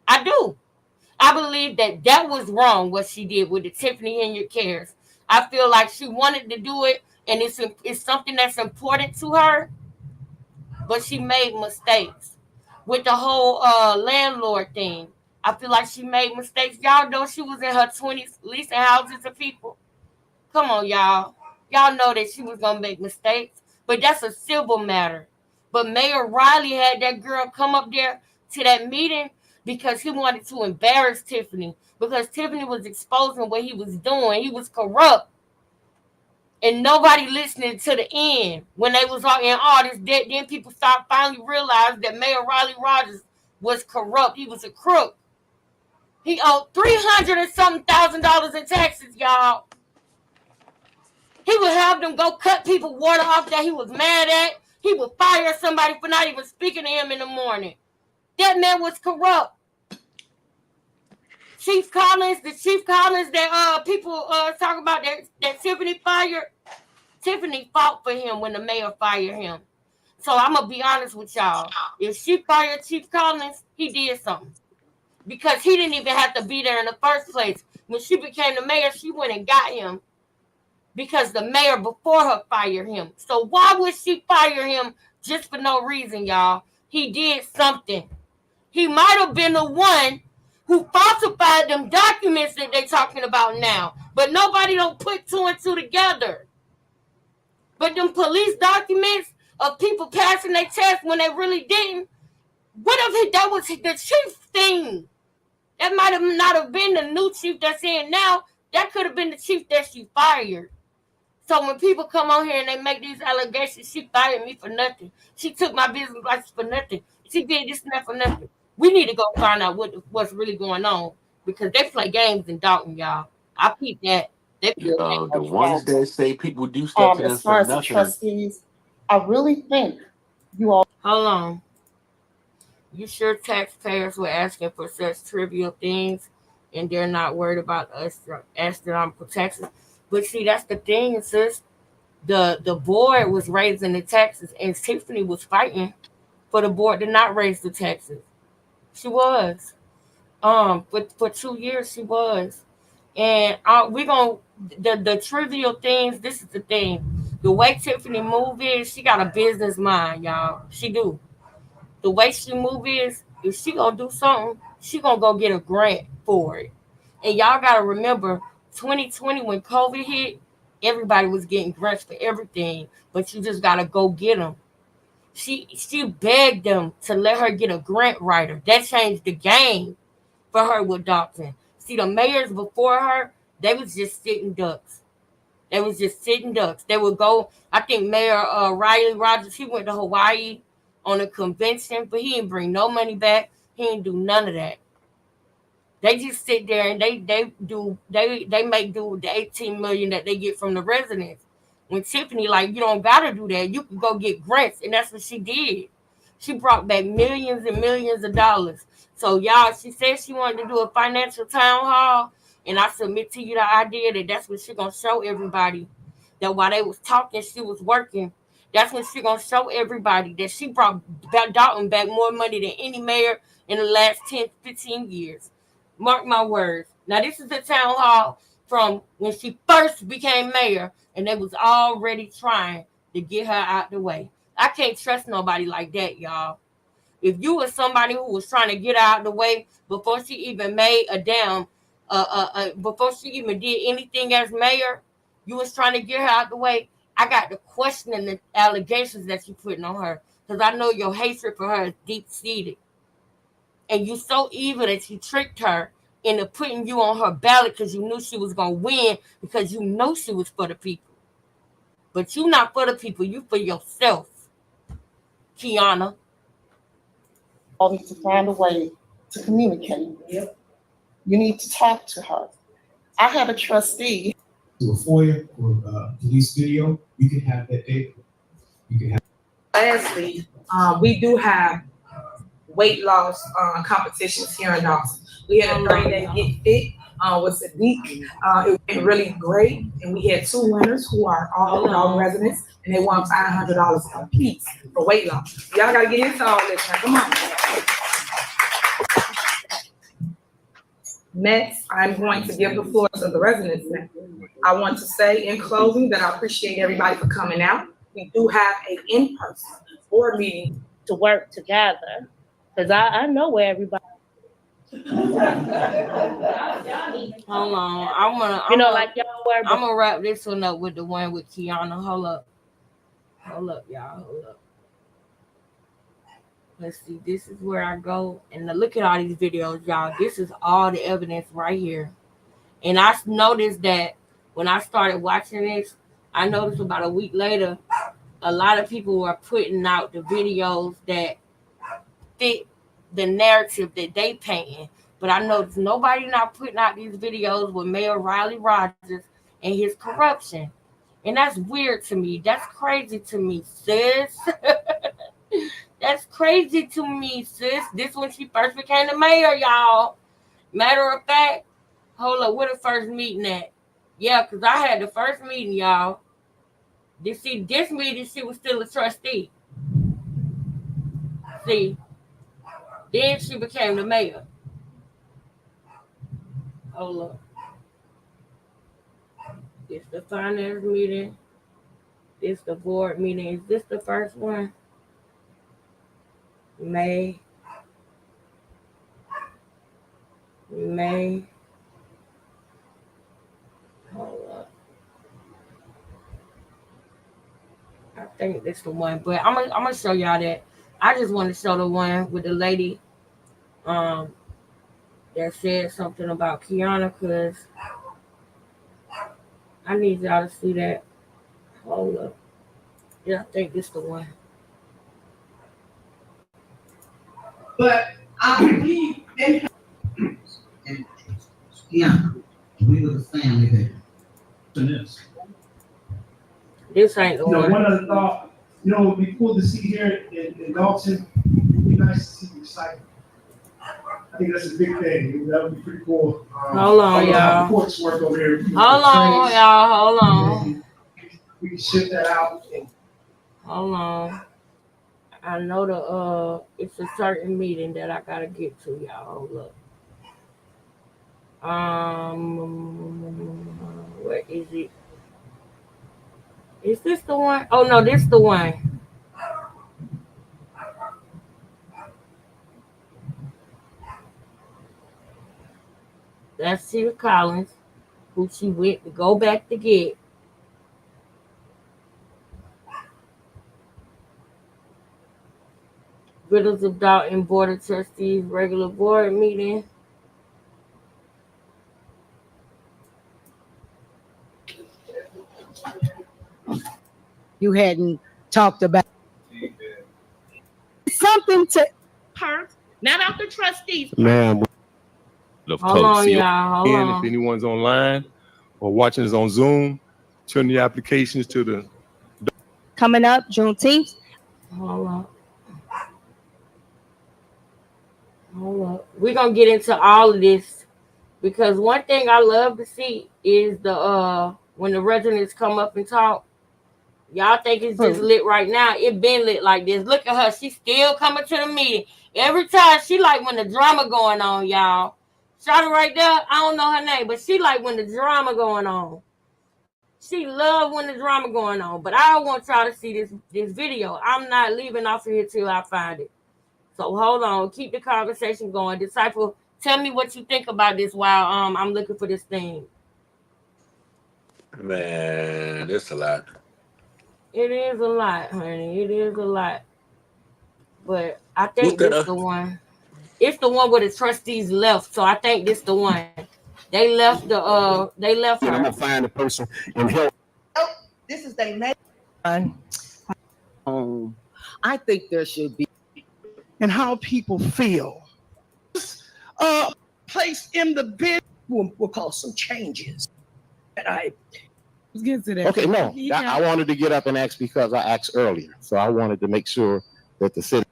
I believe that was wrong, what she did with the Tiffany Henyard Cares. I feel like she wanted to do it, and it's something that's important to her, but she made mistakes. With the whole landlord thing, I feel like she made mistakes. Y'all know she was in her 20s leasing houses to people. Come on, y'all. Y'all know that she was going to make mistakes, but that's a civil matter. But Mayor Riley had that girl come up there to that meeting because he wanted to embarrass Tiffany, because Tiffany was exposing what he was doing. He was corrupt. And nobody listening to the end when they was all in all this debt. Then people finally realized that Mayor Riley Rogers was corrupt. He was a crook. He owed $300 and something thousand in taxes, y'all. He would have them go cut people water off that he was mad at. He would fire somebody for not even speaking to him in the morning. That man was corrupt. The Chief Collins that people talk about that Tiffany fired. Tiffany fought for him when the mayor fired him. So I'm going to be honest with y'all. If she fired Chief Collins, he did something. Because he didn't even have to be there in the first place. When she became the mayor, she went and got him. Because the mayor before her fired him. So why would she fire him just for no reason, y'all? He did something. He might have been the one who falsified them documents that they're talking about now. But nobody don't put two and two together. But them police documents of people passing their test when they really didn't, what if that was the chief thing? That might have not have been the new chief that's in now. That could have been the chief that she fired. So when people come on here and they make these allegations, she fired me for nothing. She took my business license for nothing. She did this and that for nothing. We need to go find out what's really going on, because they play games in Dalton, y'all. I peeped that. The ones that say people do stuff to them As far for as the nothing. trustees, I really think you all. Hold on. You sure taxpayers were asking for such trivial things and they're not worried about us astronomical taxes? But see, that's the thing, sis. The board was raising the taxes, and Tiffany was fighting for the board to not raise the taxes. She was. For 2 years she was. And we're going to, the trivial things, this is the thing. The way Tiffany move is, she got a business mind, y'all. She do. The way she move is, if she going to do something, she going to go get a grant for it. And y'all got to remember, 2020 when COVID hit, everybody was getting grants for everything, but you just got to go get them. She begged them to let her get a grant writer. That changed the game for her with Dalton. See, the mayors before her, they was just sitting ducks. They would go, I think Mayor Riley Rogers, he went to Hawaii on a convention, but he didn't bring no money back. He ain't do none of that. They just sit there and they make do with the 18 million that they get from the residents. When Tiffany, like, you don't gotta do that. You can go get grants, and that's what she did. She brought back millions and millions of dollars. So y'all, she said she wanted to do a financial town hall, and I submit to you the idea that that's what she gonna show everybody. That while they was talking, she was working. That's when she gonna show everybody that she brought Dalton back more money than any mayor in the last 10, 15 years. Mark my words. Now, this is the town hall from when she first became mayor, and they was already trying to get her out the way. I can't trust nobody like that, y'all. If you were somebody who was trying to get out the way before she even made a damn, before she even did anything as mayor, you was trying to get her out the way, I got to question the allegations that you putting on her, because I know your hatred for her is deep-seated. And you so evil that you tricked her into putting you on her ballot because you knew she was going to win, because you know she was for the people. But you not for the people. You for yourself, Kiana. You need to find a way to communicate. Yep. You need to talk to her. I had a trustee. To a FOIA or police video, you can have that data. You can have. Lastly, we do have weight loss competitions here in Dawson. We had a 30-day Get Fit with Sadiq. It went really great, and we had 2 winners who are all residents, and they won $500 a piece for weight loss. Y'all gotta get into all this now. Come on. Next, I'm going to give the floor to the residents now. I want to say in closing that I appreciate everybody for coming out. We do have an in-person board meeting to work together, because I know where everybody. Hold on, I'm gonna wrap this one up with the one with Kiana. Hold up, y'all. Hold up. Let's see. This is where I go and look at all these videos, y'all. This is all the evidence right here. And I noticed that when I started watching this, I noticed about a week later, a lot of people were putting out the videos that fit the narrative that they painting. But I noticed nobody not putting out these videos with Mayor Riley Rogers and his corruption. And that's weird to me. That's crazy to me, sis. That's crazy to me, sis. This when she first became the mayor, y'all. Matter of fact, hold up, where the first meeting at? Yeah, because I had the first meeting, y'all. This meeting, she was still a trustee. See, then she became the mayor. Hold up. It's the finance meeting. It's the board meeting. Is this the first one? May. Hold up. I think this the one, but I'm gonna show y'all that. I just want to show the one with the lady that said something about Kiana, because I need y'all to see that. Hold up. Yeah, I think this the one. But I believe in we were the family there. This ain't the one. One other thought, we pulled the seat here in Dalton. It'd be nice to see recycling. I think that's a big thing. That would be pretty cool. Hold on, y'all. Ports work over here. Hold on, y'all. Hold on. We can ship that out. Hold on. I know it's a certain meeting that I gotta get to, y'all. Hold up. Where is it? Is this the one? Oh no, this the one. That's Sheila Collins, who she went to go back to get. Riddles of Dalton Board of Trustees regular board meeting. You hadn't talked about something to her. Not out the trustees. Ma'am. Hold on, y'all. Hold And on. if anyone's online or watching us on Zoom, turn the applications to the. Coming up, Juneteenth. Hold on. Hold up. We're gonna get into all of this because one thing I love to see is the when the residents come up and talk. Y'all think it's just lit right now. It been lit like this. Look at her. She's still coming to the meeting. Every time she like when the drama going on, y'all. Shot her right there. I don't know her name, but she like when the drama going on. She love when the drama going on. But I want y'all to see this video. I'm not leaving off of here till I find it. So hold on. Keep the conversation going. Disciple, tell me what you think about this while I'm looking for this thing. Man, that's a lot. It is a lot, honey. It is a lot. But I think this is the one. It's the one where the trustees left. So I think this the one. They left the her. I'm gonna find the person and help. Oh, this is the next one. I think there should be and how people feel. Placed in the bid will cause some changes. And Let's get to that. Okay, no, I wanted to get up and ask because I asked earlier, so I wanted to make sure that the city.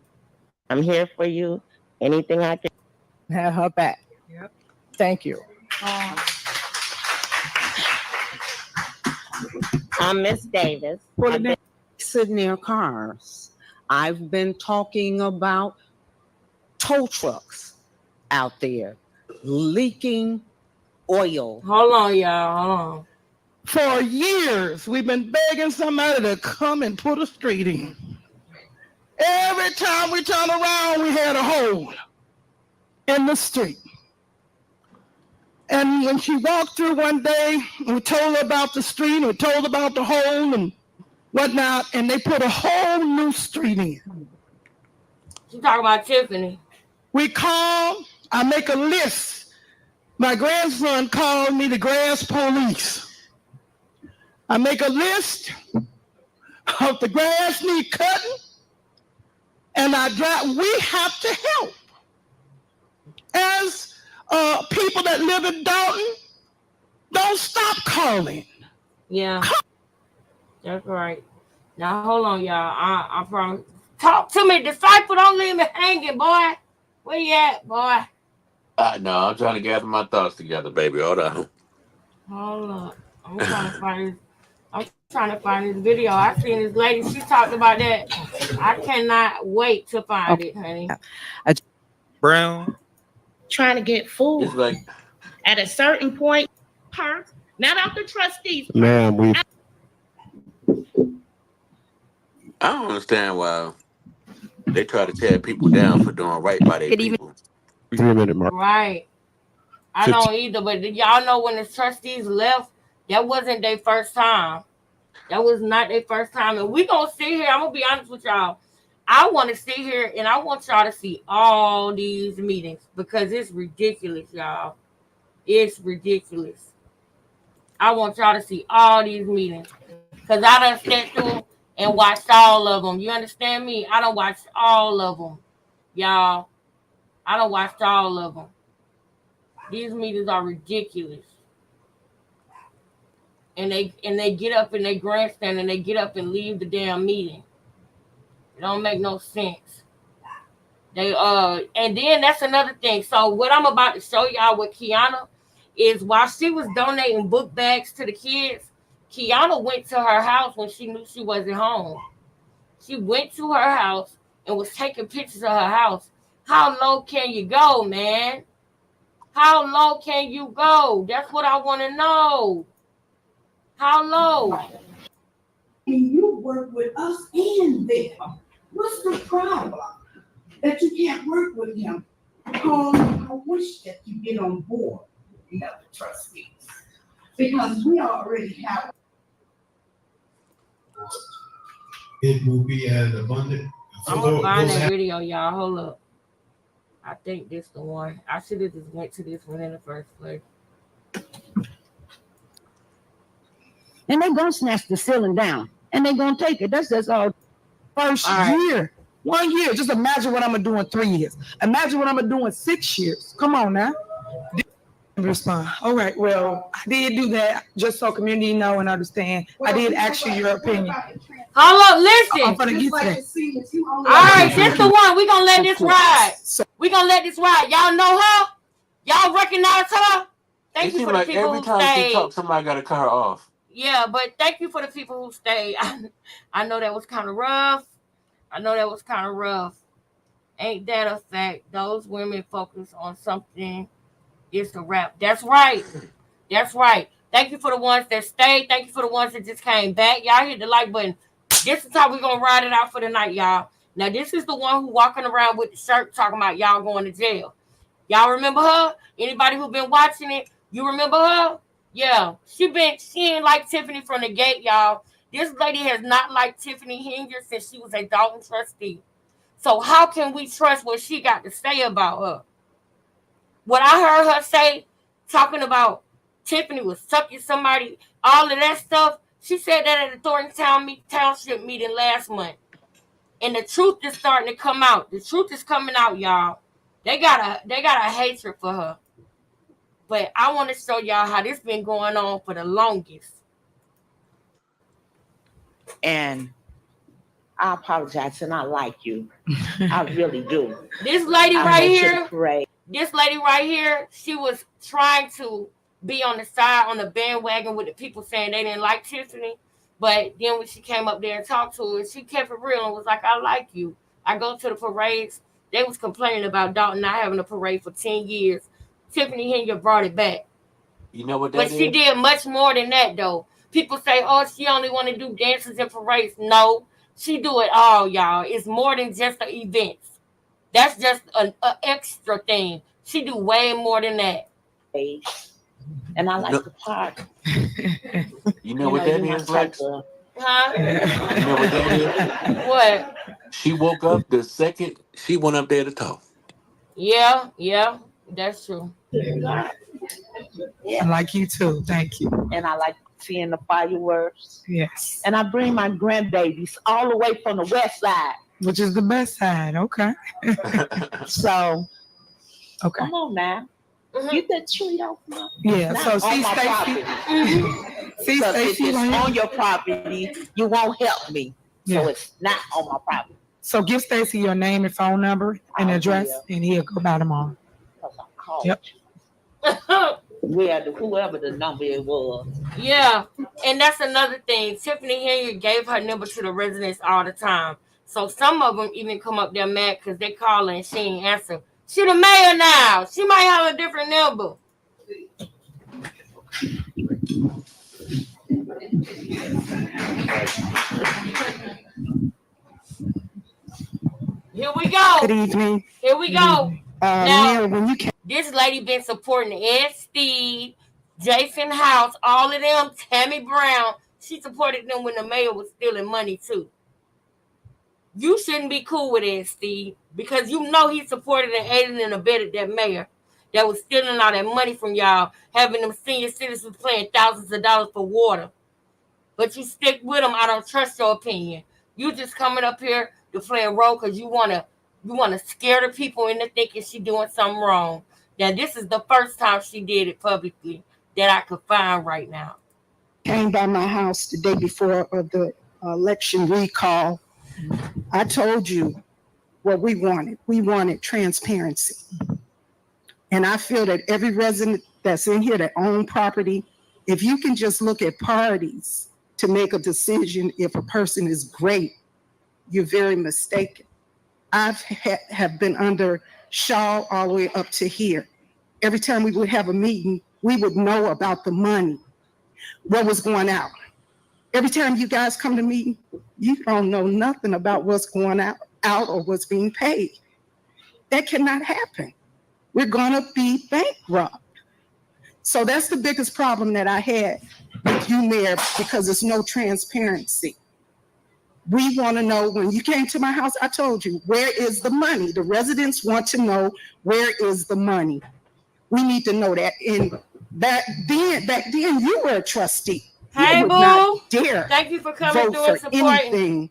I'm here for you. Anything I can have her back. Yep. Thank you. I'm Miss Davis. I've been sitting near cars. I've been talking about tow trucks out there leaking oil. Hold on, y'all. Hold on. For years, we've been begging somebody to come and put a street in. Every time we turn around, we had a hole in the street. And when she walked through one day, we told her about the street, and we told her about the hole and whatnot, and they put a whole new street in. You talking about Tiffany? We call, I make a list. My grandson called me the grass police. I make a list of the grass need cutting, and I drive. We have to help. As people that live in Dalton, don't stop calling. Yeah, that's right. Now hold on, y'all. I promise. Talk to me, disciple. Don't leave me hanging, boy. Where you at, boy? No, I'm trying to gather my thoughts together, baby. Hold on. Hold up. I'm trying to find this video. I seen this lady. She talked about that. I cannot wait to find it, honey. Brown. Trying to get food. It's like at a certain point, her, not out the trustees. Ma'am, we. I don't understand why they try to tear people down for doing right by their people. 3 minute mark. Right. I don't either, but y'all know when the trustees left, that wasn't their first time. That was not their first time. And we gonna sit here. I'm gonna be honest with y'all. I want to sit here and I want y'all to see all these meetings because it's ridiculous, y'all. It's ridiculous. I want y'all to see all these meetings because I done sat through and watched all of them. You understand me? I done watched all of them, y'all. I done watched all of them. These meetings are ridiculous. And they get up and they grandstand and they get up and leave the damn meeting. It don't make no sense. They and then that's another thing. So what I'm about to show y'all with Kiana is while she was donating book bags to the kids, Kiana went to her house when she knew she wasn't home. She went to her house and was taking pictures of her house. How low can you go, man? How low can you go? That's what I want to know. How low? And you work with us and them. What's the problem that you can't work with him? I wish that you get on board with the other trustees because we already have. It will be as abundant. I'm gonna find that video, y'all. Hold up. I think this the one. I should have just went to this one in the first place. And they're gonna snatch the ceiling down and they're gonna take it. That's all. First year 1 year. Just imagine what I'm gonna do in 3 years. Imagine what I'm gonna do in 6 years. Come on now. Respond. All right. Well, I did do that just so community know and understand. I did ask you your opinion. Hold up, listen. I'm gonna get to that. All right, this the one. We gonna let this ride. We gonna let this ride. Y'all know her? Y'all recognize her? Thank It you seems for the like people every who time she stayed. talks, somebody got to cut her off. Yeah, but thank you for the people who stayed. I know that was kind of rough. Ain't that a fact? Those women focus on something. It's a wrap. That's right. Thank you for the ones that stayed. Thank you for the ones that just came back. Y'all hit the like button. This is how we're going to ride it out for the night, y'all. Now, this is the one who walking around with the shirt talking about y'all going to jail. Y'all remember her? Anybody who been watching it, you remember her? Yeah. She ain't like Tiffany from the gate, y'all. This lady has not liked Tiffany Henyard since she was a Dalton trustee. So how can we trust what she got to say about her? What I heard her say, talking about Tiffany was sucking somebody, all of that stuff, she said that at the Thornton Township meeting last month. And the truth is starting to come out. The truth is coming out, y'all. They got a hatred for her. But I want to show y'all how this been going on for the longest. And I apologize, and I like you. I really do. This lady right here, she was trying to be on the side, on the bandwagon with the people saying they didn't like Tiffany. But then when she came up there and talked to her, she kept it real and was like, I like you. I go to the parades. They was complaining about Dalton not having a parade for 10 years. Tiffany Henyard brought it back. You know what that is? But she did much more than that, though. People say, oh, she only want to do dances and parades. No, she do it all, y'all. It's more than just the events. That's just an extra thing. She do way more than that. And I like the party. You know what that is, Lex? Huh? You know what that is? What? She woke up the second she went up there to talk. Yeah, that's true. I like you too. Thank you. And I like seeing the fireworks. Yes. And I bring my grandbabies all the way from the west side. Which is the best side. Okay. So, okay. Come on now. Get that tree off my so see Stacey. See Stacey, if it's on your property, you won't help me. So it's not on my property. So give Stacey your name and phone number and address, and he'll go by tomorrow. Yep. Whoever the number it was. Yeah, and that's another thing. Tiffany Henyard gave her number to the residents all the time. So some of them even come up there mad because they call her and she ain't answer. She the mayor now. She might have a different number. Here we go. Good evening. Here we go. Now, Neil, when you came, this lady been supporting Ed Steve, Jason House, all of them, Tammy Brown. She supported them when the mayor was stealing money too. You shouldn't be cool with Ed Steve because you know he supported and aided and abetted that mayor that was stealing all that money from y'all, having them senior citizens paying thousands of dollars for water. But you stick with them. I don't trust your opinion. You just coming up here to play a role because you wanna scare the people into thinking she doing something wrong. Now this is the first time she did it publicly that I could find right now. came by my house the day before of the election recall. I told you what we wanted. We wanted transparency. And I feel that every resident that's in here that own property, if you can just look at parties to make a decision if a person is great, you're very mistaken. have been under Shaw all the way up to here. Every time we would have a meeting, we would know about the money, what was going out. Every time you guys come to meeting, you don't know nothing about what's going out or what's being paid. That cannot happen. We're gonna be bankrupt. So that's the biggest problem that I had with you, Mayor, because there's no transparency. We want to know, when you came to my house, I told you, where is the money? The residents want to know, where is the money? We need to know that. And back then you were a trustee. Hey, you would boo. not dare Thank you for coming vote through and for supporting. anything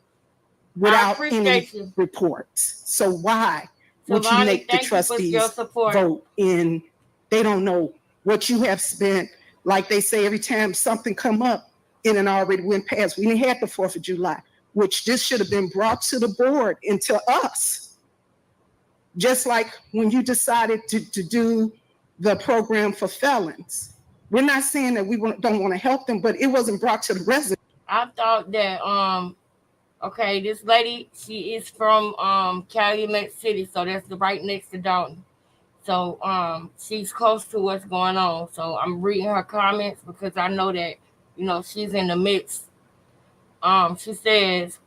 without any appreciate you. reports. So why would you Savani, make the thank you for trustees your support. vote in? They don't know what you have spent. Like they say, every time something come up, it and already went past. We didn't have the 4th of July, which this should have been brought to the board and to us. Just like when you decided to do the program for felons. We're not saying that we don't want to help them, but it wasn't brought to the residents. I thought that okay, this lady, she is from Calumet City, so that's right next to Dalton. So she's close to what's going on. So I'm reading her comments because I know that, you know, she's in the mix. She says,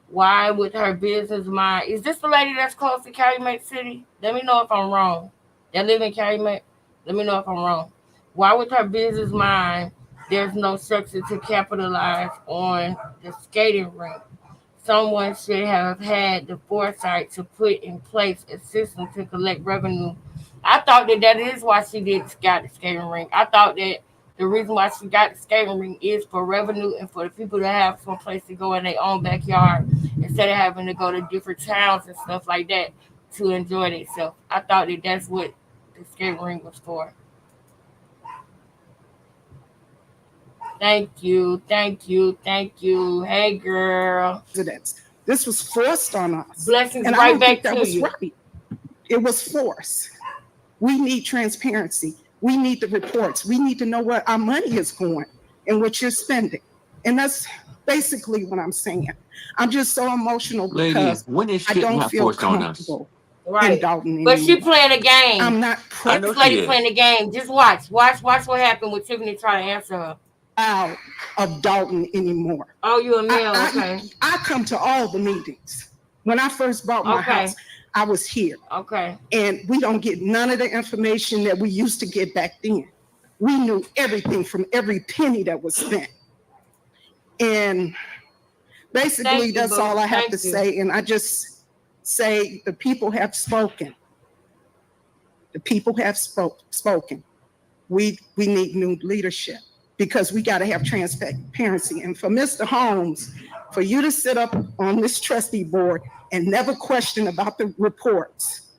why would her business mind? Is this the lady that's close to Calumet City? Let me know if I'm wrong. That live in Calumet? Let me know if I'm wrong. Why would her business mind? There's no structure to capitalize on the skating rink. Someone should have had the foresight to put in place a system to collect revenue. I thought that is why she got the skating rink. I thought that the reason why she got the skating rink is for revenue and for the people to have some place to go in their own backyard instead of having to go to different towns and stuff like that to enjoy themselves. I thought that that's what the skating rink was for. Thank you. Hey, girl. This was forced on us. Blessings and right I don't back think that to was you. Right. It was forced. We need transparency. We need the reports. We need to know where our money is going and what you're spending. And that's basically what I'm saying. I'm just so emotional because when is I shit don't not feel forced on us? comfortable Right. in Dalton But she anymore. playing a game. I'm not I know This lady she is. playing the game. Just watch what happened with Tiffany trying to answer her. Out of Dalton anymore. Oh, you a male, okay. I come to all the meetings. When I first bought my house, I was here. Okay. And we don't get none of the information that we used to get back then. We knew everything from every penny that was spent. And basically, that's all I have to say. And I just say the people have spoken. The people have spoken. We need new leadership because we got to have transparency. And for Mr. Holmes, for you to sit up on this trustee board and never question about the reports,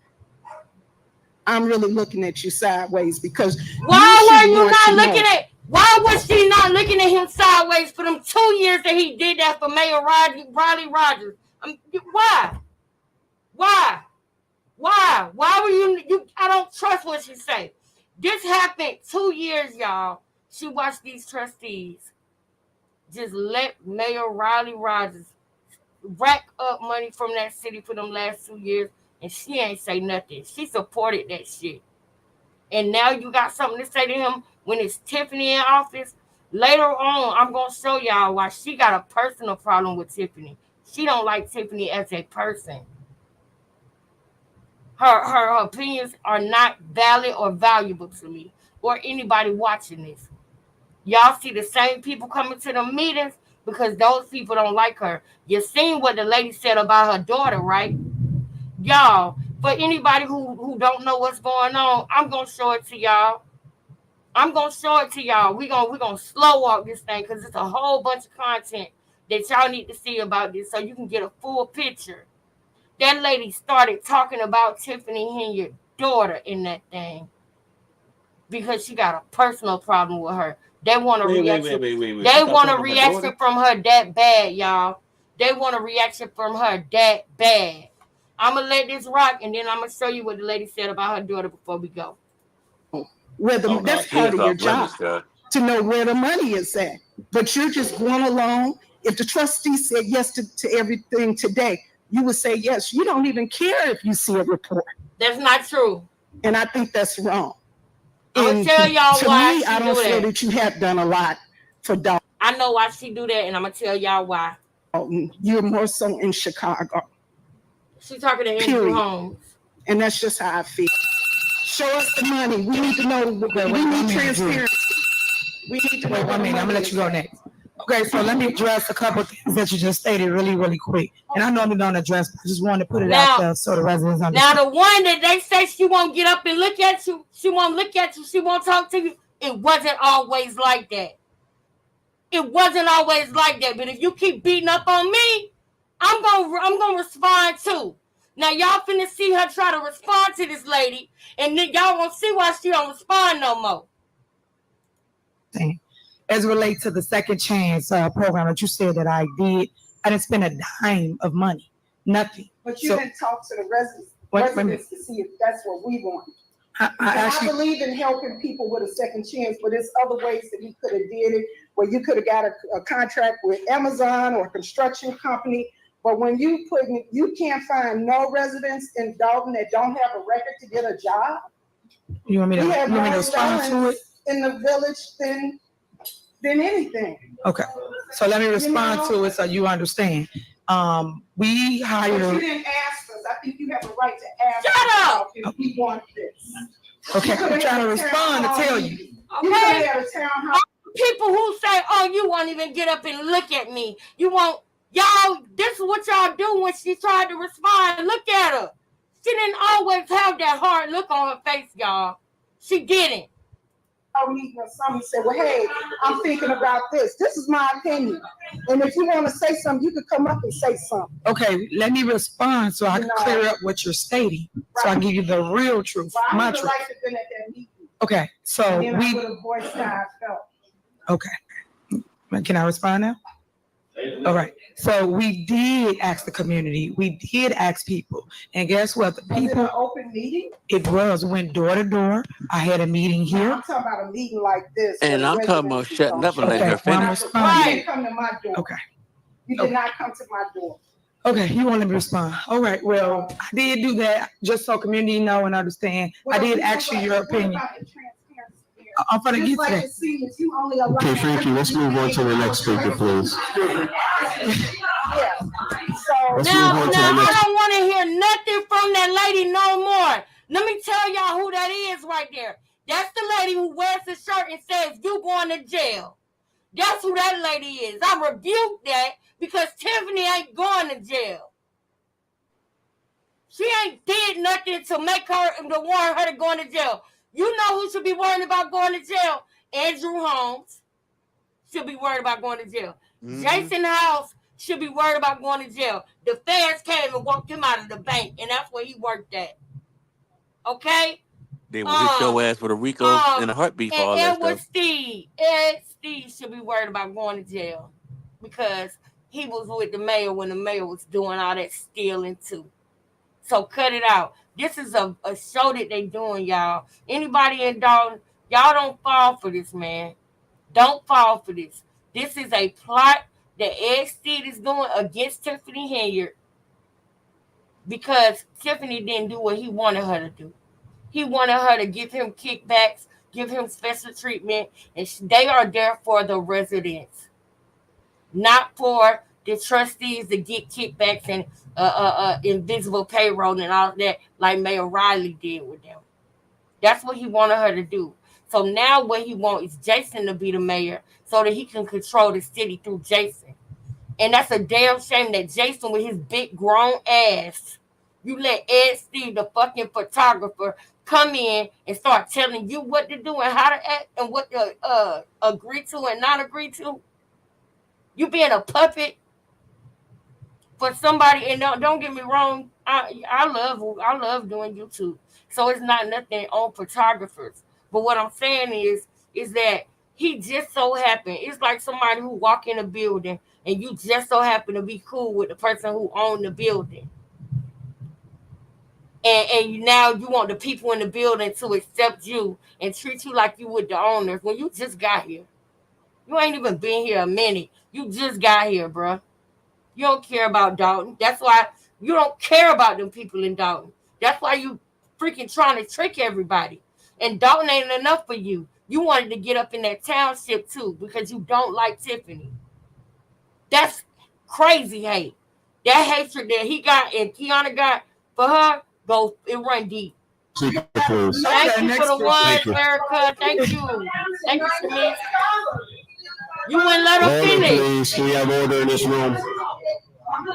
I'm really looking at you sideways because why was she not looking at him sideways for them 2 years that he did that for Mayor Riley Rogers? Why were you I don't trust what she say. This happened 2 years, y'all. She watched these trustees just let Mayor Riley Rogers rack up money from that city for them last 2 years, and she ain't say nothing. She supported that shit. And now you got something to say to him when it's Tiffany in office. Later on, I'm going to show y'all why she got a personal problem with Tiffany. She don't like Tiffany as a person. Her opinions are not valid or valuable to me or anybody watching this. Y'all see the same people coming to the meetings because those people don't like her. You seen what the lady said about her daughter, right? Y'all, for anybody who don't know what's going on, I'm going to show it to y'all. We're going to slow walk this thing because it's a whole bunch of content that y'all need to see about this so you can get a full picture. That lady started talking about Tiffany Henyard's daughter in that thing because she got a personal problem with her. They want a reaction. They want a reaction from her that bad, y'all. They want a reaction from her that bad. I'm going to let this rock, and then I'm going to show you what the lady said about her daughter before we go. That's part of your job, to know where the money is at. But you're just going along. If the trustee said yes to everything today, you would say yes. You don't even care if you see a report. That's not true. And I think that's wrong. I'm going to tell y'all why she do that. I don't feel that you have done a lot for Dalton. I know why she do that, and I'm going to tell y'all why. You're more so in Chicago. She's talking to Andrew Holmes. And that's just how I feel. Show us the money. We need to know. We need transparency. We need to know. Wait 1 minute. I'm going to let you go next. Okay, so let me address a couple of things that you just stated really quick. And I normally don't address, but I just wanted to put it out there so the residents understand. Now, the one that they say she won't get up and look at you, she won't look at you, she won't talk to you, it wasn't always like that. It wasn't always like that. But if you keep beating up on me, I'm gonna respond too. Now y'all finna see her try to respond to this lady, and then y'all gonna see why she don't respond no more. As it relates to the second chance program that you said that I didn't spend a dime of money, nothing. But you didn't talk to the residents to see if that's what we want. I believe in helping people with a second chance, but there's other ways that we could have did it, where you could have got a contract with Amazon or a construction company. But when you can't find no residents in Dalton that don't have a record to get a job. You want me to respond to it? In the village than anything. Okay, so let me respond to it so you understand. We hired. But you didn't ask us. I think you have a right to ask. Shut up! If we want this. Okay, I'm trying to respond to tell you. Okay. People who say, "Oh, you won't even get up and look at me. You won't." Y'all, this is what y'all do when she tried to respond. Look at her. She didn't always have that hard look on her face, y'all. She didn't. Somebody said, well, hey, I'm thinking about this. This is my opinion. And if you want to say something, you can come up and say something. Okay, let me respond so I can clear up what you're stating. Right. So I can give you the real truth. Well, my I would truth. like to have been at that meeting. Okay, so and then I would have voiced how I felt. Okay. Can I respond now? All right. So we did ask the community. We did ask people. And guess what? The people. Was it an open meeting? It was. Went door to door. I had a meeting here. I'm talking about a meeting like this. And I'm talking about shutting up and letting her finish. You didn't come to my door. Okay. You did not come to my door. Okay, you want to let me respond. All right, well, I did do that just so community know and understand. I did ask you your opinion. I'm going to get to that. Okay, Frankie, let's move on to the next speaker, please. Now, I don't want to hear nothing from that lady no more. Let me tell y'all who that is right there. That's the lady who wears the shirt and says, you going to jail. That's who that lady is. I rebuke that because Tiffany ain't going to jail. She ain't did nothing to make her, to warrant her to go into jail. You know who should be worried about going to jail? Andrew Holmes should be worried about going to jail. Mm-hmm. Jason House should be worried about going to jail. The feds came and walked him out of the bank, and that's where he worked at. Okay? They will hit your ass with a RICO and a heartbeat for all that stuff. Steve should be worried about going to jail because he was with the mayor when the mayor was doing all that stealing too. So cut it out. This is a show that they doing, y'all. Anybody in Dalton, y'all don't fall for this, man. Don't fall for this. This is a plot that Ed Steed is doing against Tiffany Henyard because Tiffany didn't do what he wanted her to do. He wanted her to give him kickbacks, give him special treatment, and they are there for the residents, not for the trustees to get kickbacks and invisible payroll and all that like Mayor Riley did with them. That's what he wanted her to do. So now what he wants is Jason to be the mayor so that he can control the city through Jason. And that's a damn shame that Jason with his big grown ass, you let Ed Steve, the fucking photographer, come in and start telling you what to do and how to act and what to agree to and not agree to. You being a puppet for somebody, and don't get me wrong, I love doing YouTube. So it's not nothing on photographers. But what I'm saying is that he just so happened, it's like somebody who walk in a building and you just so happen to be cool with the person who owned the building. And now you want the people in the building to accept you and treat you like you would the owners when you just got here. You ain't even been here a minute. You just got here, bro. You don't care about Dalton. That's why you don't care about them people in Dalton. That's why you freaking trying to trick everybody. And Dalton ain't enough for you. You wanted to get up in that township too because you don't like Tiffany. That's crazy hate. That hatred that he got and Kiana got for her, it run deep. Thank you for the one, America. Thank you. Thank you, Smith. You wouldn't let her finish. Please, we have order in this room. All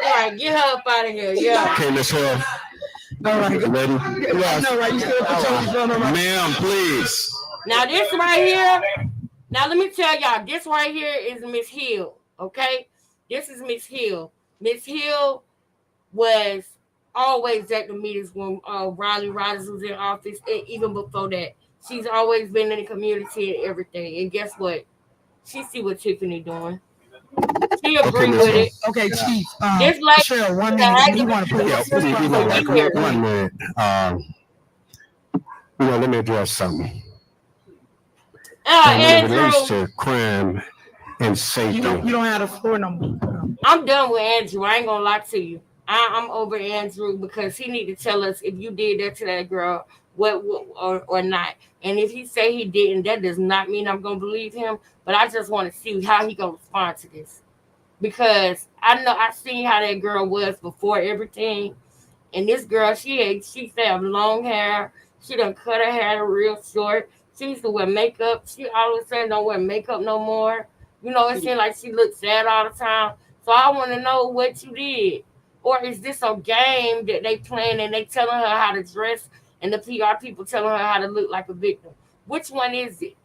right, get her up out of here. Yeah. Okay, Miss Hill. All right. Ready? Yes. No, right. You still Ma'am, please. Now this right here, Now let me tell y'all, this right here is Miss Hill. Okay, this is Miss Hill. Miss Hill was always at the meetings when Riley Rogers was in office, and even before that, she's always been in the community and everything. And guess what? She see what Tiffany doing. She agree with it. Okay, Chief. Just like Cheryl, 1 minute. You want to put One minute. Let me address something. When it relates to crime and safety. You don't have the floor no more. I'm done with Andrew. I ain't gonna lie to you. I'm over Andrew because he need to tell us if you did that to that girl, what or not. And if he say he didn't, that does not mean I'm gonna believe him. But I just want to see how he gonna respond to this, because I seen how that girl was before everything, and this girl she used to have long hair. She done cut her hair real short. She used to wear makeup. She all of a sudden don't wear makeup no more. It seemed like she looked sad all the time. So I want to know what you did. Or is this a game that they playing and they telling her how to dress and the PR people telling her how to look like a victim? Which one is it?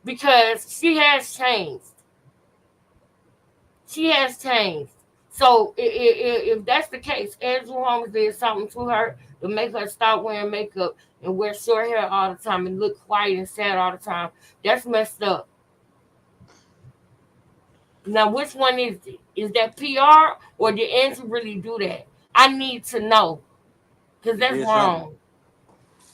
Because she has changed. She has changed. So if that's the case, Andrew Holmes did something to her to make her stop wearing makeup and wear short hair all the time and look quiet and sad all the time. That's messed up. Now, which one is it? Is that PR or did Andrew really do that? I need to know, because that's wrong.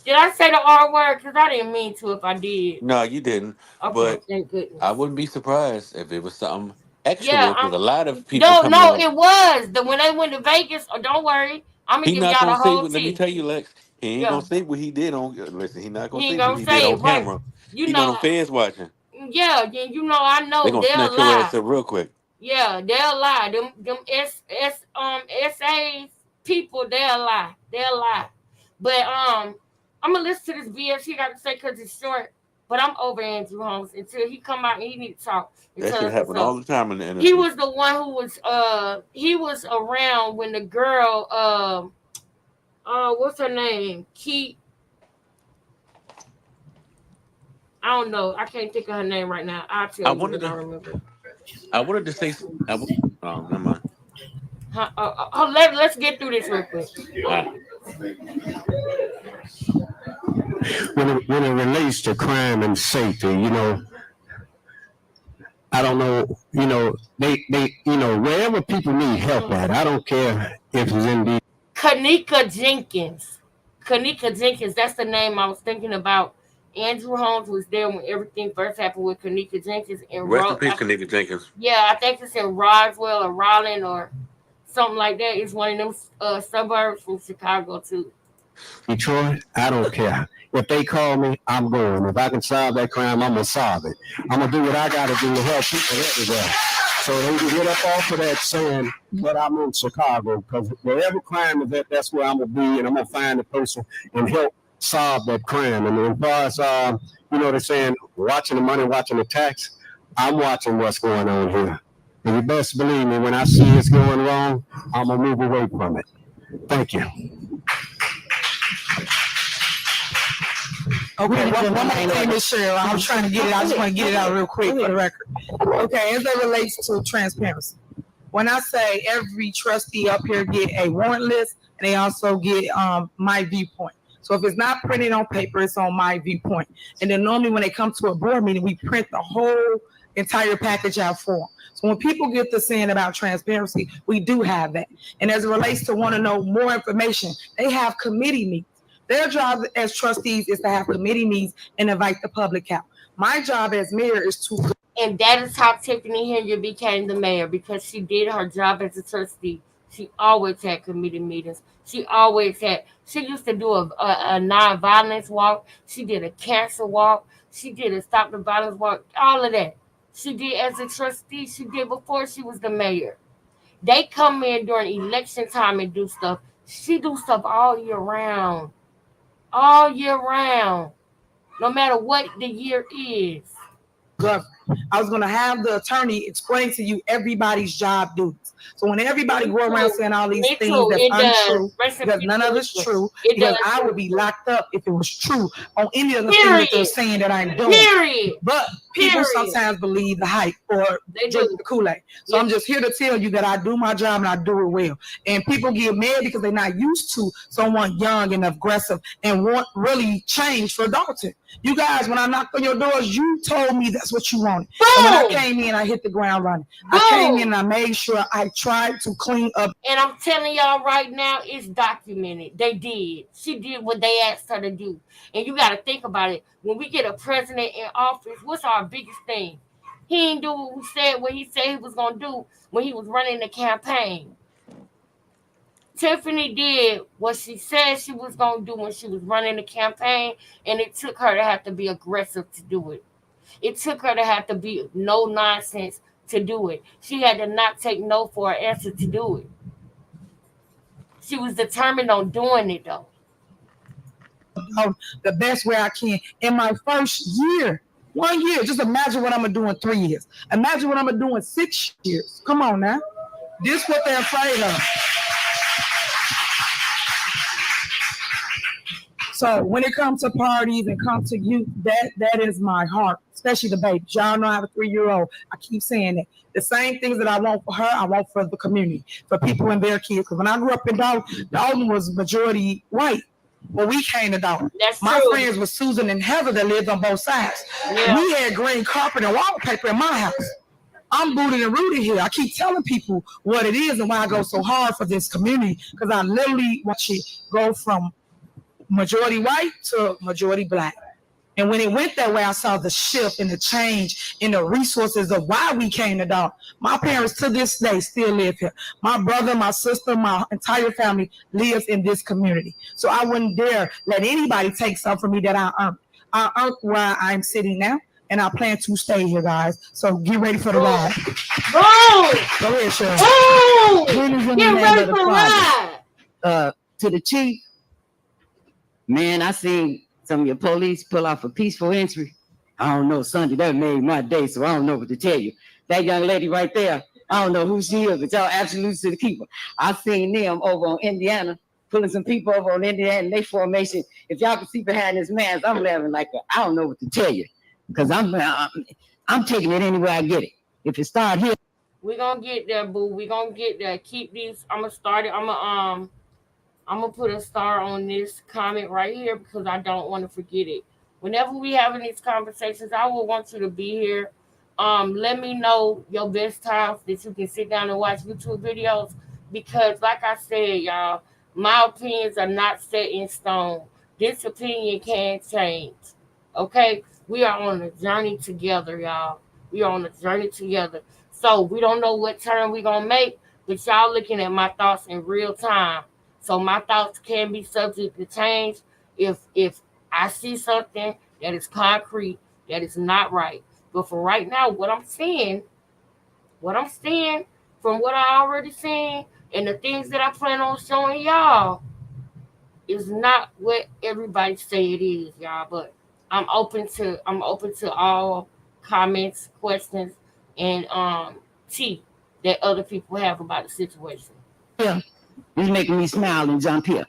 Did I say the R word? Because I didn't mean to if I did. No, you didn't. Okay, but thank goodness. I wouldn't be surprised if it was something extra. Yeah, Because a lot of people. No, it was. When they went to Vegas, don't worry. I'm going to He give not y'all gonna the say. whole Let me tea. tell you, Lex. He ain't gonna say what he did on. Listen, he not gonna say what he did on camera. He know them fans watching. Yeah, I know They gonna they'll snatch your lie. ass up real quick. Yeah, they'll lie. Them SAs people, they'll lie. They'll lie. But I'm gonna listen to this BS he got to say because it's short. But I'm over Andrew Holmes until he come out and he need to talk. That shit happen all the time in the industry. He was the one who was he was around when the girl what's her name? I don't know. I can't think of her name right now. I'll tell you when I remember. I wanted to say. Oh, never mind. Let's get through this real quick. When it relates to crime and safety, I don't know, they wherever people need help at, I don't care if it's in the Kanika Jenkins, that's the name I was thinking about. Andrew Holmes was there when everything first happened with Kanika Jenkins. And Rest in peace, Kanika Jenkins. Yeah, I think it's in Roswell or Raleigh or something like that. It's one of them suburbs from Chicago too. Detroit, I don't care. If they call me, I'm going. If I can solve that crime, I'm going to solve it. I'm going to do what I got to do to help people everywhere. So they can get up off of that saying that I'm in Chicago, because wherever crime is at, that's where I'm going to be, and I'm going to find the person and help solve that crime. And as far as, they're saying, watching the money, watching the tax, I'm watching what's going on here. And you best believe me, when I see it's going wrong, I'm going to move away from it. Thank you. Okay, one more thing, Ms. Cheryl. I'm trying to get it. I just want to get it out real quick for the record. Okay, as it relates to transparency, when I say every trustee up here get a warrant list, and they also get my viewpoint. So if it's not printed on paper, it's on my viewpoint. And then normally when they come to a board meeting, we print the whole entire package out for them. So when people get to saying about transparency, we do have that. And as it relates to want to know more information, they have committee meetings. Their job as trustees is to have committee meetings and invite the public out. My job as mayor is to... And that is how Tiffany Henyard became the mayor, because she did her job as a trustee. She always had committee meetings. She used to do a non-violence walk. She did a cancer walk. She did a stop the violence walk. All of that. She did as a trustee. She did before she was the mayor. They come in during election time and do stuff. She do stuff all year round. All year round. No matter what the year is. government. I was going to have the attorney explain to you everybody's job duties. So when everybody go around saying all these things that's untrue, because none of it's true, because I would be locked up if it was true on any of the things that they're saying that I'm doing. But people sometimes believe the hype or drink the Kool-Aid. So I'm just here to tell you that I do my job and I do it well. And people get mad because they're not used to someone young and aggressive and want really change for Dalton. You guys, when I knocked on your doors, you told me that's what you wanted. And when I came in, I hit the ground running. I came in and I made sure I tried to clean up. And I'm telling y'all right now, it's documented. They did. She did what they asked her to do. And you got to think about it. When we get a president in office, what's our biggest thing? He ain't do what he said he was going to do when he was running the campaign. Tiffany did what she said she was going to do when she was running the campaign, and it took her to have to be aggressive to do it. It took her to have to be no nonsense to do it. She had to not take no for an answer to do it. She was determined on doing it, though. The best way I can. In my first year, 1 year, just imagine what I'm going to do in 3 years. Imagine what I'm going to do in 6 years. Come on now. This is what they're afraid of. So when it comes to parties and comes to youth, that is my heart, especially the babies. Y'all know I have a 3-year-old. I keep saying that. The same things that I want for her, I want for the community, for people and their kids. Because when I grew up in Dalton was majority white. When we came to Dalton, my friends were Susan and Heather that lived on both sides. Yeah. We had green carpet and wallpaper in my house. I'm booted and rooted here. I keep telling people what it is and why I go so hard for this community, because I literally watch it go from majority white to majority black. And when it went that way, I saw the shift and the change in the resources of why we came to Dalton. My parents to this day still live here. My brother, my sister, my entire family lives in this community. So I wouldn't dare let anybody take something from me that I earned. I earned where I'm sitting now, and I plan to stay here, guys. So get ready for the ride. Go ahead, Cheryl. Get ready for the ride. To the chief, man, I seen some of your police pull off a peaceful entry. I don't know, Sunday, that made my day, so I don't know what to tell you. That young lady right there, I don't know who she is, but y'all absolutely to the keeper. I seen them over on Indiana, pulling some people over on Indiana, and they formation. If y'all can see behind this mask, I'm laughing like I don't know what to tell you, because I'm taking it anywhere I get it. If it start here. We're going to get there, boo. We're going to get there. Keep these. I'm going to start it. I'm going to put a star on this comment right here because I don't want to forget it. Whenever we having these conversations, I will want you to be here. Let me know your best times that you can sit down and watch YouTube videos, because like I said, y'all, my opinions are not set in stone. This opinion can change. Okay? We are on a journey together, y'all. We are on a journey together. So we don't know what turn we're going to make, but y'all looking at my thoughts in real time. So my thoughts can be subject to change if I see something that is concrete, that is not right. But for right now, what I'm seeing from what I already seen and the things that I plan on showing y'all is not what everybody say it is, y'all. But I'm open to all comments, questions, and tea that other people have about the situation. Yeah. It's making me smile and jump here.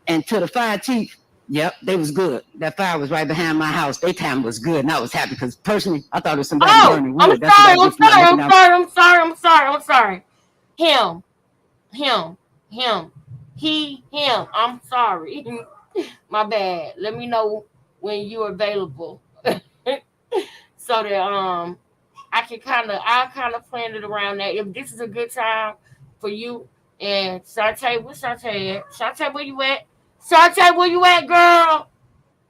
And to the fire chief, yep, they was good. That fire was right behind my house. Their time was good, and I was happy because personally, I thought it was somebody burning wood. I'm sorry. Him. I'm sorry. My bad. Let me know when you're available, so that I kind of planned it around that. If this is a good time for you. And Shantae, where's Shantae at? Shantae, where you at? Shantae, where you at, girl?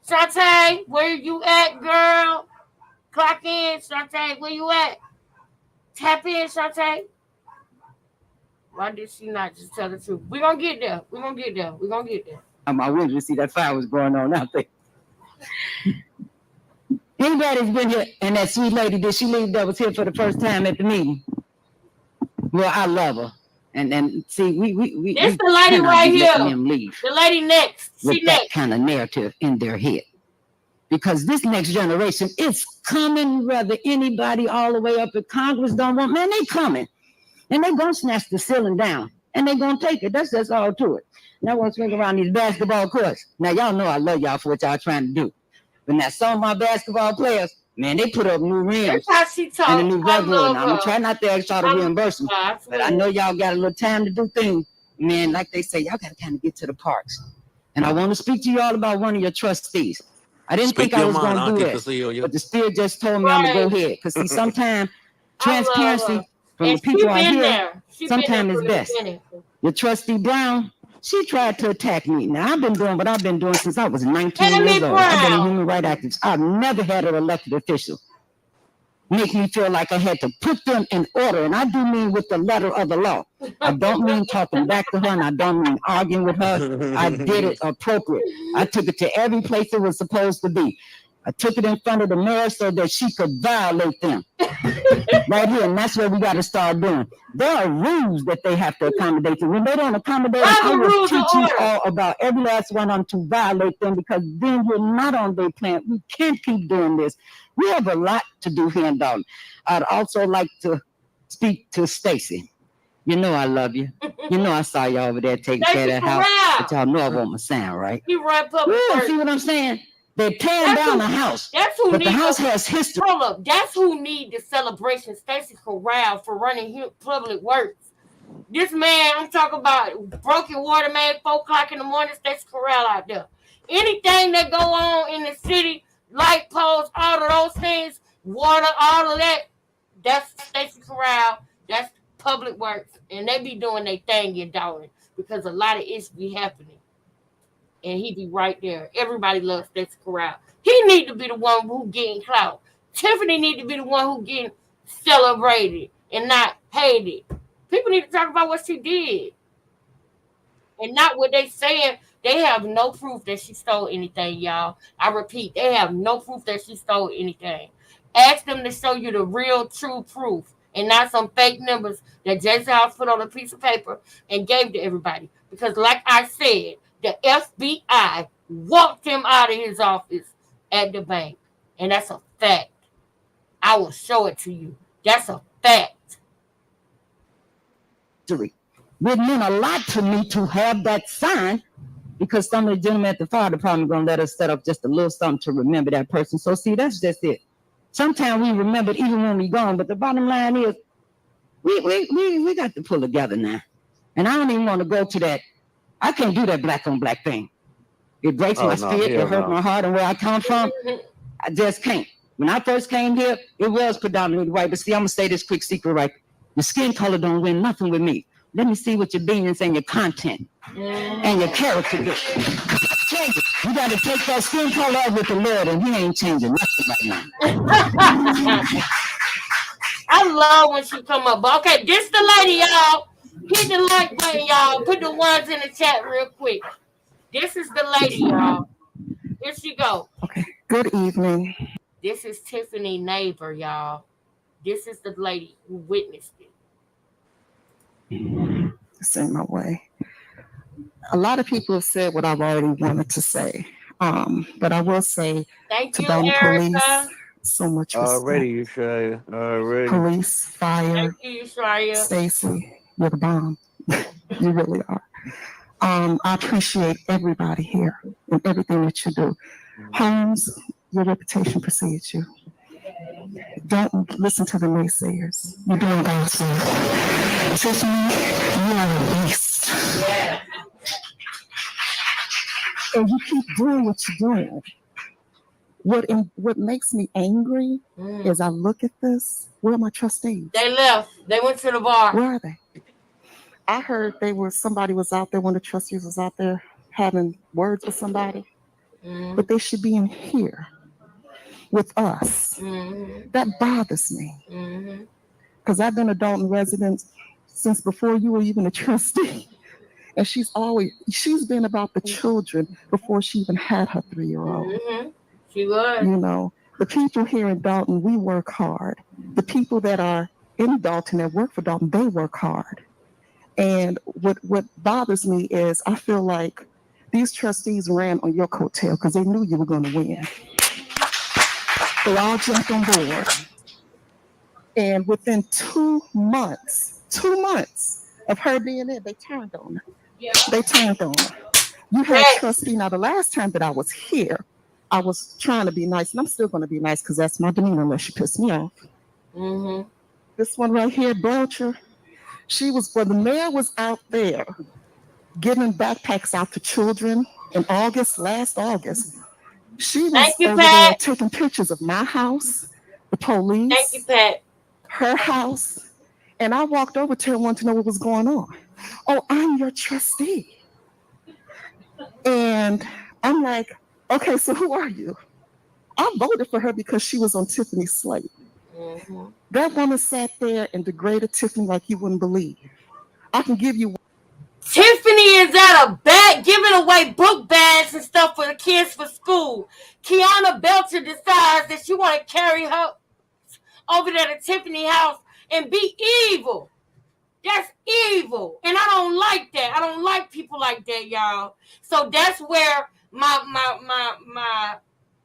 Shantae, where you at, girl? Clock in, Shantae, where you at? Tap in, Shantae. Why did she not just tell the truth? We're going to get there. I wanted to see that fire was going on out there. Anybody's been here, and that sweet lady, did she leave that was here for the first time at the meeting? Well, I love her. And see, we this the lady right here. Them leave the lady next. With that kind of narrative in their head. because this next generation is coming, whether anybody all the way up at Congress don't want, man, they coming. And they gonna snatch the ceiling down. And they gonna take it. That's just all to it. Now I want to swing around these basketball courts. Now y'all know I love y'all for what y'all trying to do. But now some of my basketball players, man, they put up new rims and a new rubber. And I'm gonna try not to ask y'all to reimburse me. But I know y'all got a little time to do things. Man, like they say, y'all gotta kind of get to the parks. And I want to speak to y'all about one of your trustees. I didn't think I was gonna do that, but the spirit just told me I'm gonna go ahead. Because see, sometimes transparency from the people out here, sometimes is best. Your trustee Brown, she tried to attack me. Now I've been doing what I've been doing since I was 19 years old. I've been a human rights activist. I've never had an elected official make me feel like I had to put them in order. And I do mean with the letter of the law. I don't mean talking back to her, and I don't mean arguing with her. I did it appropriate. I took it to every place it was supposed to be. I took it in front of the mayor so that she could violate them. Right here, and that's what we got to start doing. There are rules that they have to accommodate to. When they don't accommodate, I will teach you all about every last one of them to violate them, because then you're not on their plan. We can't keep doing this. We have a lot to do here in Dalton. I'd also like to speak to Stacy. You know I love you. You know I saw you over there taking care of that house. But y'all know I want my sound, right? He right public. See what I'm saying? They're tearing down the house. That's who but the house has history. Hold up. That's who need the celebration. Stacy Corral for running public works. This man, I'm talking about broken water man, 4 o'clock in the morning, Stacy Corral out there. Anything that go on in the city, light poles, all of those things, water, all of that, that's Stacy Corral. That's public works. And they be doing their thing in Darwin, because a lot of issues be happening. And he be right there. Everybody loves Stacy Corral. He need to be the one who getting clout. Tiffany need to be the one who getting celebrated and not hated. People need to talk about what she did. And not what they saying. They have no proof that she stole anything, y'all. I repeat, they have no proof that she stole anything. Ask them to show you the real, true proof, and not some fake numbers that Jason House put on a piece of paper and gave to everybody. Because like I said, the FBI walked him out of his office at the bank. And that's a fact. I will show it to you. That's a fact. It meant a lot to me to have that sign, because some of the gentlemen at the fire department going to let us set up just a little something to remember that person. So see, that's just it. Sometimes we remember it even when we're gone, but the bottom line is we got to pull together now. And I don't even want to go to that. I can't do that black on black thing. It breaks my spirit. It hurts my heart. And where I come from, I just can't. When I first came here, it was predominantly white. But see, I'm going to say this quick secret right. Your skin color don't win nothing with me. Let me see what your beings and your content and your character do. Change it. You got to take that skin color out with the Lord, and he ain't changing nothing right now. I love when she come up. But okay, this the lady, y'all. Hit the like button, y'all. Put the ones in the chat real quick. This is the lady, y'all. Here she go. Okay. Good evening. This is Tiffany neighbor, y'all. This is the lady who witnessed it. It's in my way. A lot of people have said what I've already wanted to say. But I will say Thank to you, Dalton Erica. Police, so much respect. Already, Yeshaya. Already. Police, fire, Thank you, Yeshaya. Stacy, you're the bomb. You really are. I appreciate everybody here and everything that you do. Holmes, your reputation precedes you. Don't listen to the naysayers. You're doing God's work. Tiffany, you are a beast. And you keep doing what you're doing. What makes me angry is I look at this. Where are my trustees? They left. They went to the bar. Where are they? I heard somebody was out there, one of the trustees was out there having words with somebody. But they should be in here with us. That bothers me. Because I've been a Dalton resident since before you were even a trustee. And she's been about the children before she even had her 3-year-old. She was. You know, the people here in Dalton, we work hard. The people that are in Dalton that work for Dalton, they work hard. And what bothers me is I feel like these trustees ran on your coattail because they knew you were going to win. They all jumped on board. And within 2 months of her being there, they turned on her. Yeah. They turned on her. You had trustee. Now, the last time that I was here, I was trying to be nice, and I'm still going to be nice because that's my demeanor unless you piss me off. Mm-hmm. This one right here, Belcher, the mayor was out there giving backpacks out to children in last August. She was over there taking pictures of my house, the police. Thank you, Pat. Her house. And I walked over to her, wanted to know what was going on. Oh, I'm your trustee. And I'm like, okay, so who are you? I voted for her because she was on Tiffany's slate. Mm-hmm. That woman sat there and degraded Tiffany like you wouldn't believe. I can give you. Tiffany is at a bag giving away book bags and stuff for the kids for school. Kiana Belcher decides that she want to carry her over there to Tiffany house and be evil. That's evil. And I don't like that. I don't like people like that, y'all. So that's where my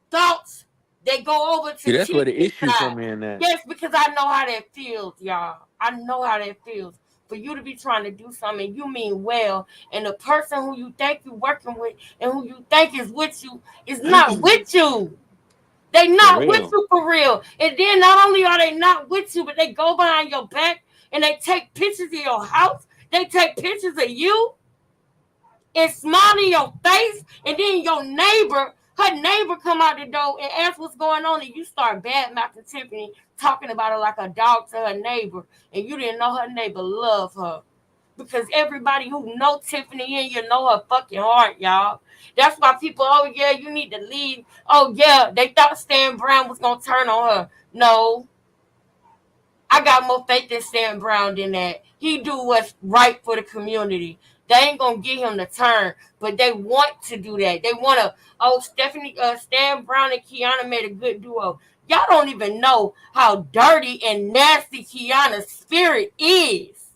thoughts, they go over to See, that's where the Tiffany's issue side. come in at. Yes, because I know how that feels, y'all. I know how that feels. For you to be trying to do something, you mean well, and the person who you think you're working with and who you think is with you is not with you. They not with you for real. And then not only are they not with you, but they go behind your back and they take pictures of your house. They take pictures of you and smile in your face. And then your neighbor, her neighbor come out the door and ask what's going on. And you start bad-mouthing Tiffany, talking about her like a dog to her neighbor. And you didn't know her neighbor loved her. Because everybody who know Tiffany and you know her fucking heart, y'all. That's why people, oh yeah, you need to leave. Oh yeah, they thought Stan Brown was going to turn on her. No. I got more faith in Stan Brown than that. He do what's right for the community. They ain't going to get him to turn, but they want to do that. They want to, Stan Brown and Kiana made a good duo. Y'all don't even know how dirty and nasty Kiana's spirit is.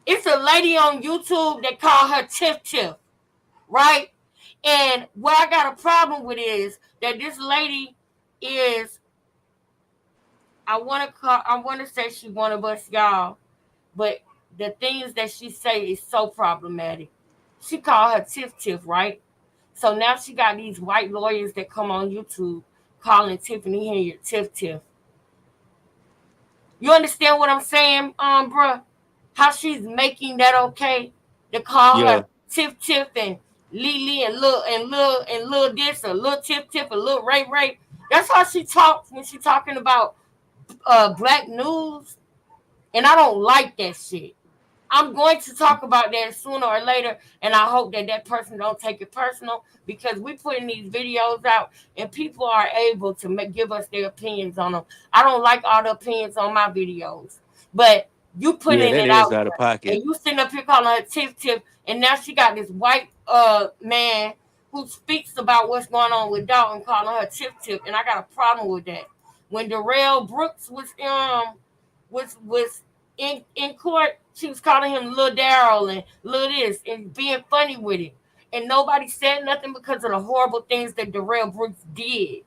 It's a lady on YouTube that call her Tiff, right? And what I got a problem with is that this lady is, I want to say she's one of us, y'all, but the things that she say is so problematic. She called her Tiff, right? So now she got these white lawyers that come on YouTube calling Tiffany Henyard Tiff. You understand what I'm saying, bruh? How she's making that okay to call her Tiff and Lily and Lil this or Lil Tiff or Lil Ray. That's how she talks when she's talking about black news. And I don't like that shit. I'm going to talk about that sooner or later, and I hope that person don't take it personal, because we putting these videos out and people are able to give us their opinions on them. I don't like all the opinions on my videos, but you putting it out of pocket. And you sitting up here calling her Tiff, and now she got this white man who speaks about what's going on with Dalton calling her Tiff, and I got a problem with that. When Darrell Brooks was in court, she was calling him Lil Daryl and Lil this and being funny with it. And nobody said nothing because of the horrible things that Darrell Brooks did.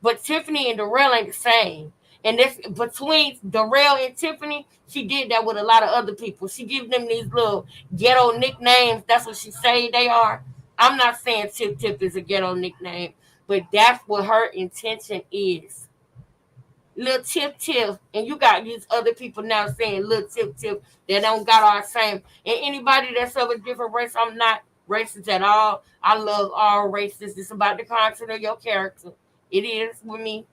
But Tiffany and Darrell ain't the same. And this between Darrell and Tiffany, she did that with a lot of other people. She gives them these little ghetto nicknames. That's what she say they are. I'm not saying Tiff is a ghetto nickname, but that's what her intention is. Little Tiff, and you got these other people now saying little Tiff that don't got our same. And anybody that's of a different race, I'm not racist at all. I love all races. It's about the content of your character. It is with me.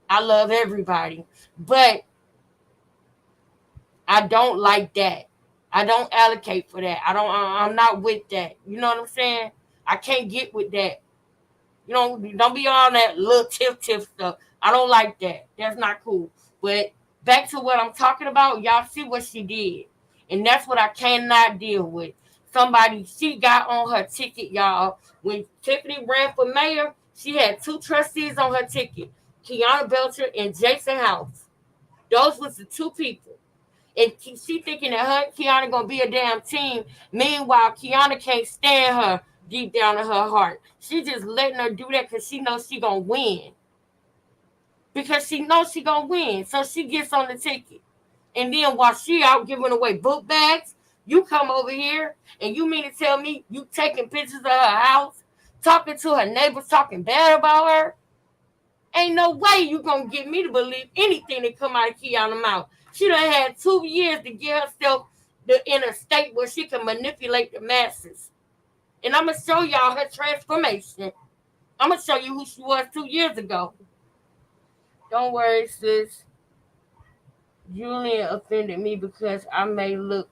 I love everybody, but I don't like that. I don't allocate for that. I'm not with that. You know what I'm saying? I can't get with that. You know, don't be on that little Tiff stuff. I don't like that. That's not cool. But back to what I'm talking about, y'all see what she did. And that's what I cannot deal with. She got on her ticket, y'all. When Tiffany ran for mayor, she had 2 trustees on her ticket, Kiana Belcher and Jason House. Those was the 2 people. And she thinking that her and Kiana going to be a damn team. Meanwhile, Kiana can't stand her deep down in her heart. She just letting her do that because she knows she going to win. because she knows she gonna win. So she gets on the ticket. And then while she out giving away book bags, you come over here and you mean to tell me you taking pictures of her house, talking to her neighbors, talking bad about her? Ain't no way you gonna get me to believe anything that come out of Kiana's mouth. She done had 2 years to get herself in a state where she can manipulate the masses. And I'm gonna show y'all her transformation. I'm gonna show you who she was 2 years ago. Don't worry, sis. Julian offended me because I may look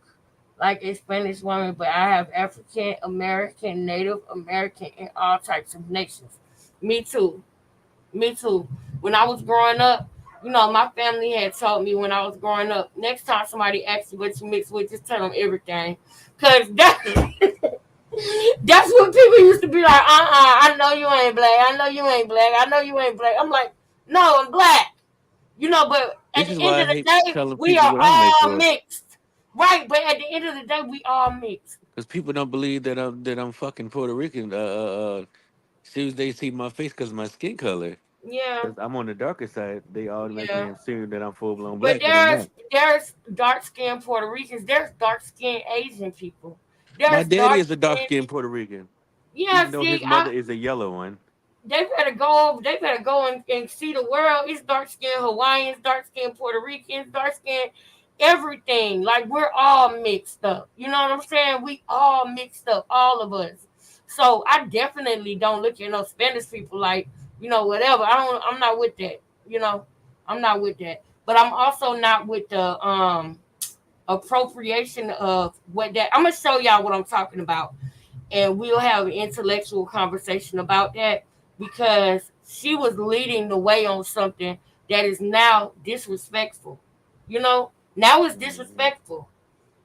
like a Spanish woman, but I have African American, Native American, and all types of nations. Me too. Me too. When I was growing up, you know, my family had told me when I was growing up, next time somebody asks you what you mix with, just tell them everything. Because that's what people used to be like, I know you ain't black. I know you ain't black. I know you ain't black. I'm like, no, I'm black. You know, but at the end of the day, we are all mixed. Right, but at the end of the day, we all mixed. Because people don't believe that I'm fucking Puerto Rican. Soon as they see my face because of my skin color. Yeah. Because I'm on the darker side, they automatically assume that I'm full blown But black. there's dark skinned Puerto Ricans. There's dark skinned Asian people. My daddy is a dark skinned Puerto Rican. Yeah, even though his mother is a yellow one. They better go and see the world. It's dark skinned Hawaiians, dark skinned Puerto Ricans, dark skinned everything. Like, we're all mixed up. You know what I'm saying? We all mixed up, all of us. So I definitely don't look at no Spanish people like, you know, whatever. I'm not with that. You know, I'm not with that. But I'm also not with the appropriation of what that. I'm gonna show y'all what I'm talking about, and we'll have an intellectual conversation about that, because she was leading the way on something that is now disrespectful. You know, now it's disrespectful.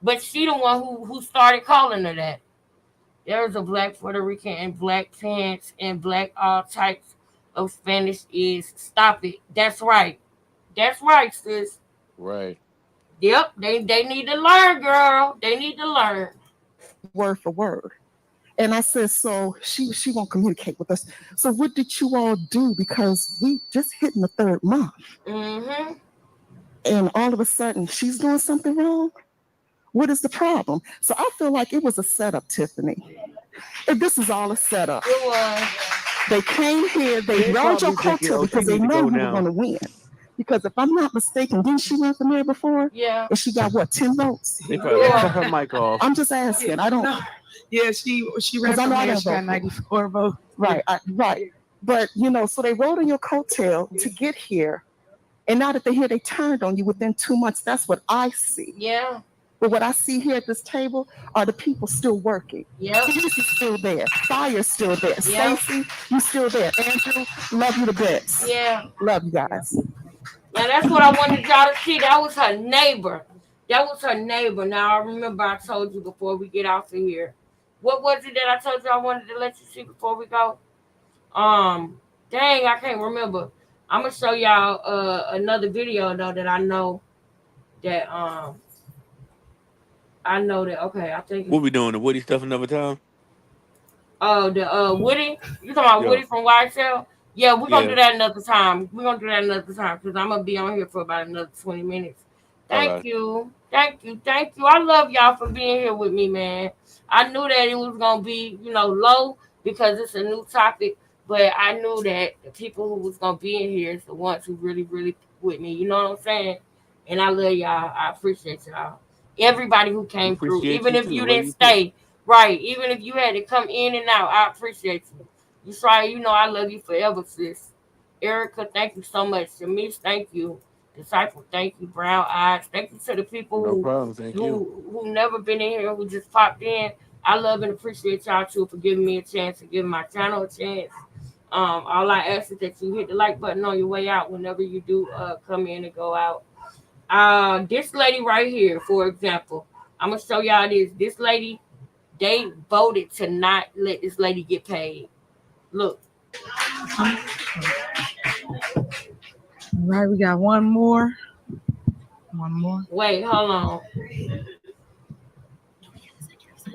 But she the one who started calling her that. There's a black Puerto Rican and black pants and black all types of Spanish is stop it. That's right. That's right, sis. Right. Yep. They need to learn, girl. They need to learn. Word for word. And I said, so she won't communicate with us. So what did you all do? Because we just hit in the 3rd month. Mm-hmm. And all of a sudden she's doing something wrong. What is the problem? So I feel like it was a setup, Tiffany. And this is all a setup. It was. They came here, they rode your coattail because they know who was going to win. Because if I'm not mistaken, didn't she run for mayor before? Yeah. And she got what, 10 votes? They probably cut her mic off. I'm just asking. I don't. Yeah, she ran for mayor. She got 94 votes. Right, right. But you know, so they rode on your coattail to get here, and now that they're here, they turned on you within 2 months. That's what I see. Yeah. But what I see here at this table are the people still working. Yeah. Peace is still there. Fire's still there. Yep. Stacy, you still there. Andrew, love you the best. Yeah. Love you guys. Now that's what I wanted y'all to see. That was her neighbor. That was her neighbor. Now I remember I told you before we get off of here. What was it that I told you I wanted to let you see before we go? Dang, I can't remember. I'm gonna show y'all another video though that I know that okay, I think What we doing? The Woody stuff another time? The Woody? You talking about Woody from YSL? Yeah, we're gonna do that another time. We're gonna do that another time because I'm gonna be on here for about another 20 minutes. Thank you. Thank you. Thank you. I love y'all for being here with me, man. I knew that it was gonna be, low because it's a new topic, but I knew that the people who was gonna be in here is the ones who really, really with me. You know what I'm saying? And I love y'all. I appreciate y'all. Everybody who came through, even if you didn't stay, right? Even if you had to come in and out, I appreciate you. You try, I love you forever, sis. Erica, thank you so much. Shamish, thank you. Disciple, thank you. Brown Eyes, thank you to the people who never been in here, who just popped in. I love and appreciate y'all too for giving me a chance and giving my channel a chance. All I ask is that you hit the like button on your way out whenever you do come in and go out. This lady right here, for example, I'm gonna show y'all this. This lady, they voted to not let this lady get paid. Look. All right, we got one more. Wait, hold on.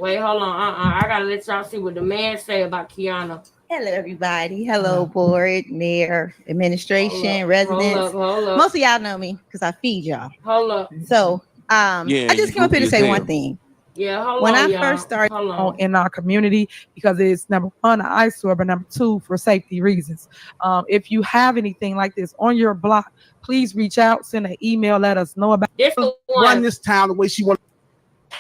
I gotta let y'all see what the man say about Kiana. Hello, everybody. Hello, board, mayor, administration, residents. Hold up. Most of y'all know me because I feed y'all. Hold up. So, Yeah, I just came up here to say one thing. Yeah, hold When on, I y'all. first started, Hold on. in our community, because it's number one, an eyesore, but number two, for safety reasons. If you have anything like this on your block, please reach out, send an email, let us know about This the one. Run this town the way she wants.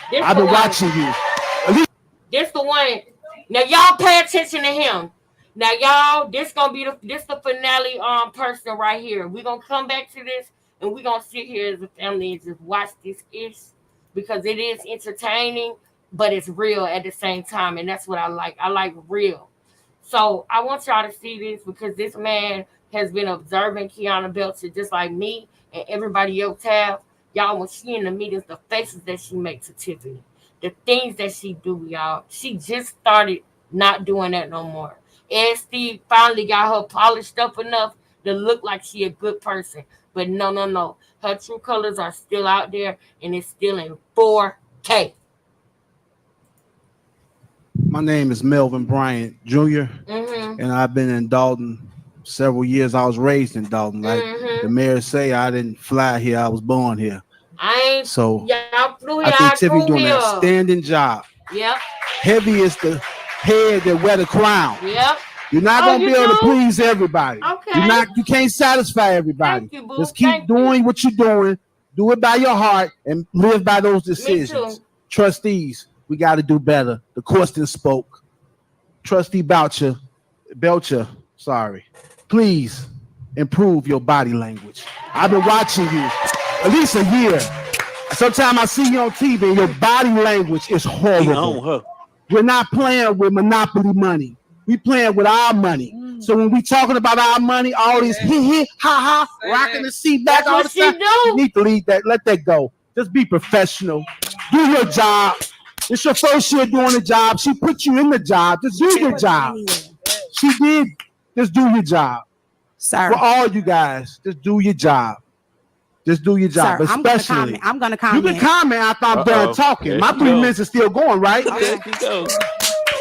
This I've the been one. watching you. This the one. Now y'all pay attention to him. Now y'all, this gonna be the finale person right here. We're gonna come back to this and we're gonna sit here as a family and just watch this because it is entertaining, but it's real at the same time, and that's what I like. I like real. So I want y'all to see this because this man has been observing Kiana Belcher just like me and everybody else have. Y'all, when she in the meetings, the faces that she makes to Tiffany, the things that she do, y'all. She just started not doing that no more. And Steve finally got her polished up enough to look like she a good person. But no. Her true colors are still out there, and it's still in 4K. My name is Melvin Bryant Jr., and I've been in Dalton several years. I was raised in Dalton. Like the mayor say, I didn't fly here. I was born here. So y'all flew I think Tiffany doing an outstanding job. Yep. Heavy is the head that wear the crown. Yep. You're not gonna be able to please everybody. Okay. You can't satisfy everybody. Thank you, boo. Just keep doing what you're doing. Do it by your heart and live by those decisions. Trustees, we got to do better. The question spoke. Trustee Belcher, sorry. Please improve your body language. I've been watching you at least a year. Sometimes I see you on TV and your body language is horrible. We're not playing with Monopoly money. We playing with our money. So when we talking about our money, all this ha, rocking the seat back all the time, you need to leave that. Let that go. Just be professional. Do your job. It's your first year doing the job. She put you in the job. Just do your job. She did. Just do your job. Sir. For all you guys, just do your job. Just do your job. Sir, Especially. I'm gonna comment. You can comment after I'm done talking. There My she 3 go. minutes is still going, right? There she go.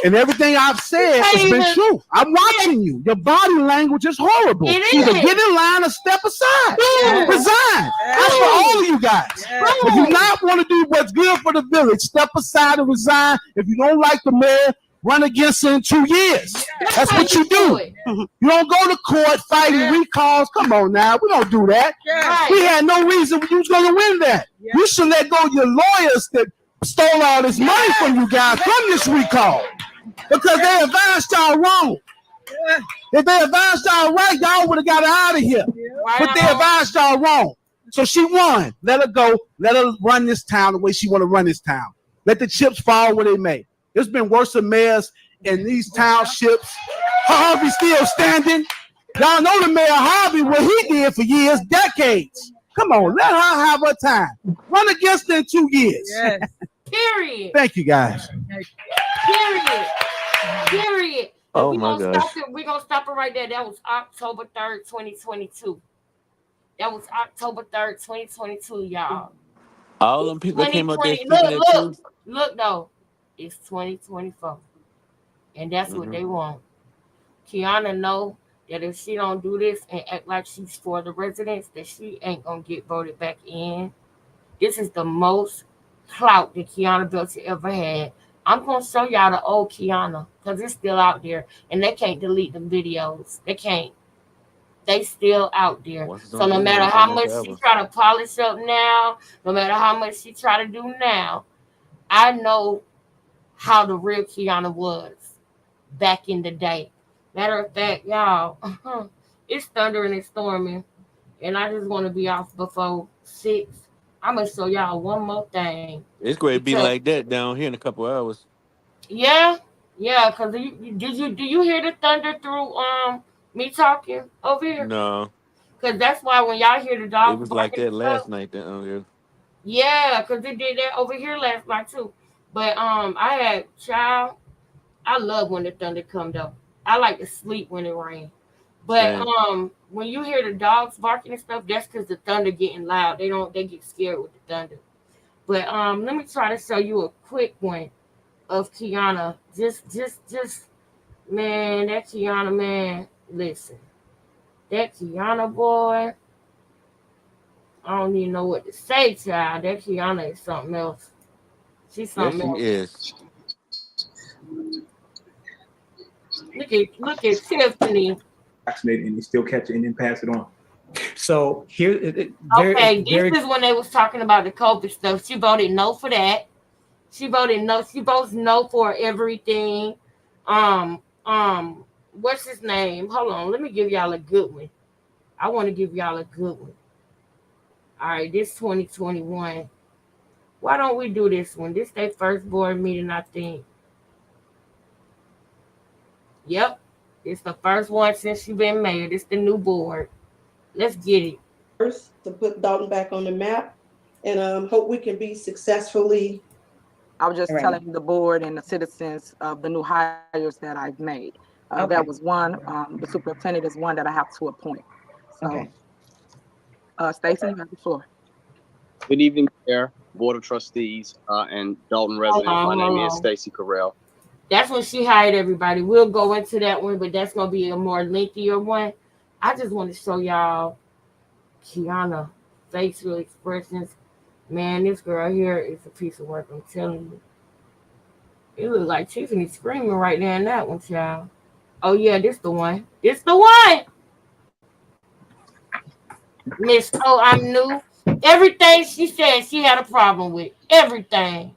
And everything I've said has been true. I'm watching you. Your body language is horrible. Either get in line or step aside. Resign. That's for all of you guys. If you not want to do what's good for the village, step aside and resign. If you don't like the mayor, run against her in 2 years. That's what you do. You don't go to court fighting recalls. Come on now. We don't do that. We had no reason you was going to win that. You should let go of your lawyers that stole all this money from you guys from this recall. Because they advised y'all wrong. If they advised y'all right, y'all would have got her out of here. But they advised y'all wrong. So she won. Let her go. Let her run this town the way she want to run this town. Let the chips fall where they may. There's been worse than mayors in these townships. Harvey still standing. Y'all know the mayor Harvey, what he did for years, decades. Come on, let her have her time. Run against her in 2 years. Yes. Period. Thank you, guys. Period. Oh my gosh. We're gonna stop it right there. That was October 3rd, 2022. That was October 3rd, 2022, y'all. All them people that came up there speaking that truth. Look though, it's 2024. And that's what they want. Kiana know that if she don't do this and act like she's for the residents, that she ain't gonna get voted back in. This is the most clout that Kiana Belcher ever had. I'm gonna show y'all the old Kiana because it's still out there, and they can't delete the videos. They can't. They still out there. So no matter how much she try to polish up now, no matter how much she try to do now, I know how the real Kiana was back in the day. Matter of fact, y'all, it's thundering and storming, and I just want to be off before 6. I'm gonna show y'all one more thing. It's going to be like that down here in a couple hours. Yeah. Cause do you hear the thunder through me talking over here? No. Cause that's why when y'all hear the dogs, It was like that last night down here. Yeah, cause it did that over here last night too. But I love when the thunder come though. I like to sleep when it rains. But when you hear the dogs barking and stuff, that's because the thunder getting loud. They get scared with the thunder. But let me try to show you a quick one of Kiana. Just Man, that Tiana, man, listen. That Tiana boy, I don't even know what to say, child. That Tiana is something else. She's Yes, something she else. is. Look at Tiffany. Vaccinated and they still catch it and then pass it on. So here, Okay, this is when they was talking about the COVID stuff. She voted no for that. She voted no. She votes no for everything. What's his name? Hold on, let me give y'all a good one. I want to give y'all a good one. All right, this 2021. Why don't we do this one? This their first board meeting, I think. Yep, it's the first one since she been mayor. It's the new board. Let's get it. First, to put Dalton back on the map, and hope we can be successfully. I was just telling the board and the citizens of the new hires that I've made. That was one. The superintendent is one that I have to appoint. So, Stacey, you have the floor. Good evening, Mayor, Board of Trustees, and Dalton residents. My name is Stacey Carell. That's when she hired everybody. We'll go into that one, but that's going to be a more lengthier one. I just want to show y'all Kiana facial expressions. Man, this girl here is a piece of work, I'm telling you. It looks like Tiffany screaming right there in that one, child. Oh, yeah, this the one. This the one! Miss Oh, I'm new. Everything she said she had a problem with. Everything.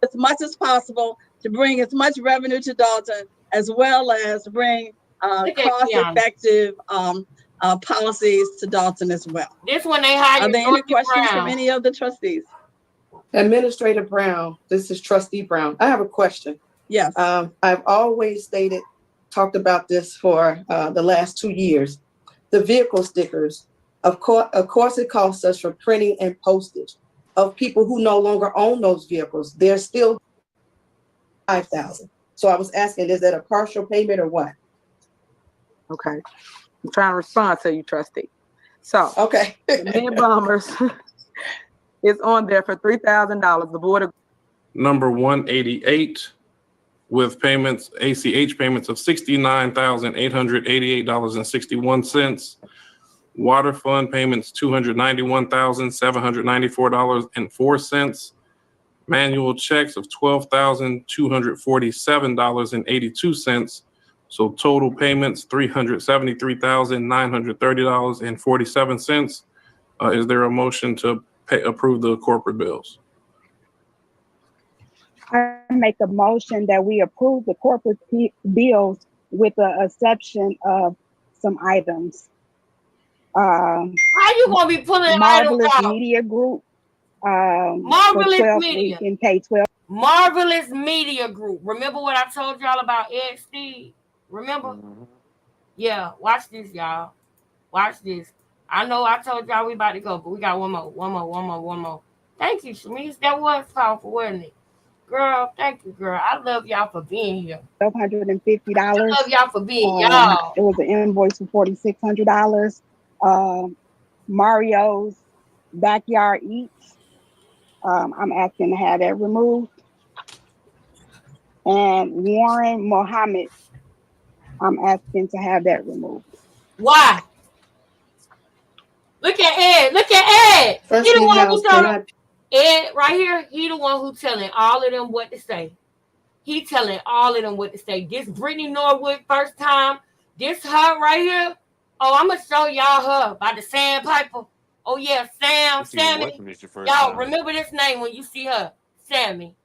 As much as possible to bring as much revenue to Dalton, as well as to bring cost-effective policies to Dalton as well. This one they hired. Are there any questions from any of the trustees? Administrator Brown, this is Trustee Brown. I have a question. Yes. I've always talked about this for the last 2 years. The vehicle stickers, of course, it costs us for printing and postage. Of people who no longer own those vehicles, they're still $5,000. So I was asking, is that a partial payment or what? Okay, I'm trying to respond to you, trustee. So, okay, the mid bombers is on there for $3,000. The board number 188 with payments, ACH payments of $69,888.61. Water fund payments, $291,794.04. Manual checks of $12,247.82. So total payments, $373,930.47. Is there a motion to approve the corporate bills? I make a motion that we approve the corporate bills with the exception of some items. How you gonna be pulling Marvelous items out? Media Group. Marvelous Media. We can pay 12. Marvelous Media Group. Remember what I told y'all about Ed Steve? Remember? Yeah, watch this, y'all. Watch this. I know I told y'all we about to go, but we got one more. Thank you, Shamice. That was powerful, wasn't it? Girl, thank you, girl. I love y'all for being here. $1,250. I love y'all for being y'all. It was an invoice for $4,600. Mario's Backyard Eats. I'm asking to have that removed. And Warren Mohammed, I'm asking to have that removed. Why? Look at Ed. Look at Ed. First He the thing one who else, told can him. Ed, right here, he the one who telling all of them what to say. He telling all of them what to say. This Brittany Norwood first time. This her right here. Oh, I'm gonna show y'all her by the sandpiper. Oh yeah, Sammy. Y'all remember this name when you see her. Sammy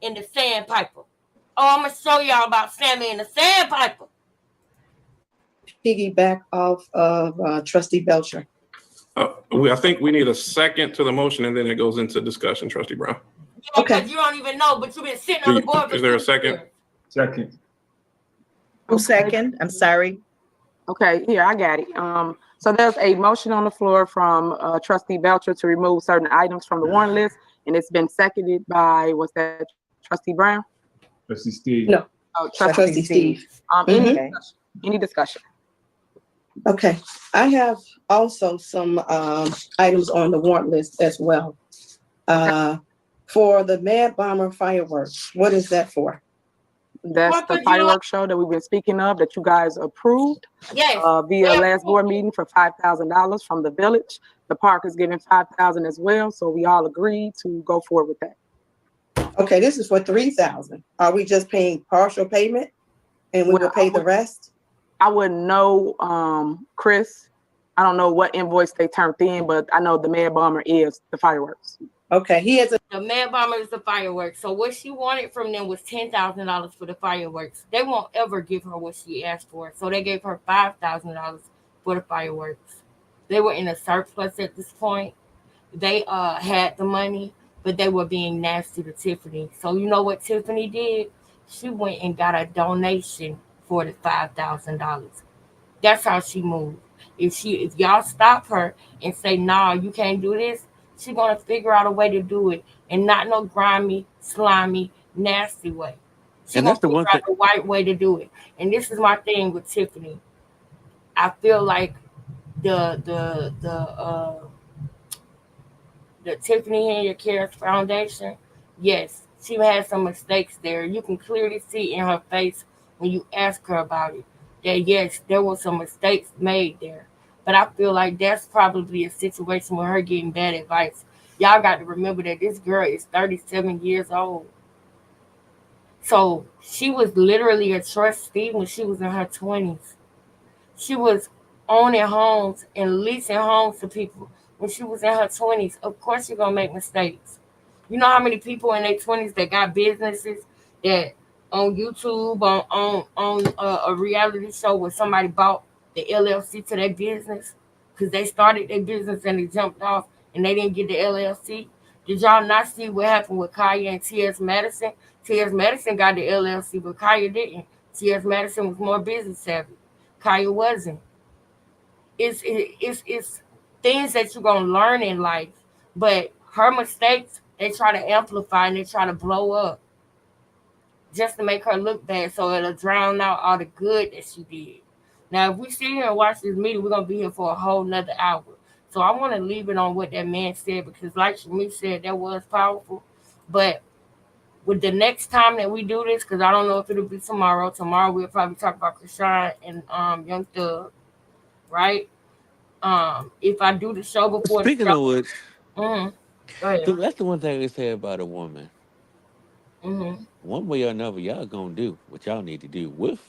in the sandpiper. Oh, I'm gonna show y'all about Sammy in the sandpiper. Piggyback off of Trustee Belcher. I think we need a second to the motion and then it goes into discussion, Trustee Brown. Yeah, because you don't even know, but you've been sitting on the board. Is there a second? Second. Who second? I'm sorry. Okay, here, I got it. So there's a motion on the floor from Trustee Belcher to remove certain items from the warrant list, and it's been seconded by, what's that, Trustee Brown? Trustee Steve. No. Oh, Trustee Steve. Any discussion? Okay, I have also some items on the warrant list as well. for the Mad Bomber fireworks. What is that for? That's the fireworks show that we've been speaking of that you guys approved. Yes. Via last board meeting for $5,000 from the village. The park is giving $5,000 as well, so we all agreed to go forward with that. Okay, this is for $3,000. Are we just paying partial payment, and we will pay the rest? I wouldn't know, Chris. I don't know what invoice they turned in, but I know the Mad Bomber is the fireworks. Okay, the Mad Bomber is the fireworks. So what she wanted from them was $10,000 for the fireworks. They won't ever give her what she asked for, so they gave her $5,000 for the fireworks. They were in a surplus at this point. They had the money, but they were being nasty to Tiffany. So you know what Tiffany did? She went and got a donation for the $5,000. That's how she moved. If y'all stop her and say, nah, you can't do this, she's gonna figure out a way to do it, and not no grimy, slimy, nasty way. She's And that's the gonna one figure thing. out the right way to do it. And this is my thing with Tiffany. I feel like the Tiffany Henyard Cares Foundation, yes, she had some mistakes there. You can clearly see in her face when you ask her about it that yes, there were some mistakes made there. But I feel like that's probably a situation with her getting bad advice. Y'all got to remember that this girl is 37 years old. So she was literally a trustee when she was in her 20s. She was owning homes and leasing homes to people when she was in her 20s. Of course you're going to make mistakes. You know how many people in their 20s that got businesses that on YouTube, on a reality show where somebody bought the LLC to their business because they started their business and they jumped off and they didn't get the LLC? Did y'all not see what happened with Kaya and T.S. Madison? T.S. Madison got the LLC, but Kaya didn't. T.S. Madison was more business savvy. Kaya wasn't. It's things that you're going to learn in life. But her mistakes, they try to amplify and they try to blow up just to make her look bad, so it'll drown out all the good that she did. Now, if we sit here and watch this meeting, we're going to be here for a whole nother hour. So I want to leave it on what that man said, because like Shami said, that was powerful. But with the next time that we do this, because I don't know if it'll be tomorrow. Tomorrow we'll probably talk about Krishan and Young Thug, right? If I do the show before Speaking the show, of which, go ahead. that's the one thing they say about a woman. Mm-hmm. One way or another, y'all gonna do what y'all need to do with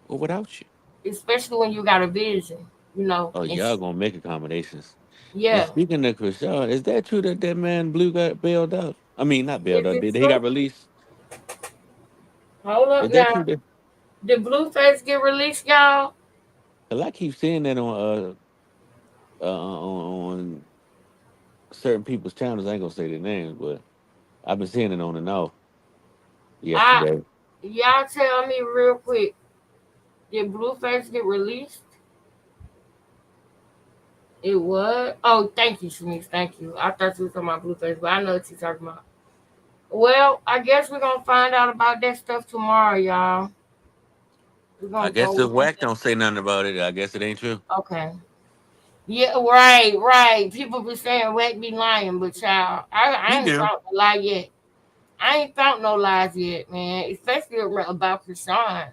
or without you. Especially when you got a vision, you know. Oh, y'all gonna make accommodations. Yeah. And speaking of Krishan, is that true that that man Blue got bailed out? I mean, not bailed Is out. it Did he true? got released? Hold up Is that now. true? That, Did Blueface get released, y'all? 'cause I keep seeing that on certain people's channels. I ain't gonna say their names, but I've been seeing it on and off yesterday. Y'all tell me real quick. Did Blueface get released? It was. Oh, thank you, Shanice. Thank you. I thought you were talking about Blueface, but I know what you're talking about. Well, I guess we're gonna find out about that stuff tomorrow, y'all. We're gonna I guess go if Wack don't say nothing about it, I guess it ain't true. Okay. Yeah, right. People be saying Wack be lying, but child, I ain't found no lie yet. I ain't found no lies yet, man. Especially about Krishan.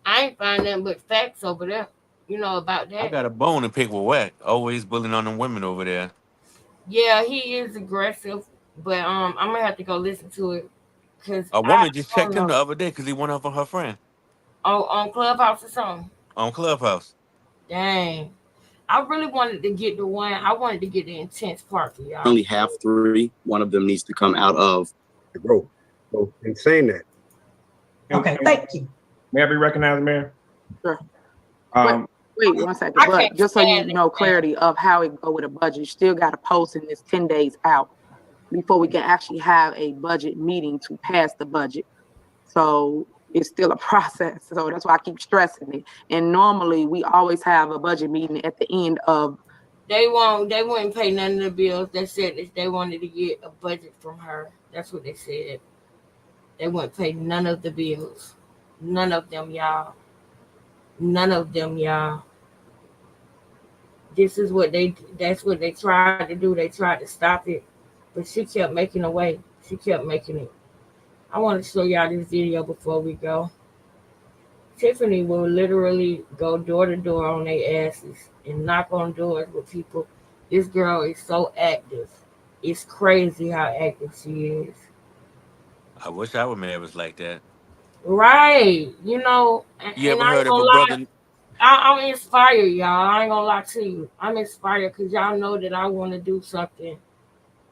I ain't find nothing but facts over there, you know, about I that. got a bone to pick with Wack. Always bullying on them women over there. Yeah, he is aggressive, but I'm gonna have to go listen to it because A I woman just don't checked him know. the other day because he went off on her friend On Clubhouse or something. on Clubhouse. Dang. I really wanted to get the one. I wanted to get the intense part for y'all. Only have 3. One of them needs to come out of the growth. So in saying that, Okay, thank you. May I be recognized, Mayor? Sure. Wait 1 second. But just so you know clarity of how it go with a budget, you still got to post in this 10 days out before we can actually have a budget meeting to pass the budget. So it's still a process. So that's why I keep stressing it. And normally we always have a budget meeting at the end of. They wouldn't pay none of the bills. They said that they wanted to get a budget from her. That's what they said. They wouldn't pay none of the bills. None of them, y'all. None of them, y'all. That's what they tried to do. They tried to stop it. But she kept making a way. She kept making it. I want to show y'all this video before we go. Tiffany will literally go door to door on their asses and knock on doors with people. This girl is so active. It's crazy how active she is. I wish our mayor was like that. Right. You know, You and ever I ain't heard of gonna a lie. brother? I'm inspired, y'all. I ain't gonna lie to you. I'm inspired because y'all know that I want to do something.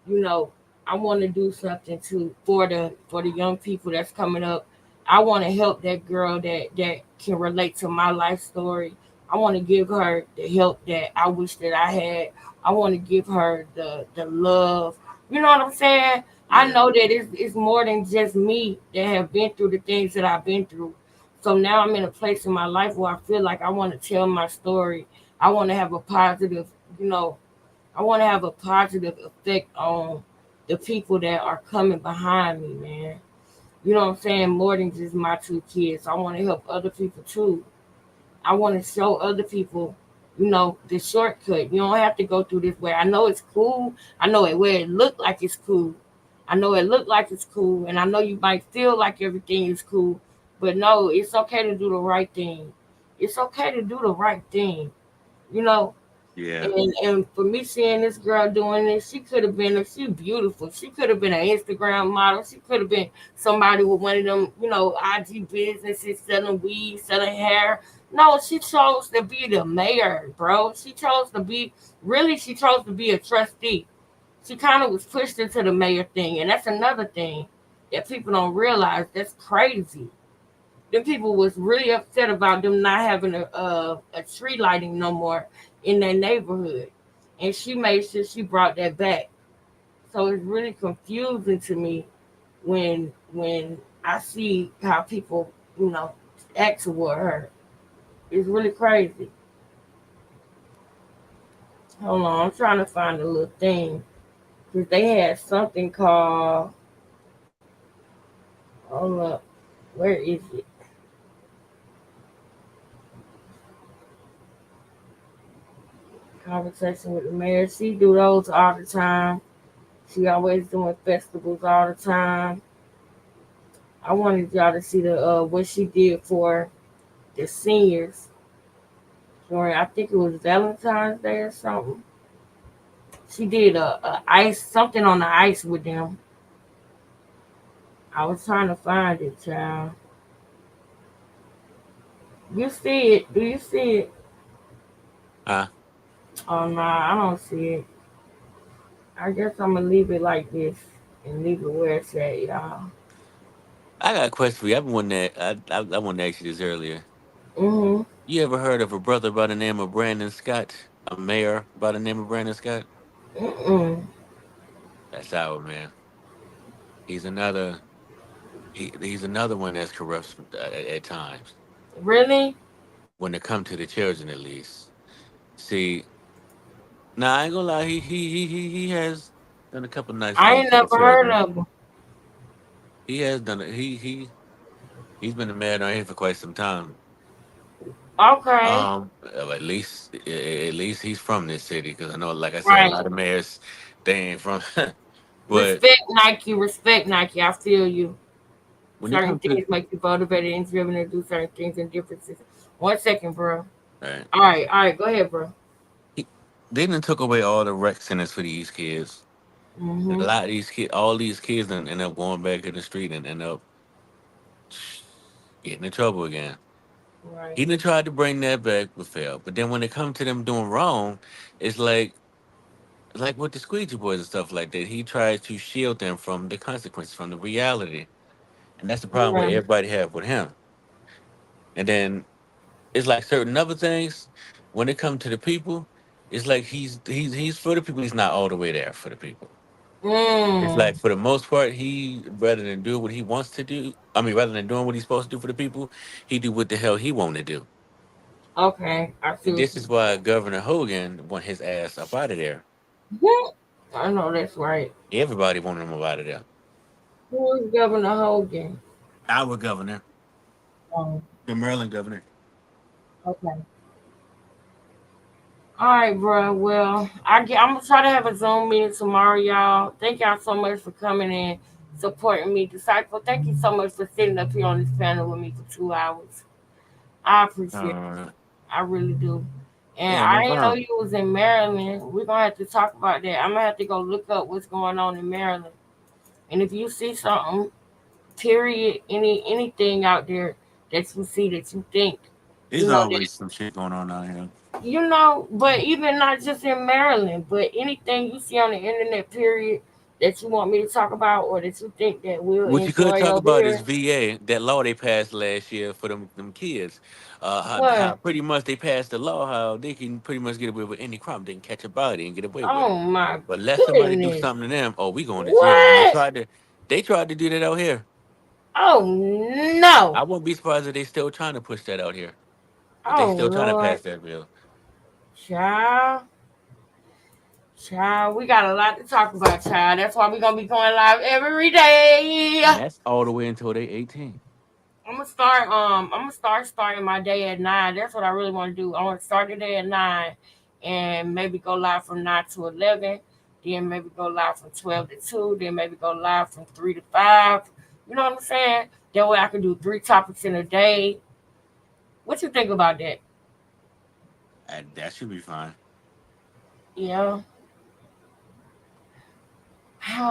You know, I want to do something for the young people that's coming up. I want to help that girl that can relate to my life story. I want to give her the help that I wish that I had. I want to give her the love. You know what I'm saying? I know that it's more than just me that have been through the things that I've been through. So now I'm in a place in my life where I feel like I want to tell my story. I want to have a positive, you know, I want to have a positive effect on the people that are coming behind me, man. You know what I'm saying? More than just my 2 kids. I want to help other people too. I want to show other people, you know, the shortcut. You don't have to go through this way. I know it's cool. I know it where it looked like it's cool. I know it looked like it's cool. And I know you might feel like everything is cool. But no, it's okay to do the right thing. It's okay to do the right thing. You know, Yeah. and for me seeing this girl doing this, she could have been, she beautiful. She could have been an Instagram model. She could have been somebody with one of them, you know, IG businesses selling weed, selling hair. No, she chose to be the mayor, bro. She chose to be a trustee. She kind of was pushed into the mayor thing, and that's another thing that people don't realize. That's crazy. Them people was really upset about them not having a tree lighting no more in their neighborhood, and she made sure she brought that back. So it's really confusing to me when I see how people, you know, act toward her. It's really crazy. Hold on, I'm trying to find a little thing because they had something called. Hold up, where is it? Conversation with the mayor. She do those all the time. She always doing festivals all the time. I wanted y'all to see the what she did for the seniors during, I think it was Valentine's Day or something. She did a ice something on the ice with them. I was trying to find it, child. You see it? Do you see it? Huh? Oh no, I don't see it. I guess I'm gonna leave it like this and leave it where it's at, y'all. I got a question for you. I've been wanting that. I wanted to ask you this earlier. Mhm. You ever heard of a brother by the name of Brandon Scott? A mayor by the name of Brandon Scott? Mm. That's our man. He's another. He's another one that's corrupt at times. Really? When it comes to the children, at least. See, nah, I ain't gonna lie. He has done a couple nice I things ain't for the never heard children. of him. He has done it. He's been a mayor down here for quite some time. Okay. At least he's from this city because I know, like I said, a Right. lot of mayors they ain't from. But Respect Nike. Respect Nike. I feel you. when it Certain comes to things make you motivated and driven to do certain things and differences. 1 second, bro. right, All right. All right. Go ahead, bro. they done took away all the rec centers for these kids. A Mhm. lot of these kids, all these kids, then end up going back in the street and end up getting in trouble again. Right. He done tried to bring that back, but failed. But then when it comes to them doing wrong, it's like with the squeegee boys and stuff like that. He tries to shield them from the consequences, from the reality, and that's the problem with Yeah. everybody have with him. And then it's like certain other things. When it comes to the people, it's like he's for the people. He's not all the way there for the people. It's Mm. like for the most part, he rather than do what he wants to do. I mean, rather than doing what he's supposed to do for the people, he do what the hell he want to do. Okay. I see And what this you. is why Governor Hogan want his ass up out of there. I know that's right. Everybody wanted him up out of there. Who is Governor Hogan? Our governor, Oh, the Maryland governor. okay. All right, bro. Well, I'm gonna try to have a Zoom meeting tomorrow, y'all. Thank y'all so much for coming in. supporting me. Disciple, thank you so much for sitting up here on this panel with me for 2 hours. I appreciate it. I really do. And Yeah, I no didn't know problem. you was in Maryland. We're gonna have to talk about that. I'm gonna have to go look up what's going on in Maryland. And if you see something, period, anything out there that you see that you think, There's always some shit going on out here. but even not just in Maryland, but anything you see on the internet, period, that you want me to talk about or that you think that we'll What you could enjoy talk over about is here. VA, that law they passed last year for them kids. How What? pretty much they passed the law, how they can pretty much get away with any crime. They can catch a body and get away with Oh it. my But let somebody do goodness. something to them, oh, we going to jail. And What? they tried to do that out here. Oh no. I wouldn't be surprised if they still trying to push that out here. If they Oh still trying to Lord. pass that bill. Child. Child, we got a lot to talk about, child. That's why we're gonna be going live every day. And that's all the way until they 18. I'm gonna start starting my day at 9. That's what I really want to do. I want to start the day at 9 and maybe go live from 9 to 11, then maybe go live from 12 to 2, then maybe go live from 3 to 5. You know what I'm saying? That way I can do 3 topics in a day. What you think about that? That should be fine. Yeah.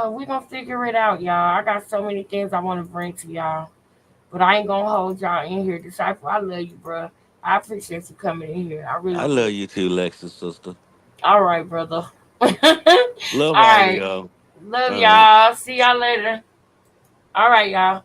We're gonna figure it out, y'all. I got so many things I want to bring to y'all. But I ain't gonna hold y'all in here. Disciple, I love you, bro. I appreciate you coming in here. I really I love you too, Lexus sister. All right, brother. Love All all of right. y'all. Love All right. y'all. See y'all later. All right, y'all.